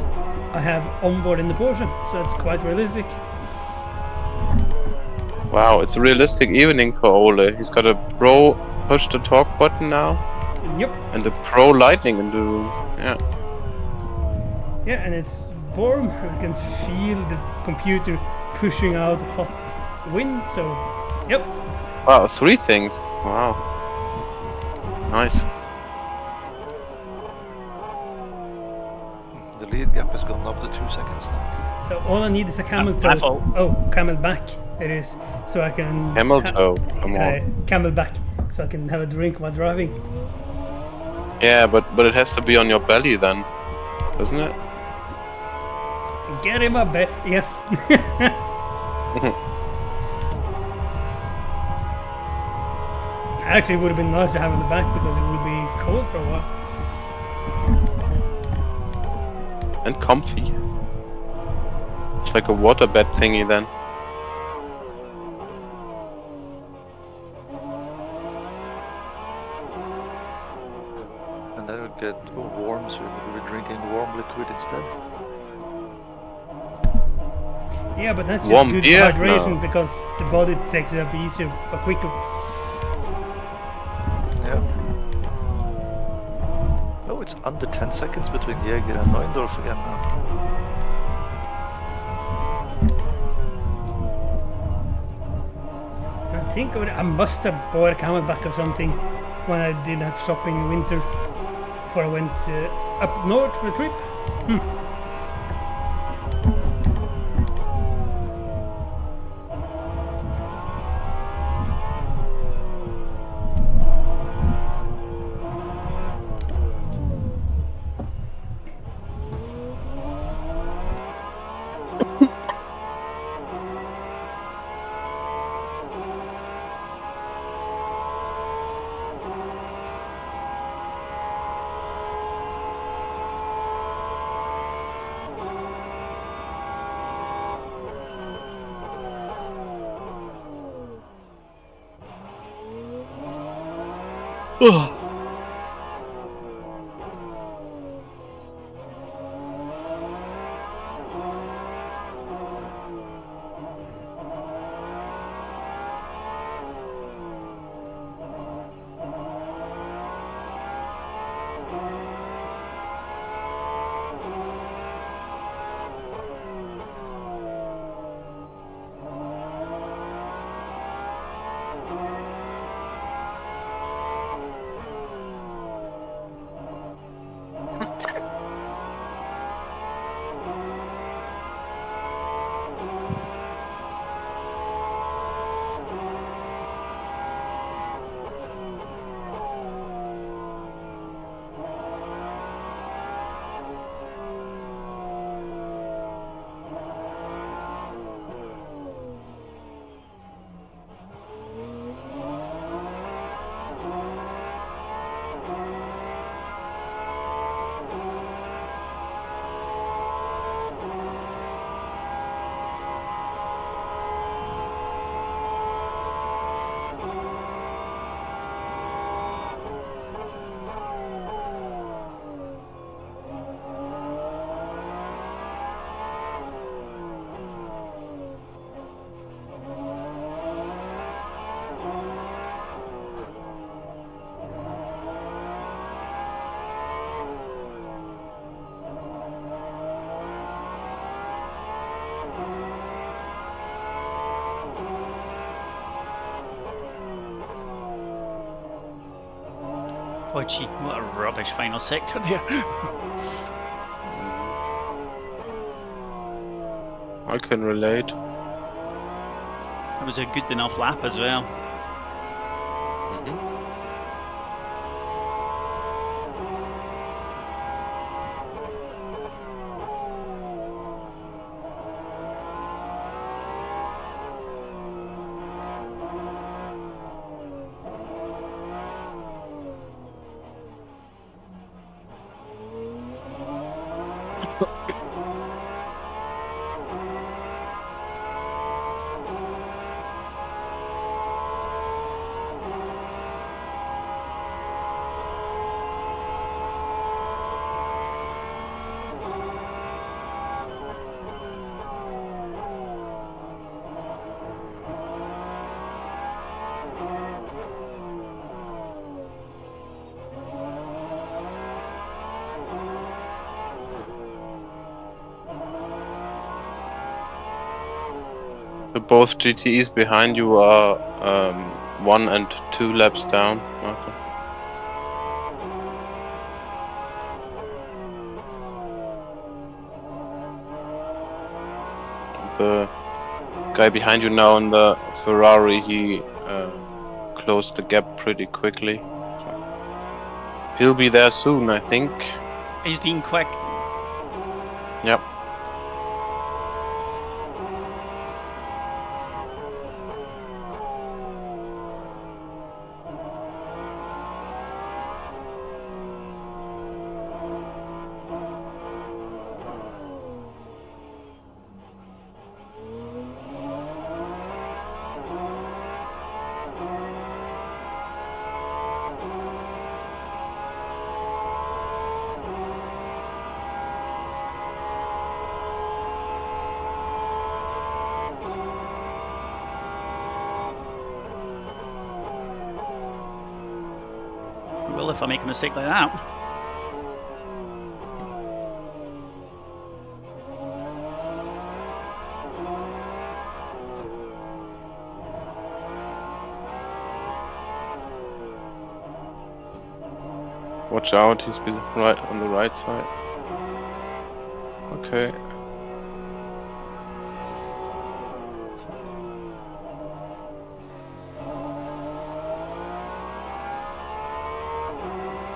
I have on board in the Porsche, so it's quite realistic. Wow, it's a realistic evening for Ole. He's got a pro push to talk button now. Yep. And a pro lightning in the room. Yeah. Yeah, and it's warm. I can feel the computer pushing out hot wind, so yep. Wow, 3 things. Wow. Nice. The lead gap has gone up to 2 seconds now. So all I need is a camel My toe. fault. Oh, camel back it is. So I can Camel toe. Come on. camel back, so I can have a drink while driving. Yeah, but it has to be on your belly then, doesn't it? Get him up, yeah. Actually, it would have been nice to have in the back because it would be cold for a while. And comfy. It's like a waterbed thingy then. And then it would get warm, so we'll be drinking warm liquid instead. Yeah, but that's just Warm good beer? hydration No. because the body takes it up easier or quicker. Yeah. Oh, it's under 10 seconds between Jäger and Neuendorf again now. I think I must have bought a camelback or something when I did that shopping in winter before I went up north for a trip. Oh gee, what a rubbish final sector there. I can relate. That was a good enough lap as well. So both GTEs behind you are 1 and 2 laps down. Okay. The guy behind you now in the Ferrari, he closed the gap pretty quickly. So he'll be there soon, I think. He's been quick. Yep. Well, if I make a mistake like that. Watch out, he's right on the right side. Okay.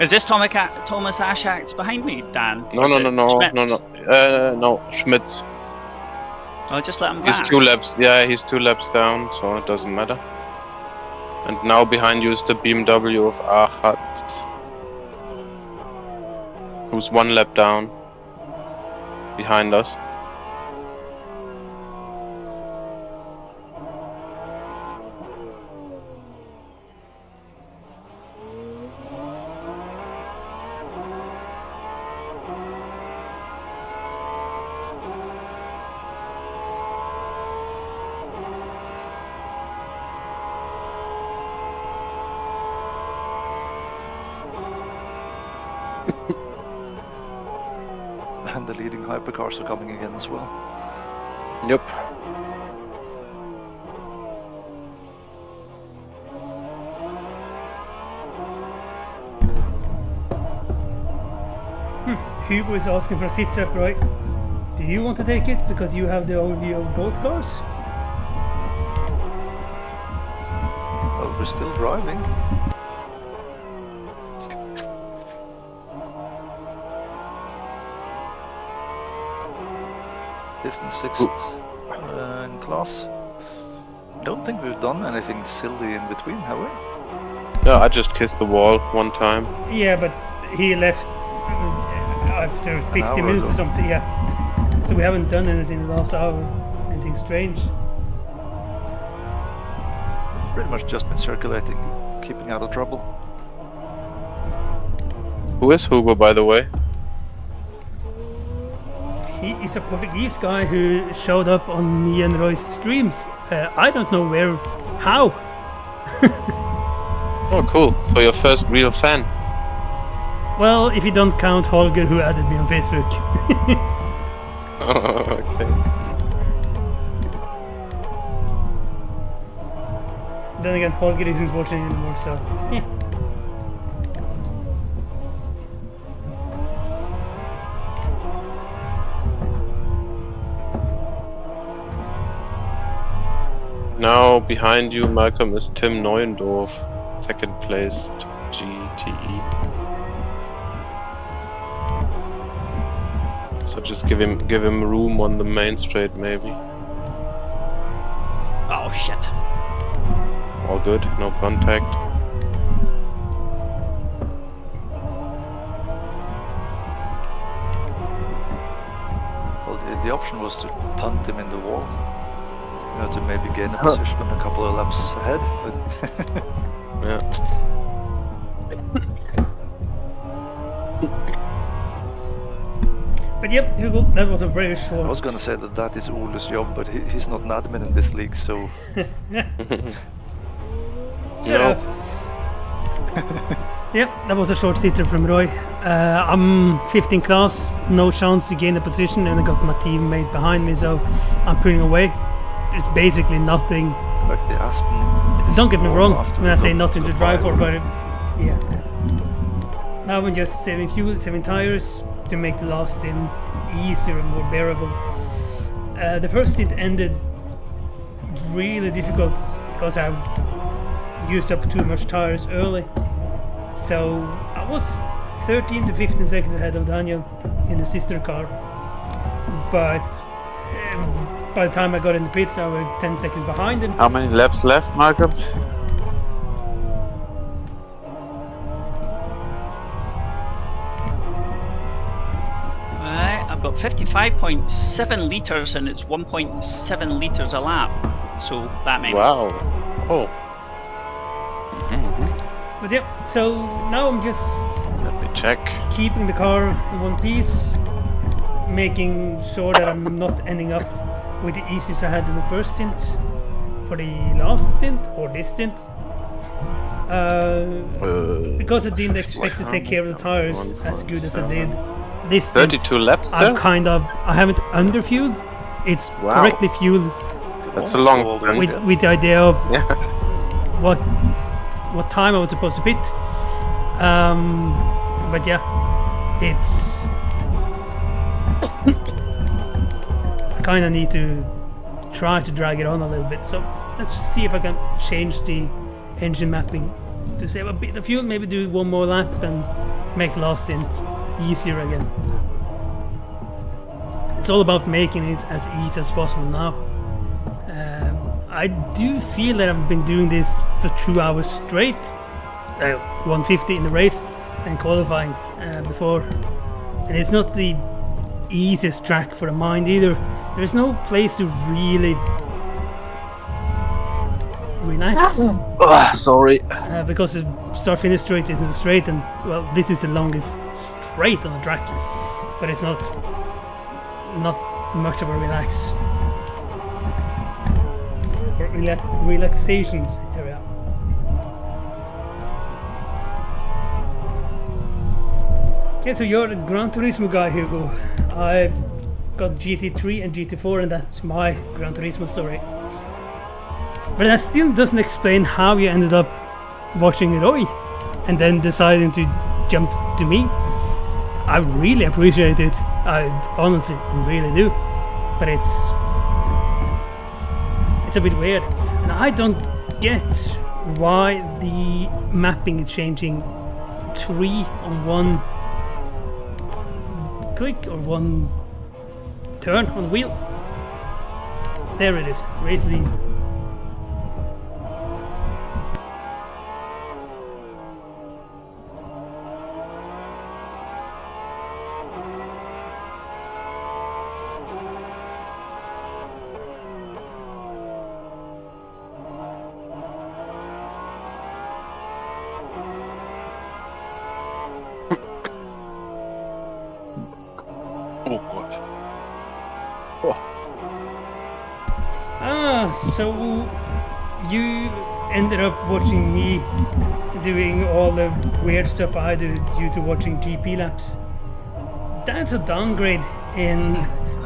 Is this Thomas Ashacks behind me, Dan? No, Or is no, it no, no, Schmitz? no, Schmitz. I'll just let him He's pass. 2 laps, yeah, he's 2 laps down, so it doesn't matter. And now behind you is the BMW of Achat, who's 1 lap down behind us. And the leading hypercars are coming again as well. Yep. Hugo is asking for a sit rep, right? Do you want to take it because you have the overview of both cars? Well, we're still driving. Fifth and sixth in class. Don't think we've done anything silly in between, have we? Yeah, I just kissed the wall 1 time. Yeah, but he left after 50 hour minutes or ago. something, yeah. So we haven't done anything the last hour, anything strange. Pretty much just been circulating, keeping out of trouble. Who is Hugo, by the way? He is a Portuguese guy who showed up on me and Roy's streams. I don't know where, how. Oh, cool. So your first real fan. Well, if you don't count Holger who added me on Facebook. Oh, okay. Then again, Holger isn't watching anymore, so yeah. now behind you, Malcolm, is Tim Neuendorf, second place GTE. So just give him room on the main straight, maybe. Oh shit. All good, no contact. Well, the option was to punt him in the wall. You know, to maybe gain a position a couple of laps ahead, but Yeah. But yep, Hugo, that was a very I short. was gonna say that is Ole's job, but he's not an admin in this league, so Shut up. Yep, that was a short sitter from Roy. I'm 15 in class, no chance to gain a position, and I got my teammate behind me, so I'm pulling away. It's basically nothing. like the Aston. Don't get me wrong after when I we say got nothing to the drive for, driver. but yeah. Now I'm just saving fuel, saving tires to make the last stint easier and more bearable. The first stint ended really difficult because I used up too much tires early. So I was 13 to 15 seconds ahead of Daniel in the sister car. But by the time I got in the pits, I was 10 seconds behind him. How many laps left, Malcolm? Right, I've got 55.7 litres and it's 1.7 litres a lap. So that many. Wow. Oh, But yeah, so now I'm just let me check. keeping the car in one piece, making sure that I'm not ending up with the issues I had in the first stint for the last stint or this stint. Because I didn't expect to take care of the tires as good as I did. This stint, 32 laps I there? haven't underfueled. It's Wow. correctly fueled That's a long Almost all the stint. way. with the idea of Yeah. what time I was supposed to pit. But yeah, it's I kind of need to try to drag it on a little bit. So let's see if I can change the engine mapping to save a bit of fuel. Maybe do one more lap and make the last stint easier again. It's all about making it as easy as possible now. I do feel that I've been doing this for 2 hours straight, 150 in the race and qualifying before, and it's not the easiest track for the mind either. There's no place to really relax Sorry. because the start finish straight isn't straight, and well, this is the longest straight on the track, but it's not much of a relax. Relaxations area. Okay, so you're the Gran Turismo guy, Hugo. I got GT3 and GT4, and that's my Gran Turismo story. But that still doesn't explain how you ended up watching Roy and then deciding to jump to me. I really appreciate it. I honestly really do. But it's a bit weird, and I don't get why the mapping is changing 3 on one click or one turn on the wheel. There it is, race lead. Oh god. So you ended up watching me doing all the weird stuff I do due to watching GP laps. That's a downgrade in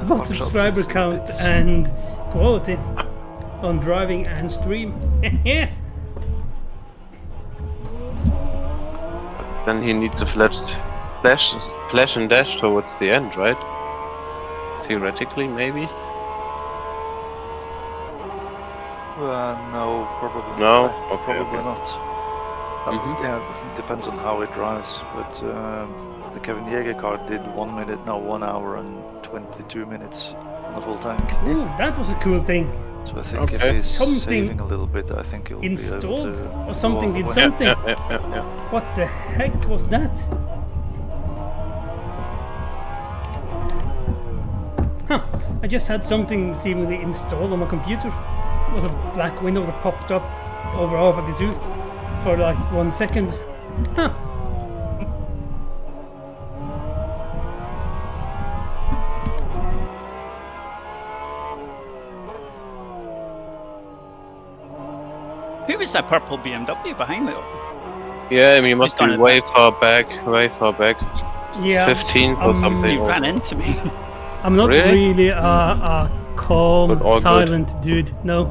both Watch out, subscriber some count bits. and quality on driving and stream. Then he needs a splash and dash towards the end, right? Theoretically, maybe. No, probably No? not. Okay, Probably okay. not. Yeah, it depends on how it drives. But the Kevin Yeager car did 1 minute, now 1 hour and 22 minutes on the full tank. Ooh, that was a cool thing. So I think if Okay. he's Something saving a little bit, I think he'll be able installed to or go something all the did way. something. Yeah. What the heck was that? Huh, I just had something seemingly installed on my computer. It was a black window that popped up over rFactor for like 1 second. Huh. Who was that purple BMW behind me? Yeah, he must done be it way far back. Yeah, 15th or something. He or- ran into me. I'm not Really? really a calm, But all good. silent dude. No.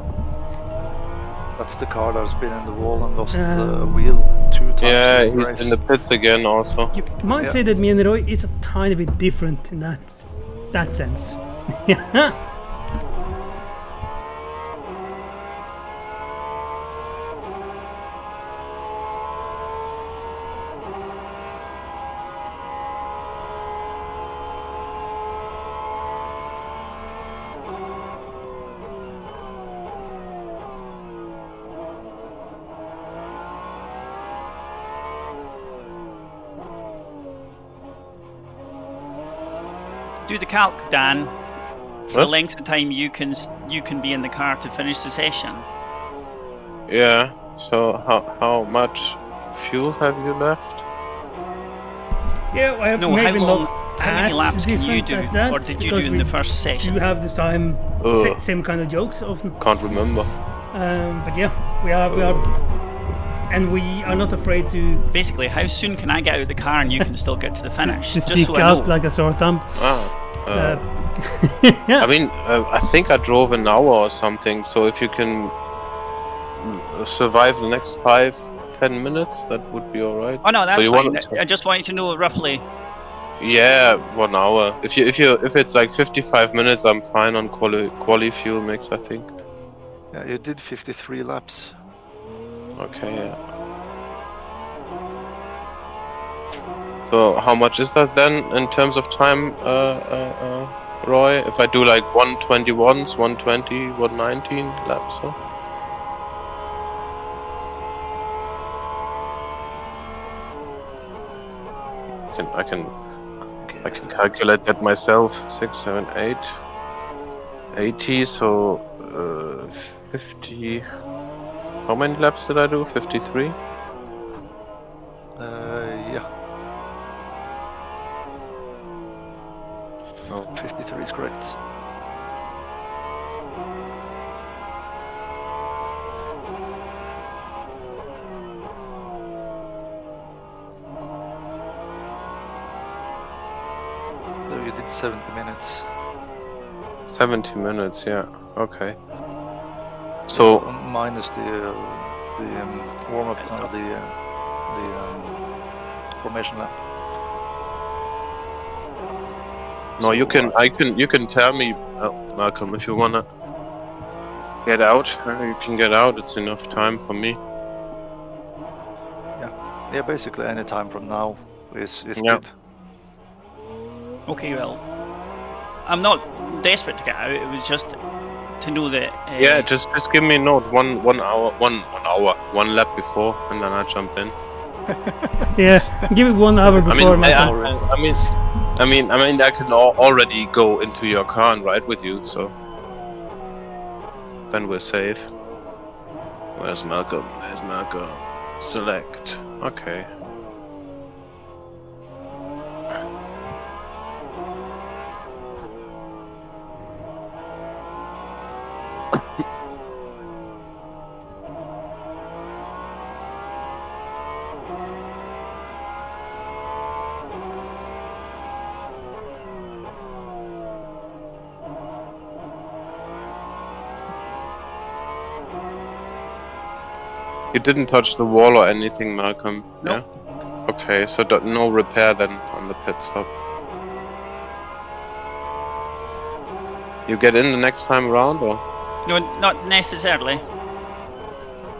That's the car that's been in the wall and lost the Um, wheel 2 times. Yeah, in the he's race. in the pits again also. You might Yeah. say that me and Roy is a tiny bit different in that sense. Yeah. Do the calc, Dan. For the What? length of time you can be in the car to finish the session. Yeah. So how much fuel have you left? Yeah, well, No, maybe how long? not How many as laps can you different do, as that, or did you because do in we the first do session? have the same Ugh. same kind of jokes often. Can't remember. But yeah, we are, and we are not afraid to Basically, how soon can I get out of the car and you can still get to the finish? just Just stick so I out know. like a sore thumb. Ah. Yeah. I mean, I think I drove an hour or something. So if you can survive the next 5-10 minutes, that would be all right. Oh no, that's you fine. want- I just wanted to know roughly. Yeah, 1 hour. If it's like 55 minutes, I'm fine on quali fuel mix, I think. Yeah, you did 53 laps. Okay, yeah. So how much is that then in terms of time, Roy? If I do like 121s, 120, 119 laps, so? I can calculate that myself. 6, 7, 8, 80. So 50. How many laps did I do? 53. Yeah. Oh. 53 is correct. So you did 70 minutes. 70 minutes. Yeah. Okay. So Minus the warm up, the formation lap. no, So, you can tell me, Malcolm, if you wanna get out. You can get out. It's enough time for me. Yeah, basically any time from now is Yeah. good. Okay, well, I'm not desperate to get out. It was just to know that. Yeah, just give me a note. One hour, one lap before, and then I jump in. Yeah, give it 1 hour I before. mean, Malcolm. I mean, I can already go into your car and ride with you, so then we're safe. Where's Malcolm? There's Malcolm. Select. Okay. You didn't touch the wall or anything, Malcolm? No. Yeah? Okay, so no repair then on the pit stop. You get in the next time around, or? No, not necessarily.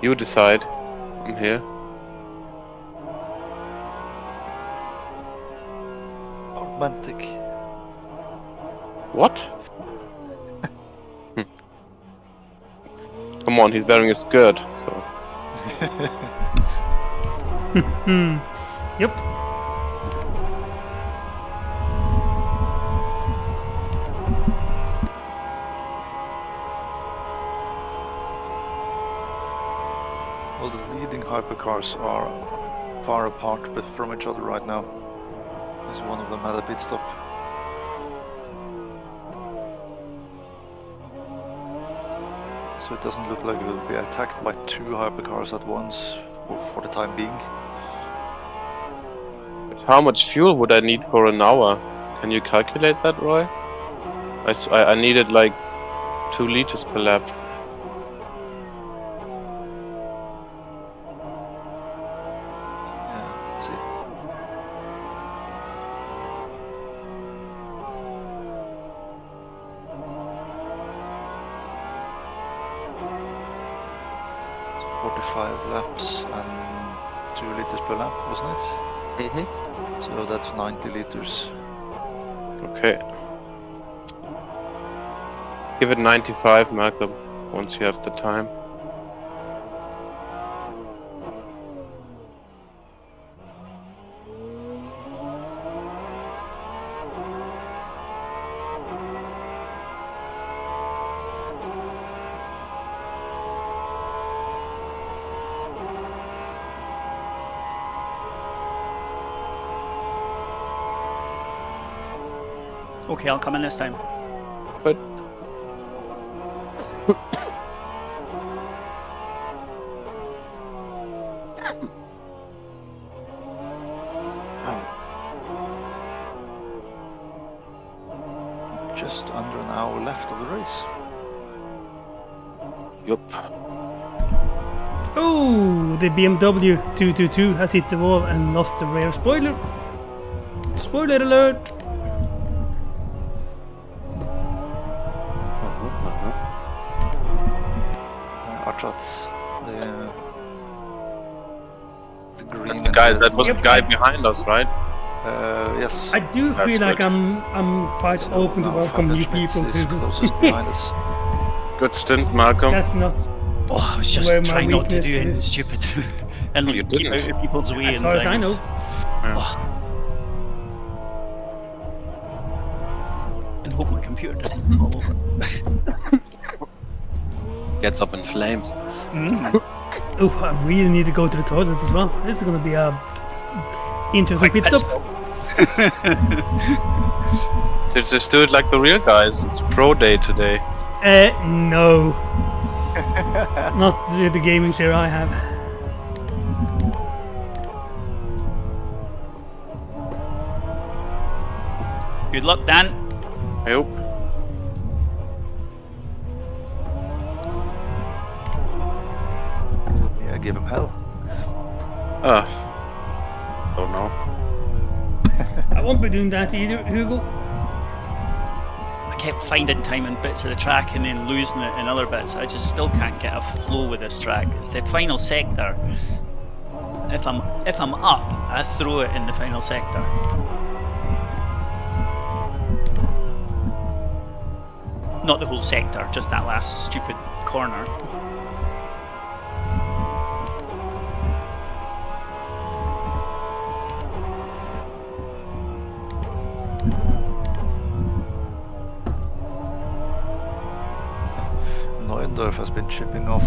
You decide. I'm here. Romantic. What? Come on, he's wearing a skirt, so... Yep. Well, the leading hypercars are far apart but from each other right now. There's one of them at a pit stop. So it doesn't look like it will be attacked by 2 hypercars at once for the time being. But how much fuel would I need for an hour? Can you calculate that, Roy? I needed like 2 liters per lap. Yeah, let's see. Laps and 2 liters per lap, wasn't it? Mm-hmm. So that's 90 liters. Okay. Give it 95, Malcolm, once you have the time. Okay, I'll come in this time. But Just under an hour left of the race. yup. Oh, the BMW 222 has hit the wall and lost the rear spoiler. Spoiler alert! Archat, the green. The guy that was Yep. the guy behind us, right? Yes. I do That's feel like good. I'm quite So open to now welcome new Schmitz people. is closest behind us. Good stint, Malcolm. That's not Oh, I was just Where my trying not to do weakness anything is. stupid and You keep didn't. out of people's way as and far as I things. know. And hope my computer doesn't fall over. Gets up in flames. Oof, I really need to go to the toilet as well. This is gonna be a interesting pit stop. Just do it like the real guys. It's pro day today. No. Not the gaming chair I have. Good luck, Dan. I hope. Yeah, give him hell. Don't know. I won't be doing that either, Hugo. I kept finding time in bits of the track and then losing it in other bits. I just still can't get a flow with this track. It's the final sector. If I'm up, I throw it in the final sector. Not the whole sector, just that last stupid corner. Neuendorf has been chipping off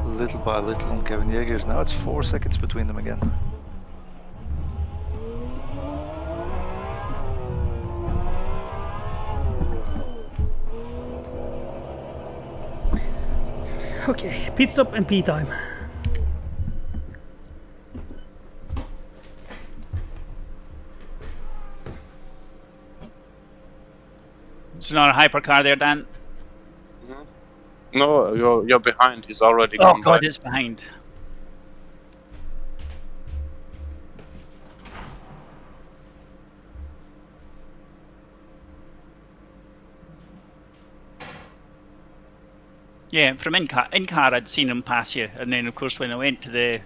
little by little on Kevin Jägers. Now it's 4 seconds between them again. Okay, pit stop and pee time. It's not a hypercar there, Dan. No, you're behind. He's already Oh gone god, by. it's behind. Yeah, from in car I'd seen him pass you, and then of course when I went to the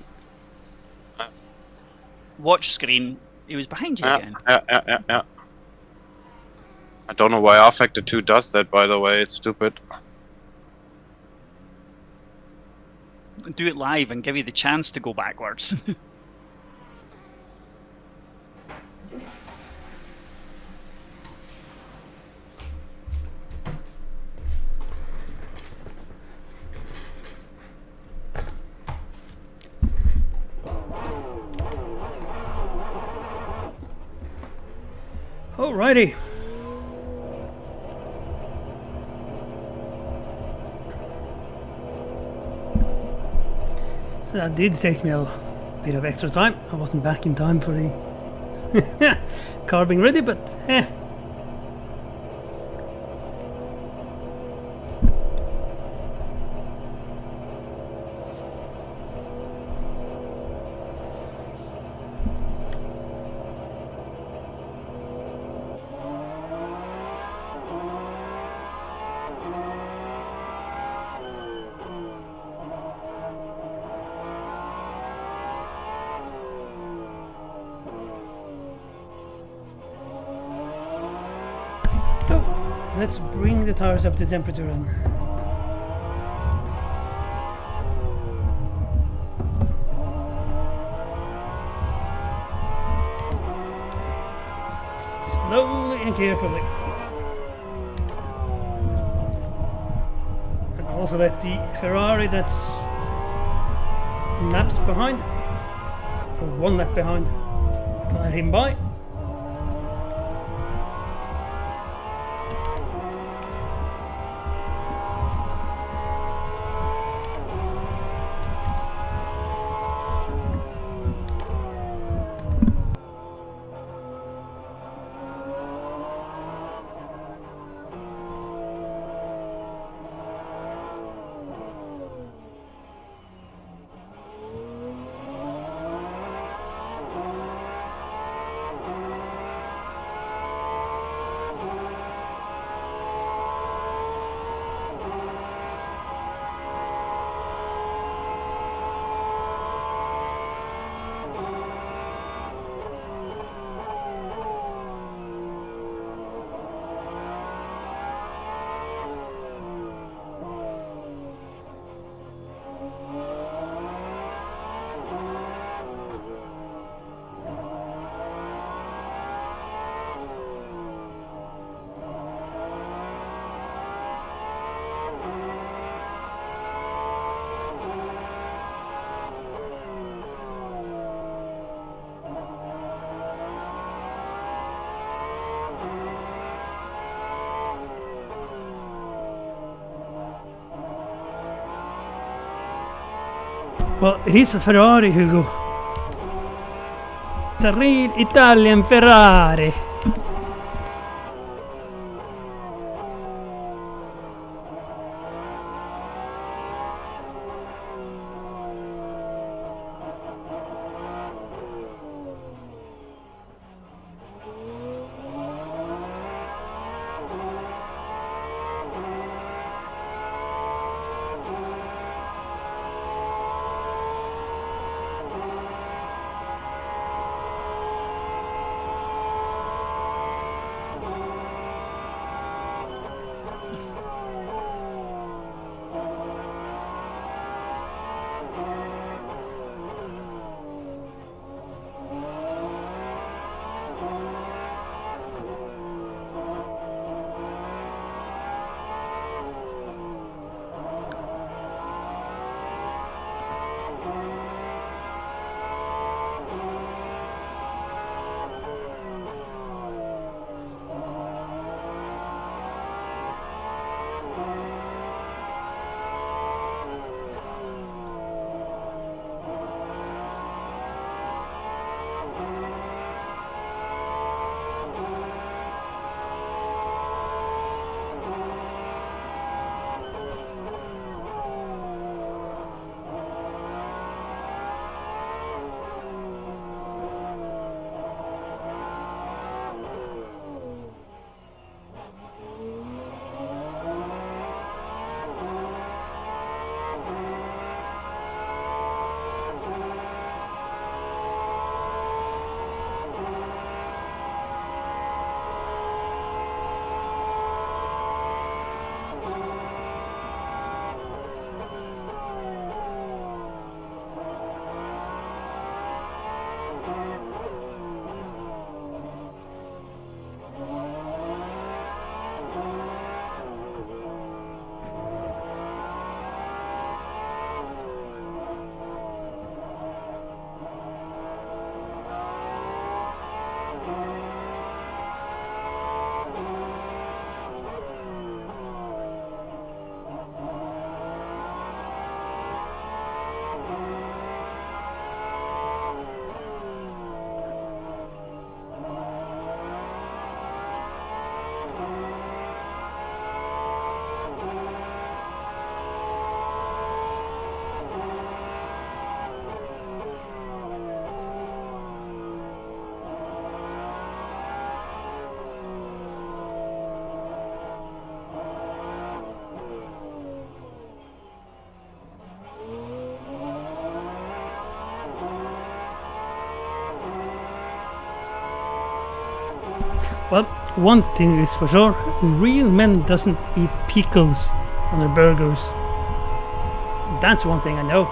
watch screen, he was behind you again. Yeah. I don't know why rFactor 2 does that, by the way. It's stupid. Do it live and give you the chance to go backwards. Alrighty. So that did take me a bit of extra time. I wasn't back in time for the car being ready, but let's bring the tires up to temperature and slowly and carefully. And also let the Ferrari that's laps behind, or one lap behind, glide him by. Well, it is a Ferrari, Hugo. It's a real Italian Ferrari. Well, one thing is for sure, real men doesn't eat pickles on their burgers. That's one thing I know.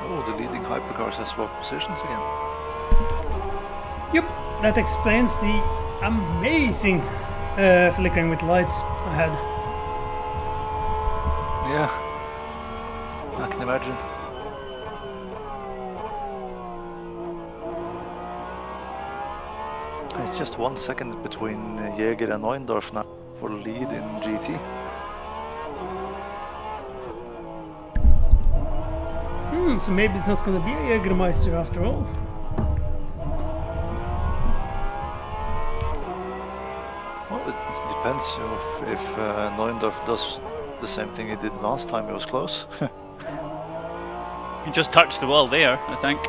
Oh, the leading hypercars have swapped positions again. Yep, that explains the amazing flickering with lights I had. Yeah, I can imagine. It's just 1 second between Jäger and Neuendorf now for lead in GT. So maybe it's not going to be a Jägermeister after all. Well, it depends if Neuendorf does the same thing he did last time he was close. He just touched the wall there, I think.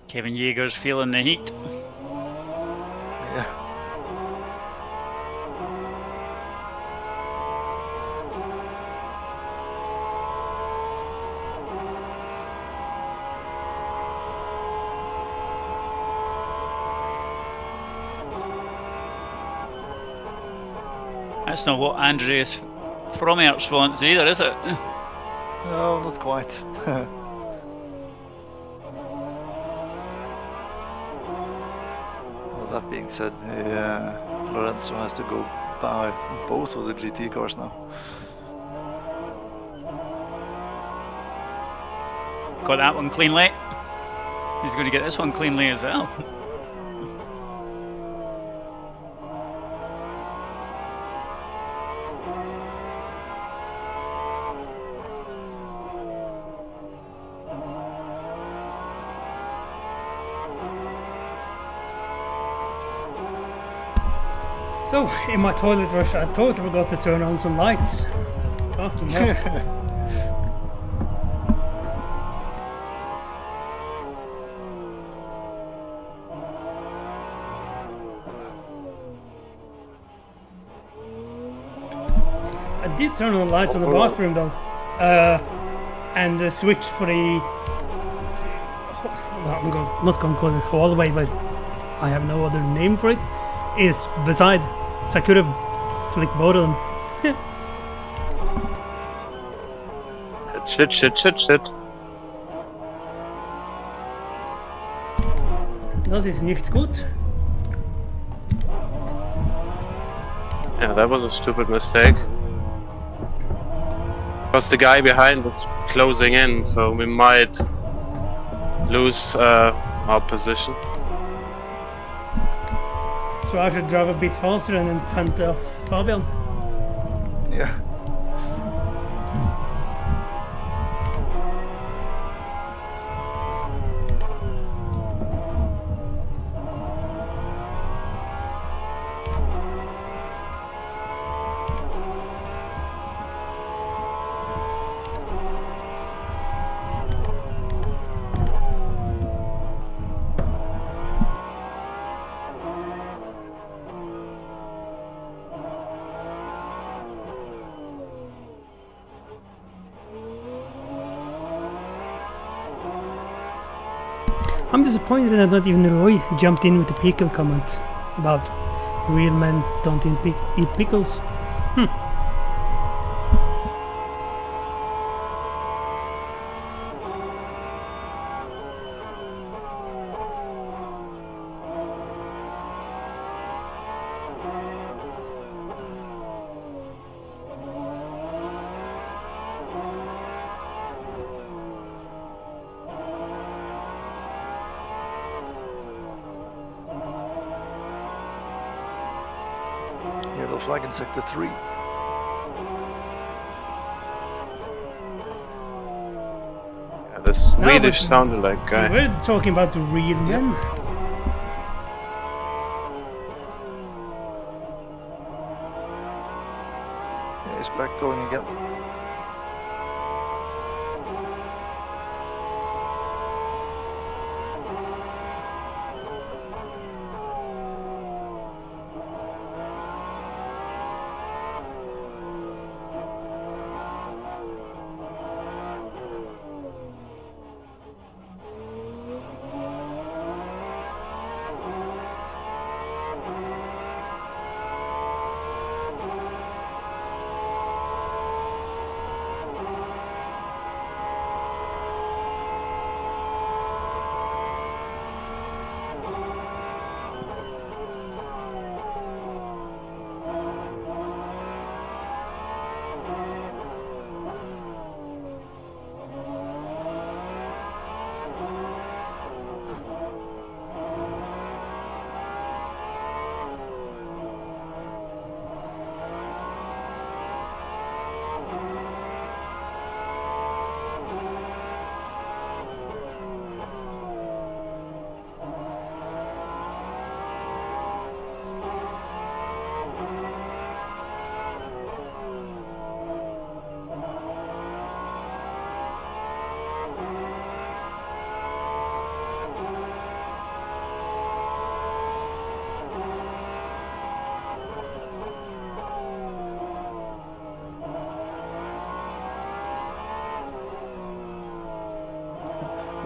Kevin Yeager's feeling the heat. Yeah. That's not what Andreas Frommertz wants either, is it? No, not quite. Well, that being said, Lorenzo has to go buy both of the GT cars now. Got that one cleanly. He's going to get this one cleanly as well. So, in my toilet rush, I totally forgot to turn on some lights. Fucking hell. I did turn on the lights on the bathroom though, and the switch for the. Well, I'm not going to call it hallway, but I have no other name for it. Is beside, so I could have flicked both of them. Shit. Das ist nicht gut. Yeah, that was a stupid mistake. Because the guy behind is closing in, so we might lose our position. So I should drive a bit faster and then punt off Fabian. Yeah. I'm disappointed that not even Roy jumped in with the pickle comment about real men don't eat pickles. Yellow flag in sector 3. Yeah, this Swedish but sounded like guy. We're talking about the real men. Yeah, he's back going again.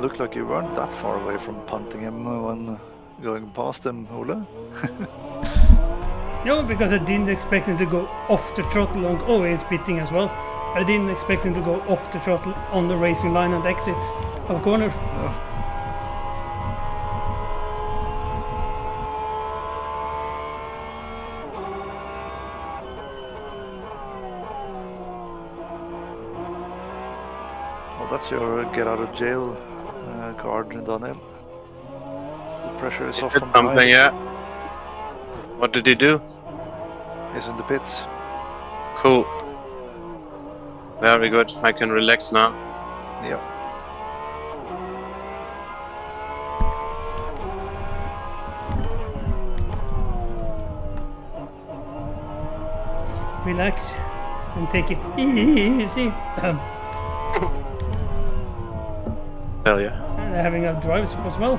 Looked like you weren't that far away from punting him when going past him, Ole. No, because I didn't expect him to go off the throttle on. Oh, it's pitting as well. I didn't expect him to go off the throttle on the racing line and exit of a corner. Oh. Well, that's your get out of jail card, Daniel. The pressure is He off did from something, behind. yeah. What did he do? He's in the pits. Cool. Very good. I can relax now. Yeah. Relax and take it easy. Hell yeah. And they're having a drive as well.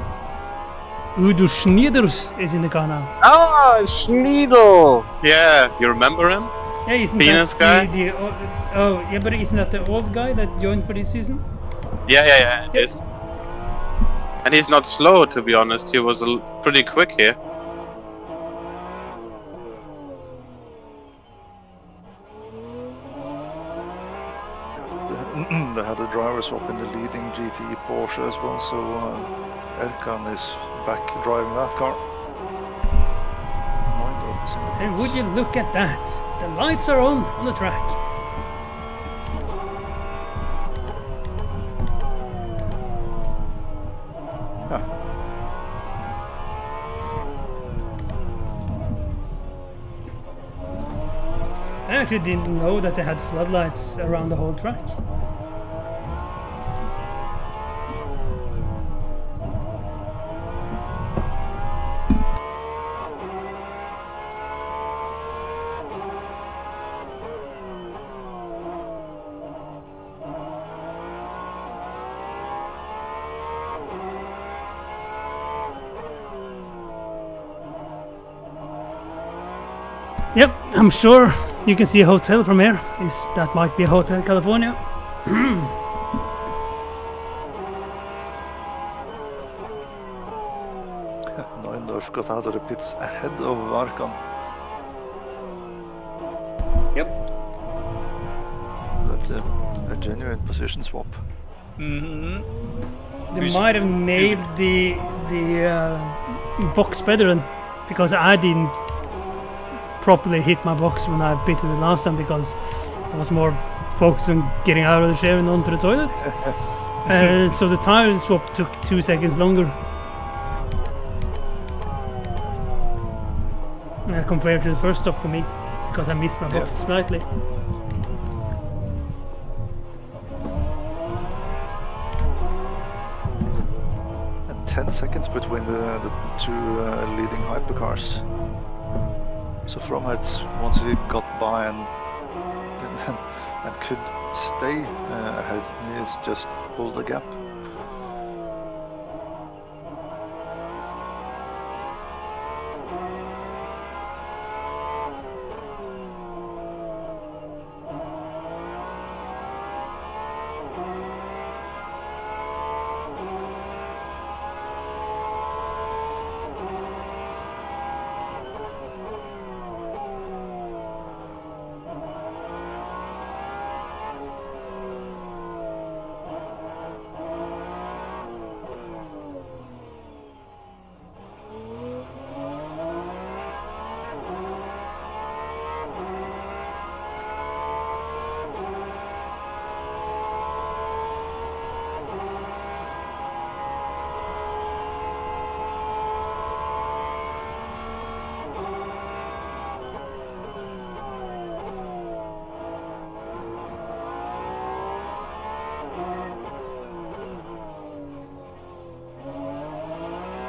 Udo Schnieders is in the car now. Ah, Schneidel! Yeah, you remember him? Yeah, isn't Penis that guy? oh, yeah, but isn't that the old guy that joined for this season? Yeah, it is. And he's not slow, to be honest. He was pretty quick here. They had a driver swap in the leading GT Porsche as well, so Erkan is back driving that car. Neundorf is in the And pits. would you look at that? The lights are on the track. I actually didn't know that they had floodlights around the whole track. Yep, I'm sure you can see a hotel from here. That might be a Hotel California. Neundorf got out of the pits ahead of Varkan. Yep. That's a genuine position swap. Mm-hmm. They Who's- might have nailed the box better than, because I didn't properly hit my box when I pitted the last time because I was more focused on getting out of the chair and onto the toilet. So the tire swap took 2 seconds longer. Compared to the first stop for me, because I missed my box slightly. And 10 seconds between the two leading hypercars. So from it, once he got by and could stay ahead, he's just pulled the gap.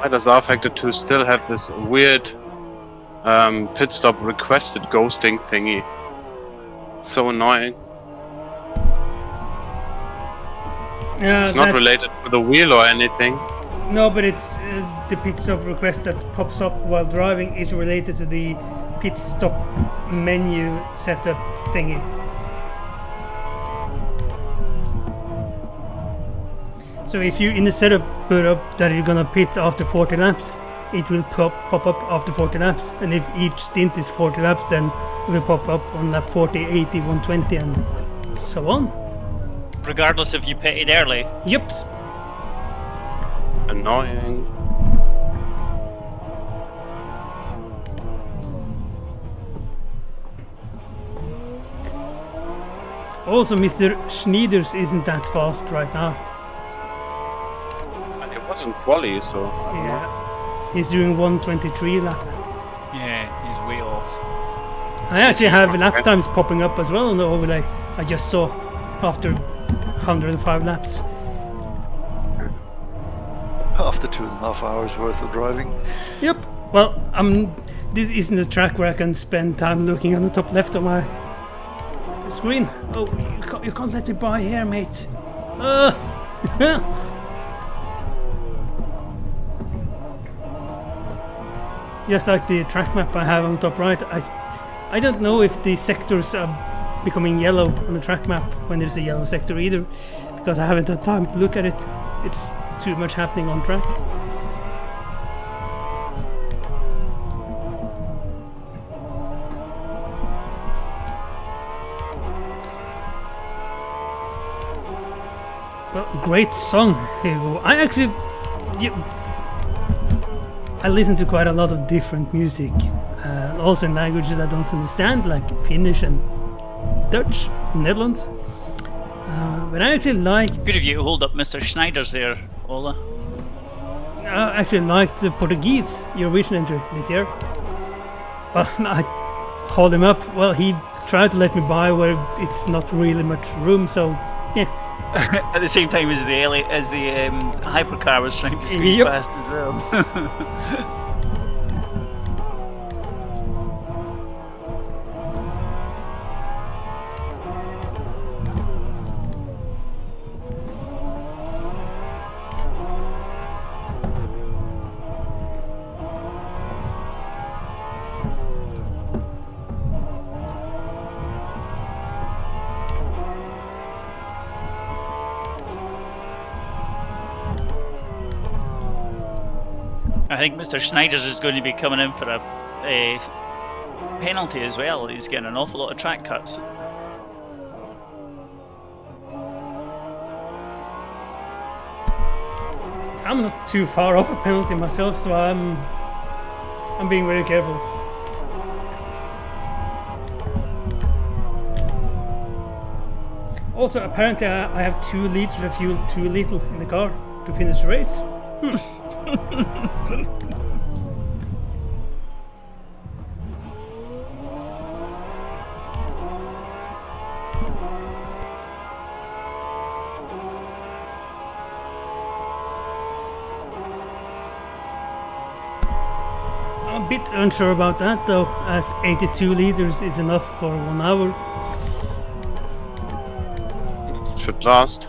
Why does rFactor 2 still have this weird pit stop requested ghosting thingy? So annoying. Yeah, It's not related to the wheel or anything. No, but it's the pit stop request that pops up while driving is related to the pit stop menu setup thingy. So if you in the setup put up that you're gonna pit after 40 laps, it will pop up after 40 laps, and if each stint is 40 laps, then it will pop up on lap 40, 80, 120, and so on. Regardless if you pitted early. Yep. Annoying. Also, Mr. Schneiders isn't that fast right now. And it wasn't quali, so I don't know. Yeah, he's doing 123 lap. Yeah, he's way off. I actually have lap times popping up as well on the overlay. I just saw after 105 laps. After 2.5 hours worth of driving. Yep. Well, this isn't a track where I can spend time looking on the top left of my screen. Oh, you can't let me by here, mate. Just like the track map I have on the top right, I don't know if the sectors are becoming yellow on the track map when there's a yellow sector either, because I haven't had time to look at it. It's too much happening on track. Well, great song, Hugo. I listen to quite a lot of different music, also in languages I don't understand, like Finnish and Dutch, Netherlands. But I actually liked. Good of you to hold up Mr. Schneider's there, Ola. I actually liked the Portuguese Eurovision entry this year. Well, I hauled him up. Well, he tried to let me by where it's not really much room, so yeah. At the same time as the hypercar was trying to squeeze Yep. past as well. I think Mr. Schneiders is going to be coming in for a penalty as well. He's getting an awful lot of track cuts. I'm not too far off a penalty myself, so I'm being very careful. Also, apparently I have 2 liters of fuel too little in the car to finish the race. I'm a bit unsure about that though, as 82 liters is enough for 1 hour. Should last.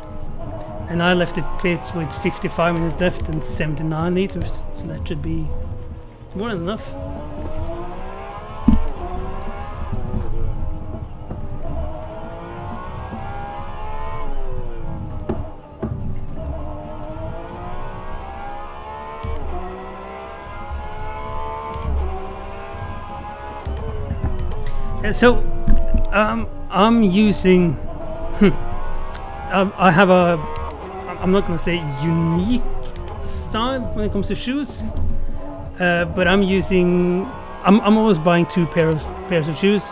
And I left the pits with 55 minutes left and 79 liters, so that should be more than enough. So, I'm using. I have a. I'm not gonna say unique style when it comes to shoes, but I'm using. I'm always buying 2 pairs of shoes,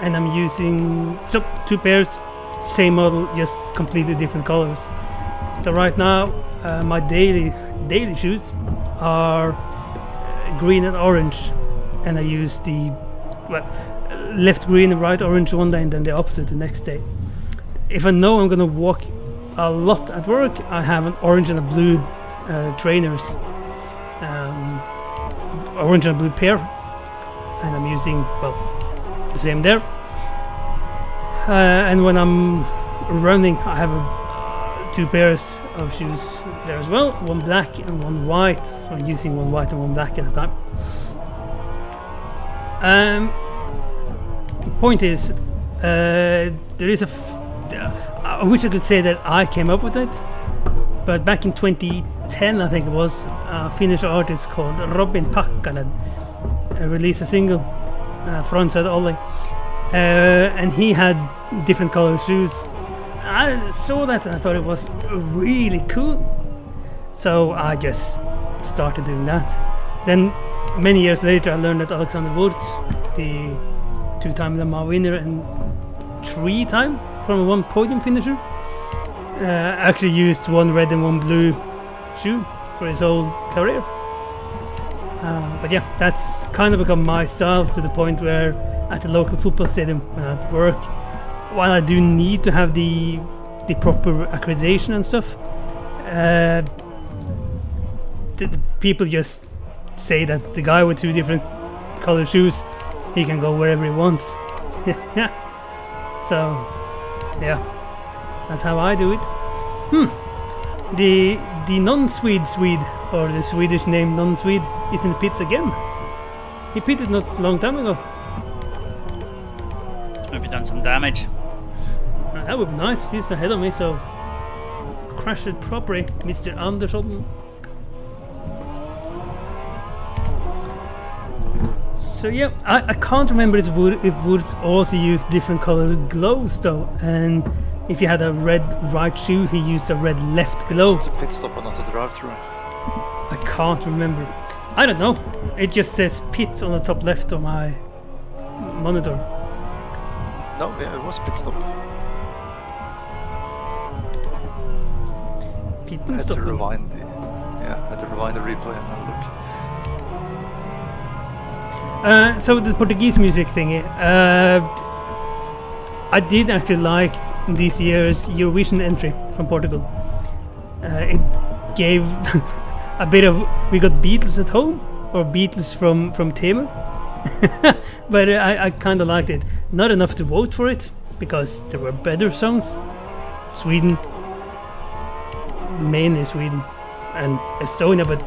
and I'm using 2 pairs, same model, just completely different colors. So right now, my daily shoes are green and orange, and I use the left green and right orange one day, and then the opposite the next day. If I know I'm gonna walk a lot at work, I have an orange and a blue trainers, orange and a blue pair, and I'm using the same there. And when I'm running, I have 2 pairs of shoes there as well, 1 black and 1 white. So I'm using 1 white and 1 black at a time. The point is, there is I wish I could say that I came up with it, but back in 2010, I think it was, a Finnish artist called Robin Pakkanen released a single, Frontside Ollie, and he had different colored shoes. I saw that and I thought it was really cool, so I just started doing that. Then many years later, I learned that Alexander Wurz, the 2-time Le Mans winner and 3-time Formula 1 podium finisher, actually used 1 red and 1 blue shoe for his whole career. But yeah, that's kind of become my style, to the point where at the local football stadium when I'm at work, while I do need to have the proper accreditation and stuff, the people just say that the guy with 2 different colored shoes, he can go wherever he wants. So yeah, that's how I do it. The non-Swede Swede, or the Swedish name non-Swede, is in the pits again. He pitted not a long time ago. Maybe done some damage. That would be nice. He's ahead of me, so crash it properly, Mr. Andersson. So yeah, I can't remember if Wurz also used different colored gloves though, and if you had a red right shoe, he used a red left glove. It's a pit stop and not a drive-through. I can't remember. I don't know. It just says pit on the top left of my monitor. No, yeah, it was a pit stop. Pit I had stop. to rewind the replay and have a look. So the Portuguese music thingy, I did actually like this year's Eurovision entry from Portugal. It gave a bit of, we got Beatles at home, or Beatles from Teemu, but I kind of liked it. Not enough to vote for it, because there were better songs. Sweden, mainly Sweden, and Estonia, but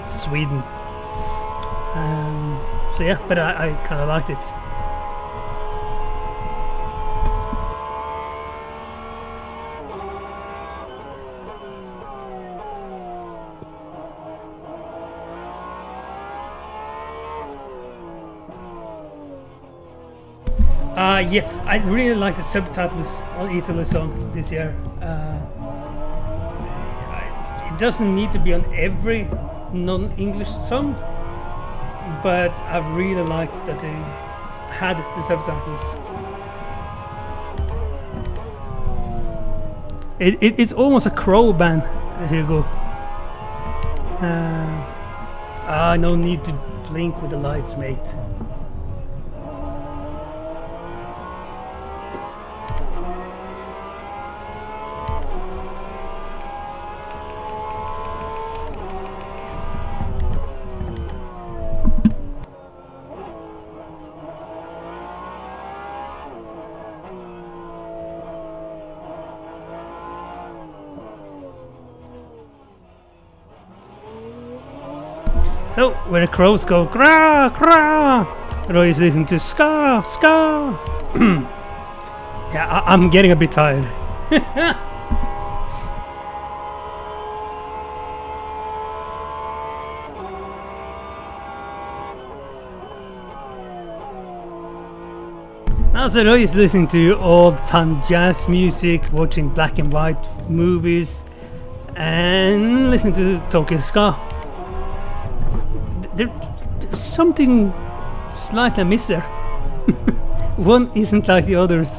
Sweden. So yeah, but I kind of liked it. Yeah, I really like the subtitles on Italy song this year. It doesn't need to be on every non-English song, but I really liked that they had the subtitles. It's almost a Crow band. Here you go. No need to blink with the lights, mate. So, where the crows go, gra, gra, Roy is listening to ska, ska. Yeah, I'm getting a bit tired. Also, Roy is listening to old-time jazz music, watching black and white movies, and listening to Tokyo ska. There's something slight I miss there. One isn't like the others.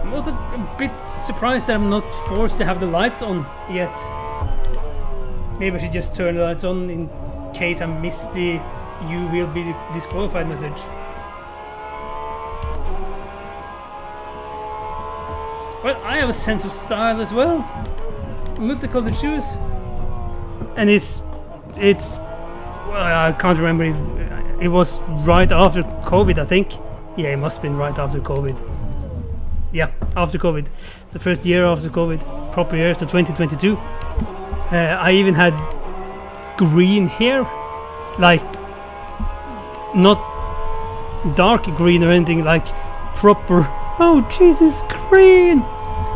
I'm also a bit surprised that I'm not forced to have the lights on yet. Maybe I should just turn the lights on in case I miss the "you will be disqualified" message. Well, I have a sense of style as well. Multicolored shoes. And it's well, I can't remember if it was right after COVID, I think. Yeah, it must have been right after COVID. Yeah, after COVID. The first year after COVID, proper year, so 2022. I even had green hair, like not dark green or anything, like proper, oh Jesus, green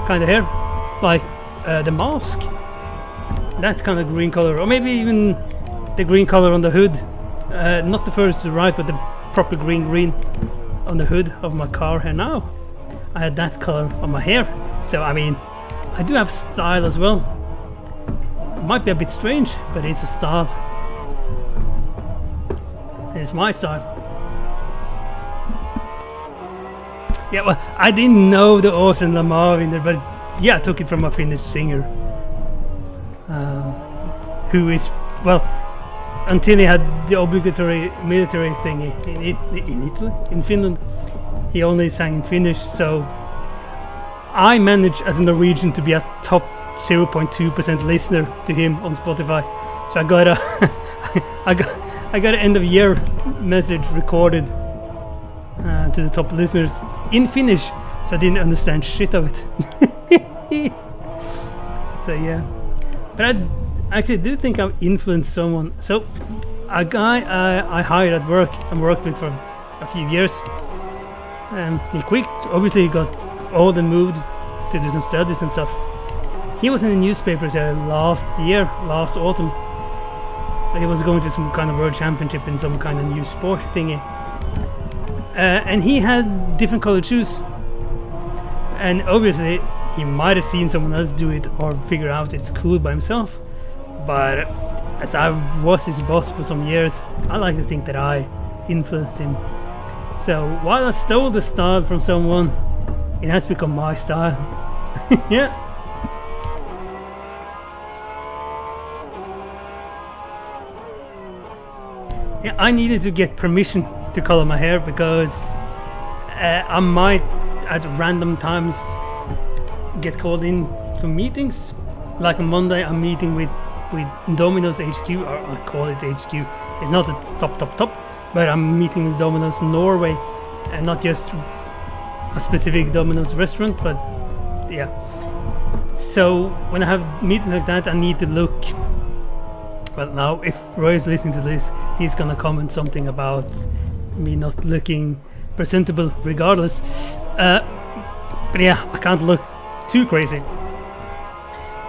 kind of hair, like the mask, that kind of green color, or maybe even the green color on the hood, not the first to the right, but the proper green on the hood of my car here now. I had that color on my hair, so I mean, I do have style as well. Might be a bit strange, but it's a style. It's my style. Yeah, well, I didn't know the Austrian Lamar in there, but yeah, I took it from a Finnish singer, who is, well, until he had the obligatory military thing in Italy, in Finland, he only sang in Finnish, so I managed as a Norwegian to be a top 0.2% listener to him on Spotify. So I got a I got an end of year message recorded to the top listeners in Finnish, so I didn't understand shit of it. So yeah, but I actually do think I've influenced someone. So a guy I hired at work and worked with for a few years, he quit. Obviously he got old and moved to do some studies and stuff. He was in the newspapers last autumn. He was going to some kind of world championship in some kind of new sport thingy. And he had different colored shoes. And obviously he might have seen someone else do it or figure out it's cool by himself. But as I was his boss for some years, I like to think that I influenced him. So while I stole the style from someone, it has become my style. Yeah. Yeah, I needed to get permission to color my hair because I might at random times get called in for meetings. Like on Monday I'm meeting with Domino's HQ, or I call it HQ. It's not the top, but I'm meeting with Domino's Norway, and not just a specific Domino's restaurant, but yeah. So when I have meetings like that, I need to look. Well, now if Roy is listening to this, he's gonna comment something about me not looking presentable regardless. But yeah, I can't look too crazy.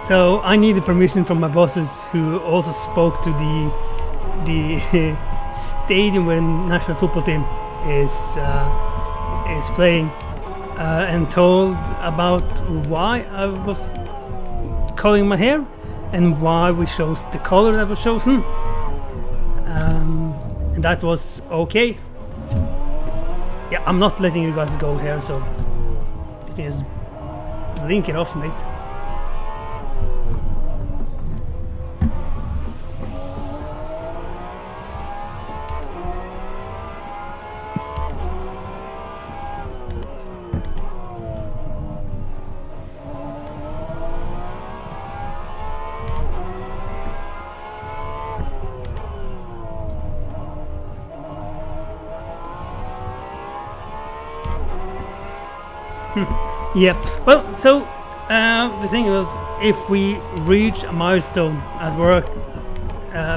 So I needed permission from my bosses, who also spoke to the stadium where the national football team is playing, and told about why I was coloring my hair and why we chose the color that was chosen, and that was okay. Yeah, I'm not letting you guys go here, so you can just blink it off, mate. Yeah, well, so the thing was, if we reach a milestone at work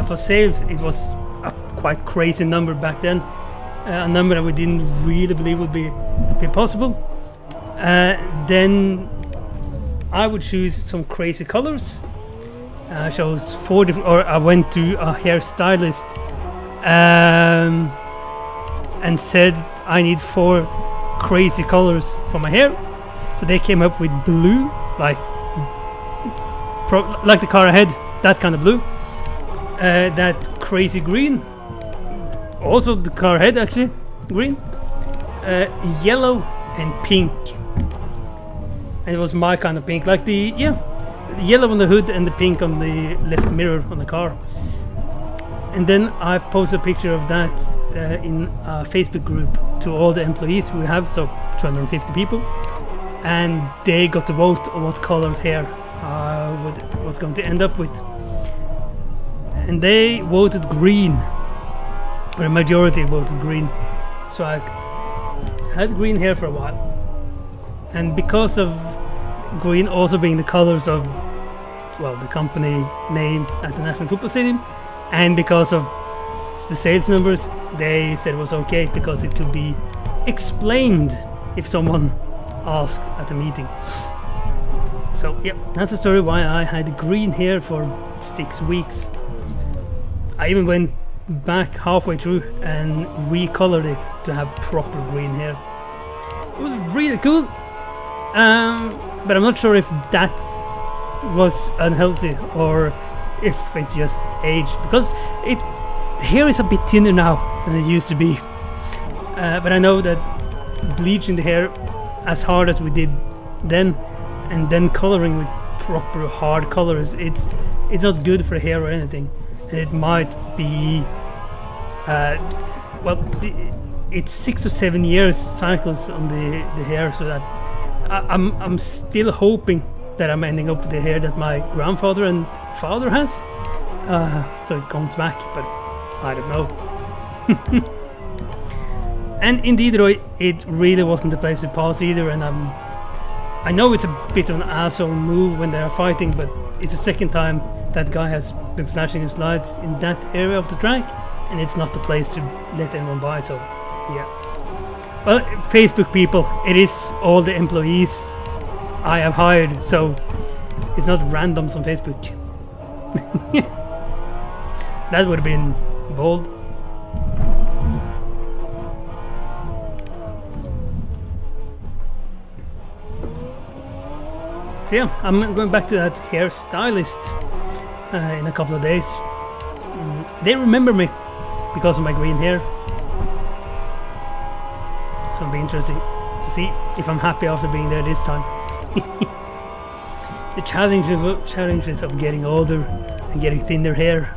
for sales, it was a quite crazy number back then, a number that we didn't really believe would be possible. Then I would choose some crazy colors. I chose 4 different, or I went to a hairstylist and said I need 4 crazy colors for my hair. So they came up with blue, like the car ahead, that kind of blue. That crazy green, also the car ahead actually, green. Yellow and pink. And it was my kind of pink, like the yellow on the hood and the pink on the left mirror on the car. And then I posted a picture of that in a Facebook group to all the employees we have, so 250 people. And they got to vote on what colored hair was going to end up with. And they voted green, or a majority voted green. So I had green hair for a while. And because of green also being the colors of, well, the company name at the National Football Stadium, and because of the sales numbers, they said it was okay because it could be explained if someone asked at a meeting. So yeah, that's the story why I had green hair for 6 weeks. I even went back halfway through and recolored it to have proper green hair. It was really cool, but I'm not sure if that was unhealthy or if it just aged, because the hair is a bit thinner now than it used to be. But I know that bleaching the hair as hard as we did then, and then coloring with proper hard colors, it's not good for hair or anything. And it might be it's 6 or 7 years cycles on the hair, so that I'm still hoping that I'm ending up with the hair that my grandfather and father has, so it comes back, but I don't know. And in Detroit, it really wasn't the place to pause either, and I know it's a bit of an asshole move when they are fighting, but it's the second time that guy has been flashing his lights in that area of the track, and it's not the place to let anyone by, so yeah. Well, Facebook people, it is all the employees I have hired, so it's not randoms on Facebook. That would have been bold. So yeah, I'm going back to that hairstylist in a couple of days. They remember me because of my green hair. It's going to be interesting to see if I'm happy after being there this time. The challenges of getting older and getting thinner hair.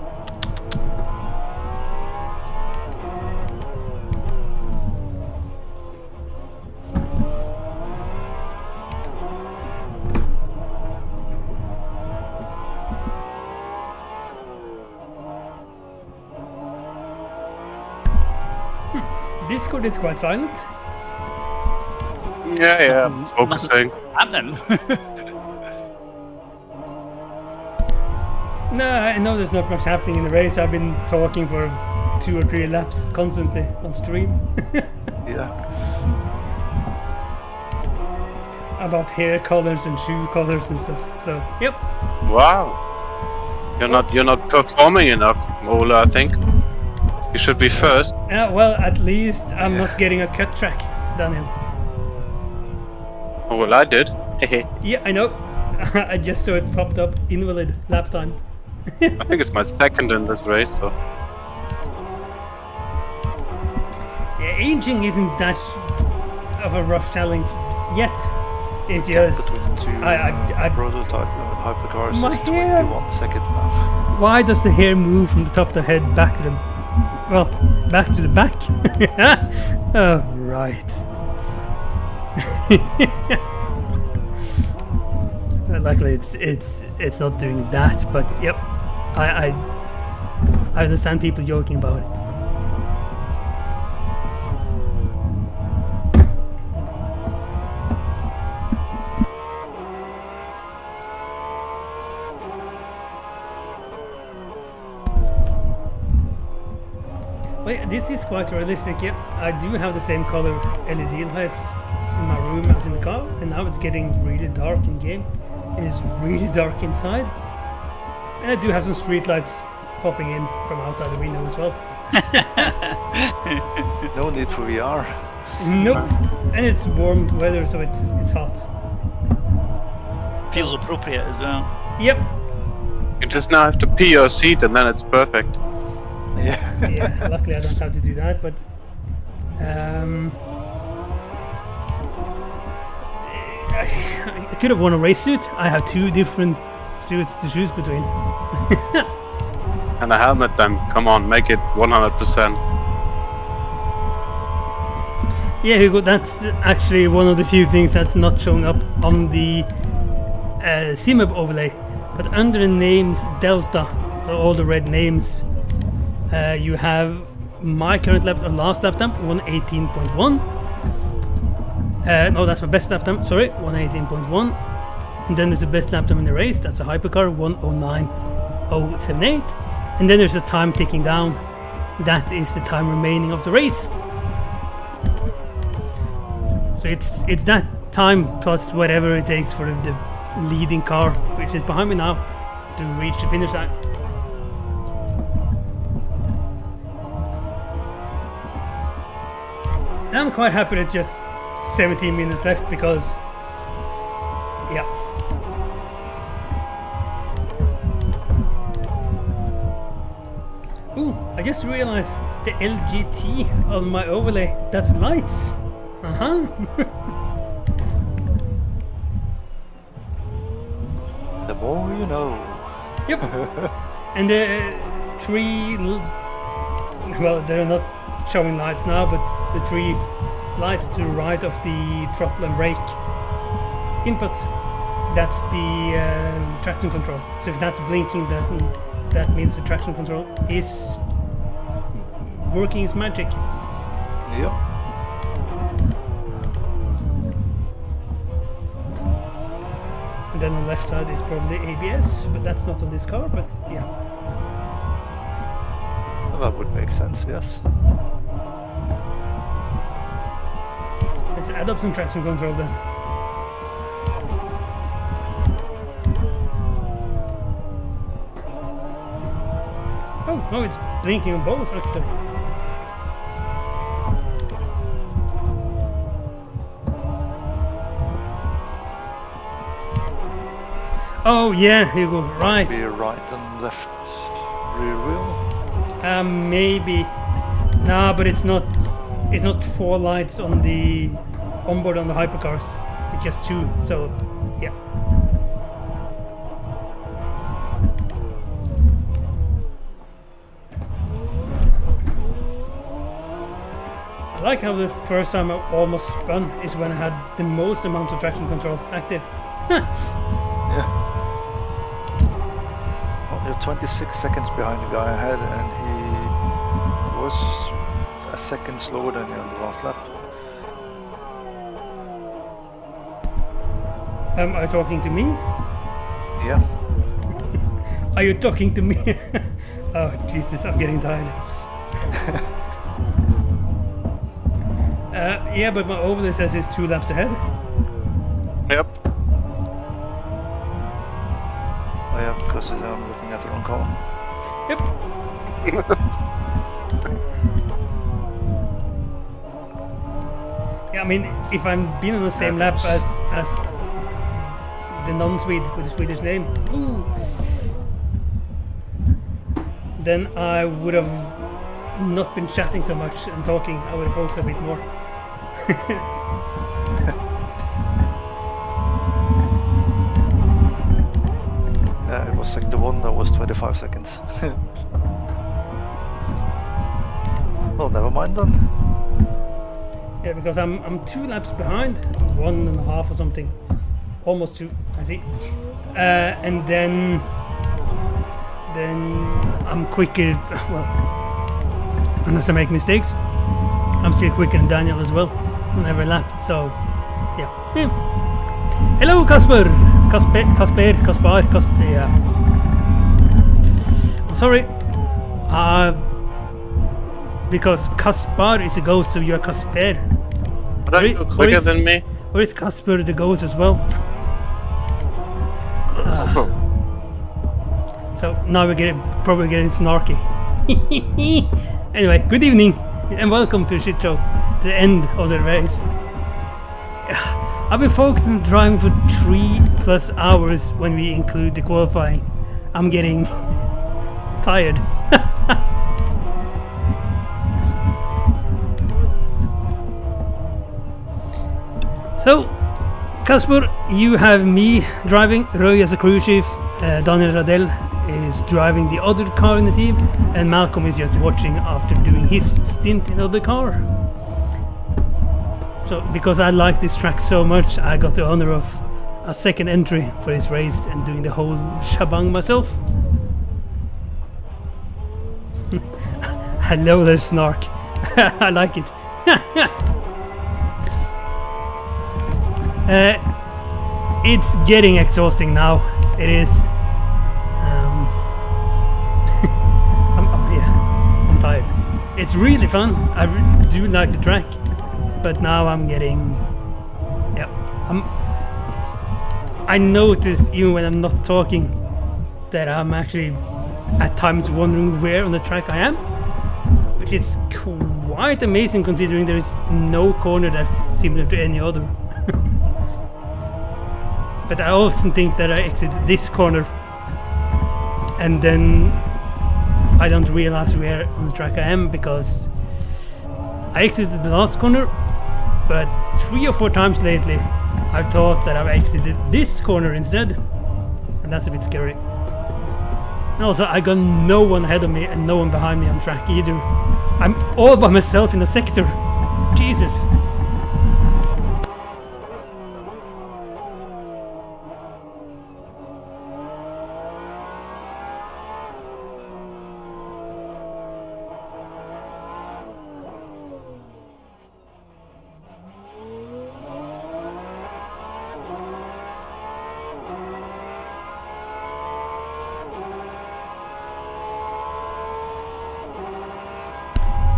Discord is quite silent. Yeah, I'm focusing. Happening. No, I know there's not much happening in the race. I've been talking for 2 or 3 laps constantly on stream. Yeah. about hair colors and shoe colors and stuff. So, yep. Wow. You're not performing enough, Ola, I think. You should be first. Well, at least I'm not getting a cut track, Daniel. Oh, well, I did. Yeah, I know. I just saw it popped up, invalid lap time. I think it's my second in this race, so. Yeah, aging isn't that of a rough challenge yet. It's just Between two I prototype hypercars My is hair. 21 seconds now. why does the hair move from the top of the head back to the back to the back? Oh right. Luckily it's not doing that, but yep. I understand people joking about it. Well, this is quite realistic, yeah. I do have the same color LED lights in my room as in the car, and now it's getting really dark in game. It is really dark inside. And I do have some street lights popping in from outside the window as well. No need for VR. Nope. And it's warm weather, so it's hot. Feels appropriate as well. Yep. You just now have to pee your seat and then it's perfect. Yeah. Yeah, luckily I don't have to do that, but I could have won a race suit. I have two different suits to choose between. And a helmet then, come on, make it 100%. Yeah, Hugo, that's actually one of the few things that's not showing up on the CMAP overlay. But under the names Delta, so all the red names, you have my current lap, last lap time, 118.1. No, that's my best lap time, sorry, 118.1. And then there's the best lap time in the race, that's a hypercar, 109.078. And then there's the time ticking down, that is the time remaining of the race. So it's that time plus whatever it takes for the leading car, which is behind me now, to reach the finish line. And I'm quite happy it's just 17 minutes left because, yeah. Ooh, I just realized the LGT on my overlay, that's lights. Uh-huh. The more you know. Yep. And the three, well, they're not showing lights now, but the three lights to the right of the throttle and brake input, that's the traction control. So if that's blinking, that means the traction control is working its magic. Yep. And then on the left side is probably ABS, but that's not on this car, but yeah. Well, that would make sense, yes. Let's add up some traction control then. Oh, no, it's blinking on both actually. Oh yeah, here you go, right. Be a right and left rear wheel. Maybe. Nah, but it's not four lights on the onboard on the hypercars. It's just two, so yeah. I like how the first time I almost spun is when I had the most amount of traction control active. Yeah. Well, you're 26 seconds behind the guy ahead, and he was a second slower than you on the last lap. Are you talking to me? Yeah. Are you talking to me? Oh Jesus, I'm getting tired. Yeah, but my overlay says it's 2 laps ahead. Yep. Oh yeah, because I'm looking at the wrong column. Yep. Yeah, I mean, if I'm being on the same lap as the non-Swede with the Swedish name, ooh, then I would have not been chatting so much and talking. I would have focused a bit more. Yeah, it was like the one that was 25 seconds. Well, never mind then. Yeah, because I'm 2 laps behind, 1.5 or something, almost 2. I see, and then I'm quicker. Well, unless I make mistakes, I'm still quicker than Daniel as well on every lap. So, yeah. Hello, Kasper. Kasper. Yeah. I'm sorry. Because Kaspar is a ghost, so you're Kasper. But are you quicker than me? Or is Kasper the ghost as well? So now we're probably getting snarky. Anyway, good evening and welcome to Shit Show, the end of the race. I've been focused on driving for 3+ hours when we include the qualifying. I'm getting tired. So, Kasper, you have me driving, Roy as a crew chief, Daniel Radell is driving the other car in the team, and Malcolm is just watching after doing his stint in the other car. So, because I like this track so much, I got the honor of a second entry for this race and doing the whole shebang myself. Hello there, Snark. I like it. It's getting exhausting now. It is. I'm tired. It's really fun. I do like the track, but now I'm getting. Yeah, I noticed even when I'm not talking that I'm actually at times wondering where on the track I am, which is quite amazing considering there is no corner that's similar to any other. But I often think that I exited this corner and then I don't realize where on the track I am because I exited the last corner, but 3 or 4 times lately I've thought that I've exited this corner instead, and that's a bit scary. And also I got no one ahead of me and no one behind me on track either. I'm all by myself in the sector. Jesus.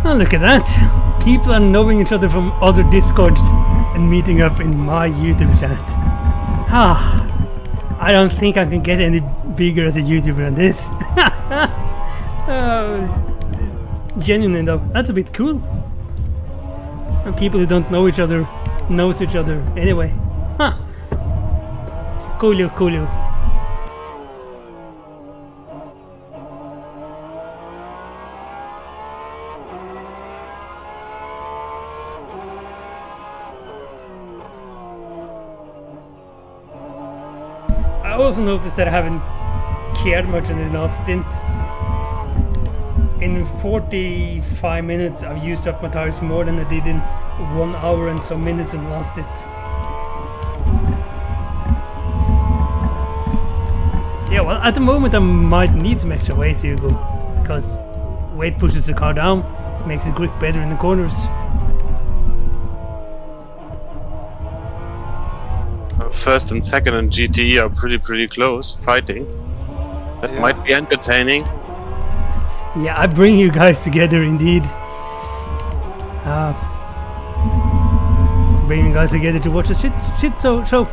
Oh, look at that! People are knowing each other from other Discords and meeting up in my YouTube chat. Ah, I don't think I can get any bigger as a YouTuber than this. Genuinely though, that's a bit cool. And people who don't know each other knows each other anyway. Huh. Coolio, coolio. I also noticed that I haven't cared much in the last stint. In 45 minutes I've used up my tires more than I did in 1 hour and some minutes in the last stint. Yeah, well at the moment I might need some extra weight, Hugo, because weight pushes the car down, makes it grip better in the corners. First and second in GT are pretty close, fighting. That might be entertaining. Yeah, I bring you guys together indeed. bringing guys together to watch a shit show.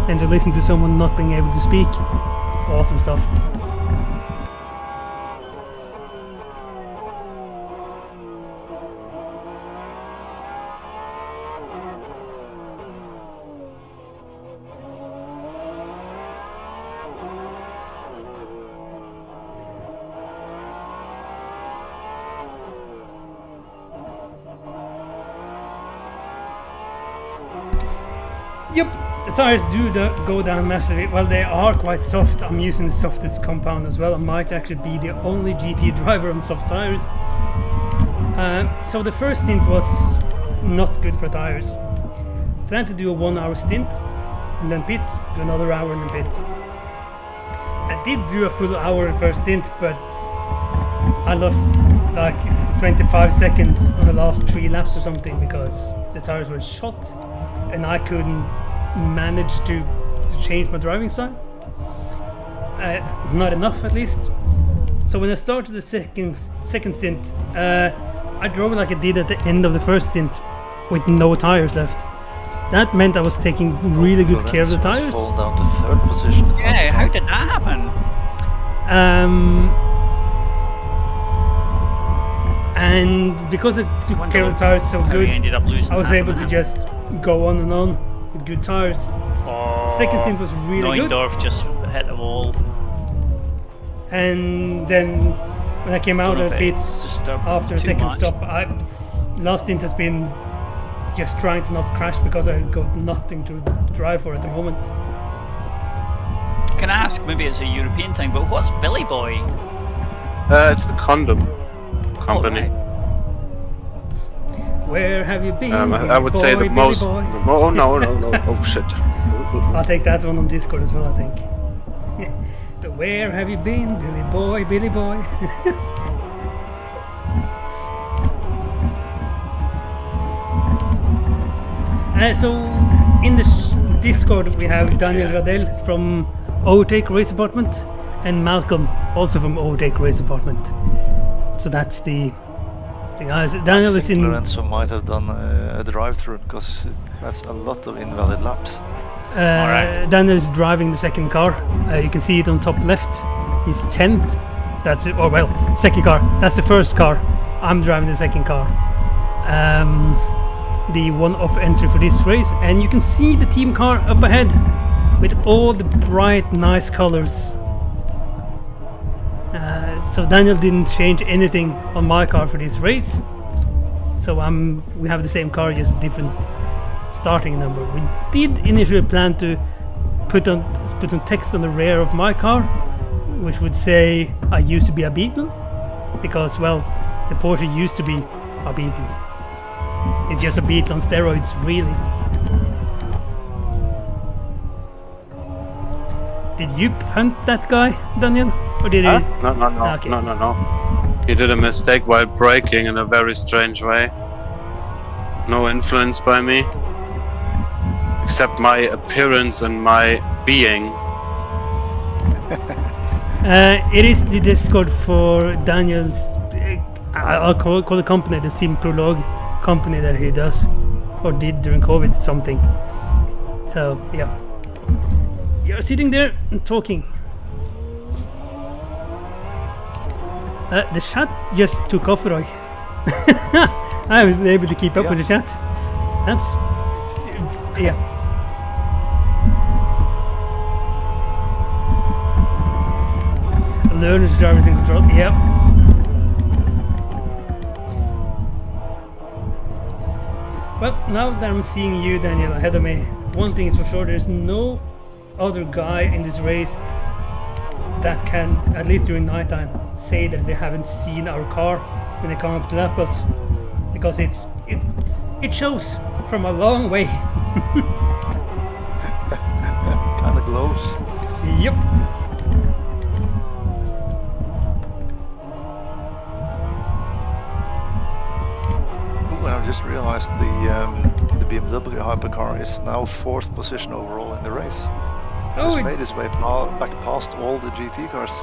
And to listen to someone not being able to speak. Awesome stuff. Yep, the tires do go down massively. Well, they are quite soft. I'm using the softest compound as well. I might actually be the only GT driver on soft tires. So the first stint was not good for tires. Planned to do a 1 hour stint and then pit, do another hour and then pit. I did do a full hour in first stint, but I lost like 25 seconds on the last 3 laps or something because the tires were shot and I couldn't manage to change my driving style. Not enough, at least. So when I started the second stint, I drove like I did at the end of the first stint with no tires left. That meant I was taking really good care of the tires. Fall down to 3rd position. Yeah, how did that happen? And because I took care of the tires so How good, you ended up losing I was that able to one. just go on and on with good tires. Oh, Second stint was really good. Neundorf just hit the wall. And then when I came out Don't of know if it pits disturbed after a too second much. stop, last stint has been just trying to not crash because I got nothing to drive for at the moment. Can I ask, maybe it's a European thing, but what's Billy Boy? It's a condom company. Oh, right. Where have you been? I would say the Billy most. boy? Oh no! Oh shit! I'll take that one on Discord as well, I think. But where have you been, Billy boy, Billy boy? So in the Discord we have Daniel Radell from Overtake Race Apartment and Malcolm also from Overtake Race Apartment. So that's the guys. Daniel is in. Lorenzo might have done a drive-through because that's a lot of invalid laps. Daniel is driving the second car. You can see it on top left. He's 10th. That's it. Oh well, second car. That's the first car. I'm driving the second car. The one-off entry for this race, and you can see the team car up ahead with all the bright, nice colors. So Daniel didn't change anything on my car for this race. So we have the same car, just different starting number. We did initially plan to put on text on the rear of my car, which would say I used to be a Beetle, because well, the Porsche used to be a Beetle. It's just a Beetle on steroids, really. Did you hunt that guy, Daniel? Or did he? No. Okay. No. He did a mistake while braking in a very strange way. No influence by me, except my appearance and my being. It is the Discord for Daniel's. I'll call the company the Sim Prologue company that he does or did during COVID something. So yeah, you're sitting there and talking. The chat just took off, Roy. I haven't been able to keep up with the chat. That's yeah. Learners drivers in control. Yep. Well, now that I'm seeing you, Daniel, ahead of me, one thing is for sure: there's no other guy in this race that can, at least during nighttime, say that they haven't seen our car when they come up to lap us, because it shows from a long way. Kinda glows. Yep. Oh, and I just realized the BMW hypercar is now 4th position overall in the race. Oh, It's made its way back past all the GT cars.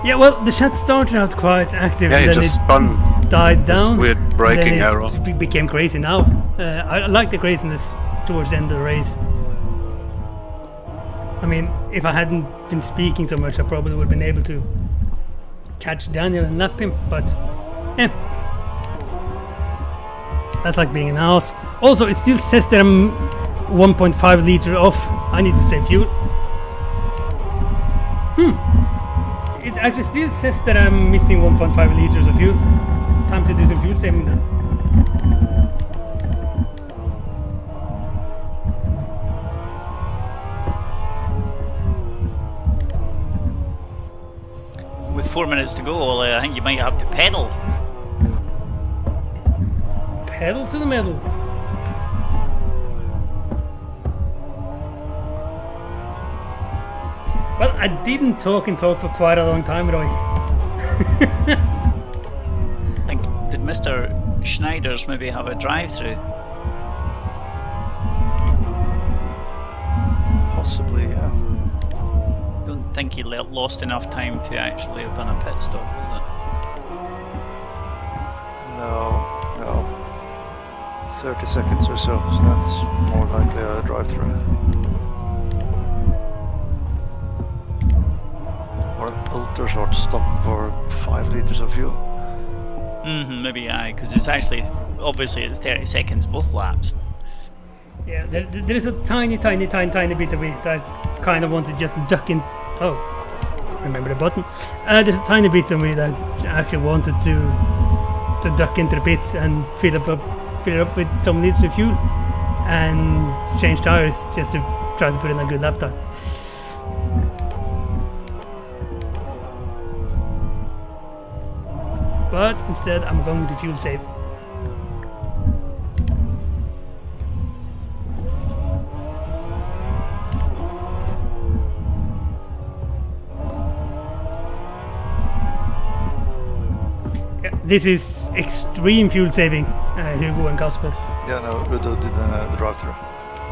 yeah. Well, the chat started out quite active, Yeah, and he then just it spun died this down. weird braking then error. it became crazy now. I like the craziness towards the end of the race. I mean, if I hadn't been speaking so much, I probably would have been able to catch Daniel and lap him, but that's like being an ass. Also, it still says that I'm 1.5 liter off. I need to save fuel. It actually still says that I'm missing 1.5 liters of fuel. Time to do some fuel saving then. With 4 minutes to go, Ole, I think you might have to pedal. Pedal to the metal. Well, I didn't talk for quite a long time, Roy. I think, did Mr. Schneider's maybe have a drive-through? Possibly, yeah. Don't think he lost enough time to actually have done a pit stop, was it? No. 30 seconds or so that's more likely a drive-through. Or an ultra short stop for 5 liters of fuel. Maybe aye, because it's actually, obviously it's 30 seconds both laps. Yeah, there's a tiny bit of it I kind of want to just duck in. Oh, remember the button. There's a tiny bit of me that I actually wanted to duck into the pits and fill it up with some liters of fuel and change tires just to try to put in a good lap time. But instead I'm going to fuel save. Yeah, this is extreme fuel saving, Hugo and Casper. Yeah, no, Udo did the drive-through.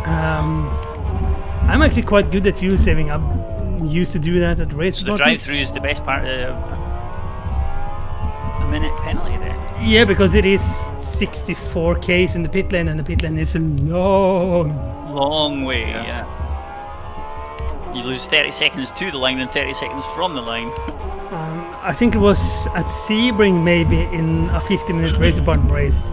I'm actually quite good at fuel saving. I'm used to do that at race. So the drive-through is the best part of the minute penalty there. Yeah, because it is 64 k's in the pit lane, and the pit lane is a long way, yeah. You lose 30 seconds to the line and 30 seconds from the line. I think it was at Sebring maybe in a 50-minute race department race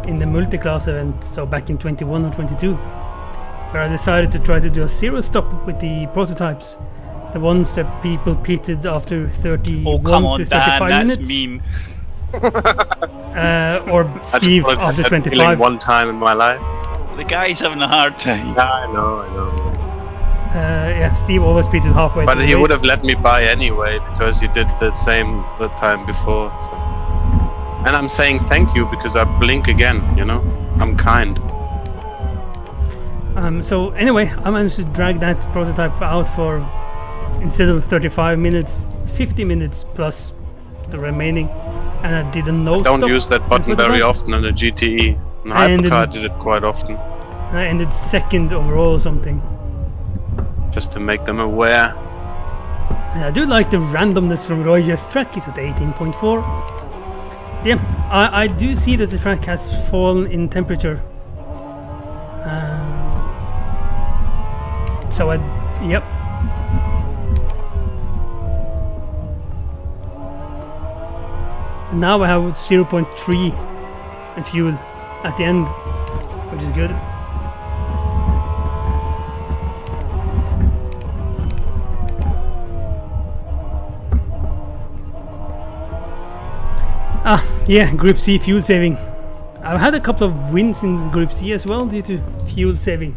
in the multi-class event, so back in 21 or 22, where I decided to try to do a zero stop with the prototypes, the ones that people pitted after 31 to 35 Dan, minutes. that's mean. Or Steve I just after had that 25. feeling one time in my life. The guy's having a hard time. Yeah, I know. Yeah, Steve always pitted halfway. But through he the would race. have let me by anyway because he did the same the time before. So. And I'm saying thank you because I blink again. You know, I'm kind. So anyway, I managed to drag that prototype out for, instead of 35 minutes, 50 minutes plus the remaining, and I did a no stop. Don't use that button very often in the GTE. In Hypercar I did it quite often. I ended second overall or something. Just to make them aware. And I do like the randomness from Roy's track. It's at 18.4. Yeah, I do see that the track has fallen in temperature. So yep. Now I have 0.3 in fuel at the end, which is good. Yeah, Group C fuel saving. I've had a couple of wins in Group C as well due to fuel saving.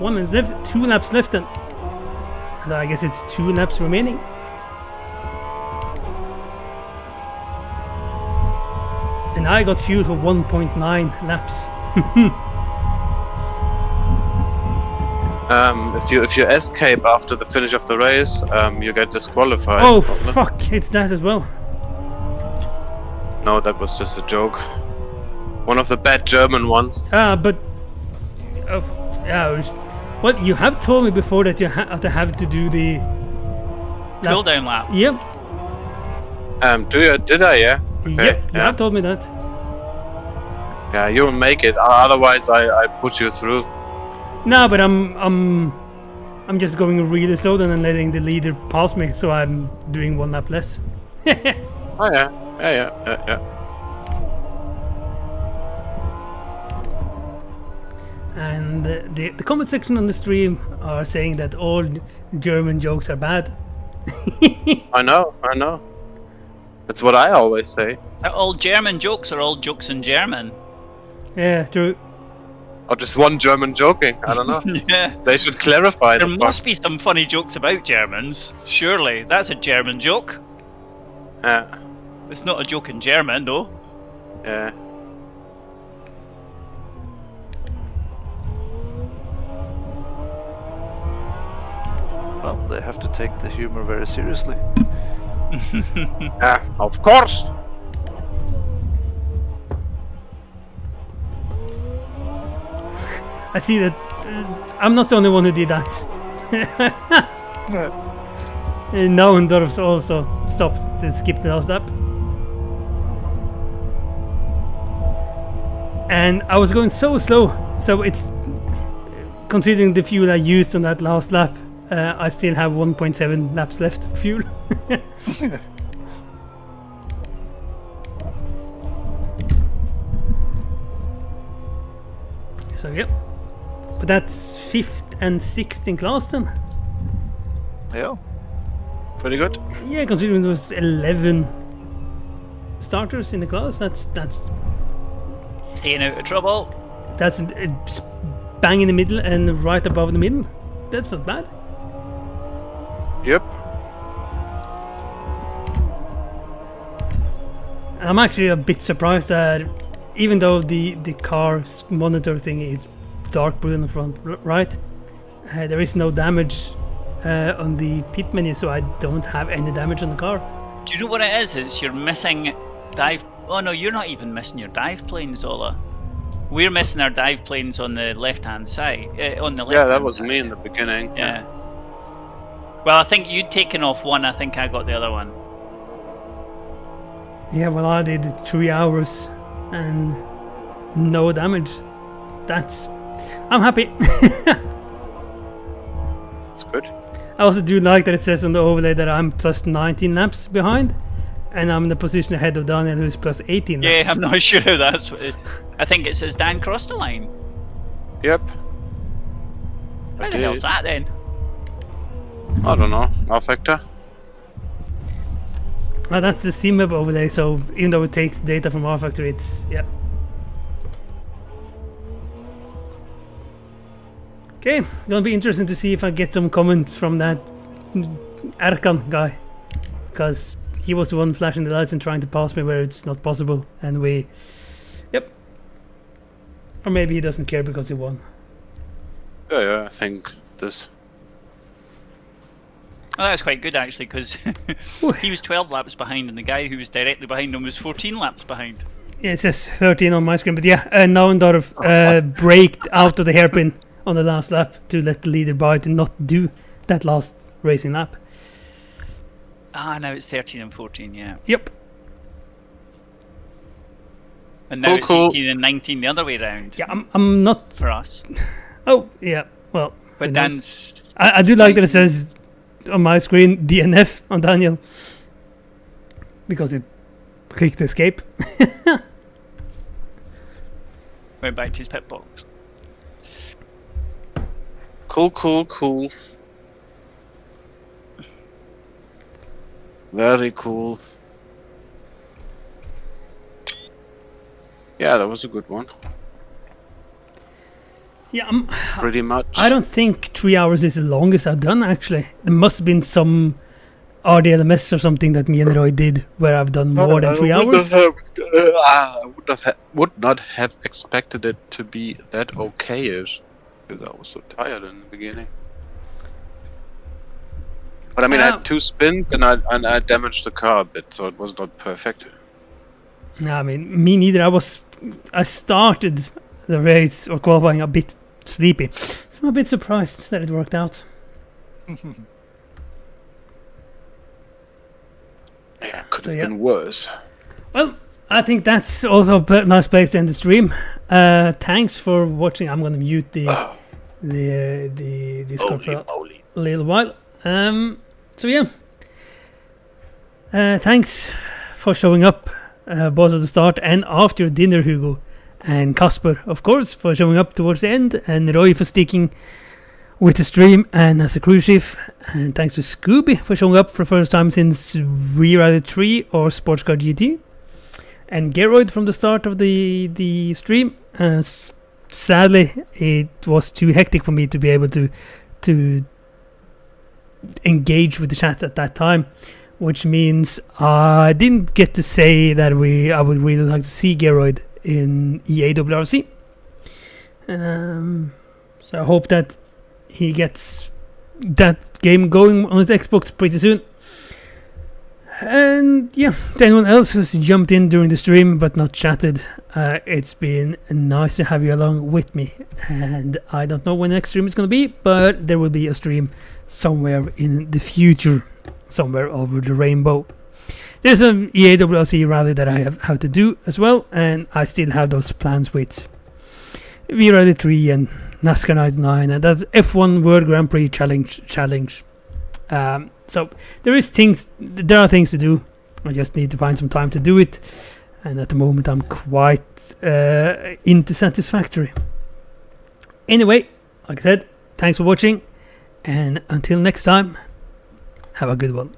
1 minute left, 2 laps left, and I guess it's 2 laps remaining. And I got fuel for 1.9 laps. If you escape after the finish of the race, you get disqualified. Oh fuck! It's that as well. No, that was just a joke. One of the bad German ones. But well, you have told me before that you have to do the Cool down lap. Yep. Did I? Yeah. Yep, you yeah. have told me that. Yeah, you'll make it. Otherwise, I put you through. No, but I'm just going really slow then and letting the leader pass me, so I'm doing one lap less. Oh yeah, yeah. And the comment section on the stream are saying that all German jokes are bad. I know. That's what I always say. Are all German jokes or all jokes in German? Yeah, true. Or just one German joking. I don't know. Yeah. They should clarify. There must be some funny jokes about Germans. Surely. That's a German joke. Yeah. It's not a joke in German, though. Yeah. Well, they have to take the humor very seriously. Yeah, of course. I see that I'm not the only one who did that. Nauendorf's also stopped to skip the last lap. And I was going so slow, so it's considering the fuel I used on that last lap, I still have 1.7 laps left of fuel. So yep, but that's 5th and 6th in class then. Yeah. Pretty good. Yeah, considering there was 11 starters in the class, that's Staying out of trouble. bang in the middle and right above the middle. That's not bad. Yep. I'm actually a bit surprised that even though the car's monitor thing is dark blue in the front, right? There is no damage on the pit menu, so I don't have any damage on the car. Do you know what it is? It's you're missing dive. Oh no, you're not even missing your dive planes, Ola. We're missing our dive planes on the left-hand side. On the left. Yeah, that was me in the beginning. Yeah. Well, I think you'd taken off one. I think I got the other one. Yeah, well, I did 3 hours and no damage. I'm happy. It's good. I also do like that it says on the overlay that I'm plus 19 laps behind, and I'm in the position ahead of Daniel, who's plus 18 laps. Yeah, I'm not sure how that's. I think it says Dan crossed the line. Yep. Where the hell's that then? I don't know. rFactor. Well, that's the CMap overlay, so even though it takes data from rFactor, it's yeah. Okay, gonna be interesting to see if I get some comments from that Erkan guy, because he was the one flashing the lights and trying to pass me where it's not possible, and yep. Or maybe he doesn't care because he won. Yeah, I think this. Oh, that's quite good actually, because he was 12 laps behind, and the guy who was directly behind him was 14 laps behind. Yeah, it says 13 on my screen, but yeah, Nauendorf braked out of the hairpin on the last lap to let the leader by to not do that last racing lap. Ah, now it's 13 and 14, yeah. Yep. And now it's Cool. 18 and 19 the other way round. Yeah, I'm not. For us. Oh, yeah. Well, But who knows? Dan's. I do like that it says on my screen DNF on Daniel because it clicked escape. Went back to his pit box. Cool. Very cool. Yeah, that was a good one. Yeah, Pretty much. I don't think 3 hours is the longest I've done actually. There must have been some RDLMS or something that me and Roy did where I've done more than 3 hours. I would not have expected it to be that okay-ish, because I was so tired in the beginning. But I mean, I had 2 spins and I damaged the car a bit, so it was not perfect. No, I mean, me neither. I started the race or qualifying a bit sleepy. So I'm a bit surprised that it worked out. Yeah, could So, have yeah. been worse. Well, I think that's also a nice place to end the stream. Thanks for watching. I'm gonna mute the Discord for a little while. So yeah, thanks for showing up, both at the start and after dinner, Hugo, and Casper, of course, for showing up towards the end, and Roy for sticking with the stream and as a cruise ship, and thanks to Scooby for showing up for the first time since VRLMS 3 or Sports Car GT, and Geroid from the start of the stream. Sadly, it was too hectic for me to be able to engage with the chat at that time, which means I didn't get to say that I would really like to see Geroid in EAWRC. So I hope that he gets that game going on his Xbox pretty soon. And yeah, to anyone else who's jumped in during the stream but not chatted, it's been nice to have you along with me. And I don't know when the next stream is going to be, but there will be a stream somewhere in the future, somewhere over the rainbow. There's an EAWLC rally that I have to do as well, and I still have those plans with VRLMS 3 and NASCAR 99 and that F1 World Grand Prix challenge. So there are things to do. I just need to find some time to do it, and at the moment I'm quite into Satisfactory. Anyway, like I said, thanks for watching, and until next time, have a good one.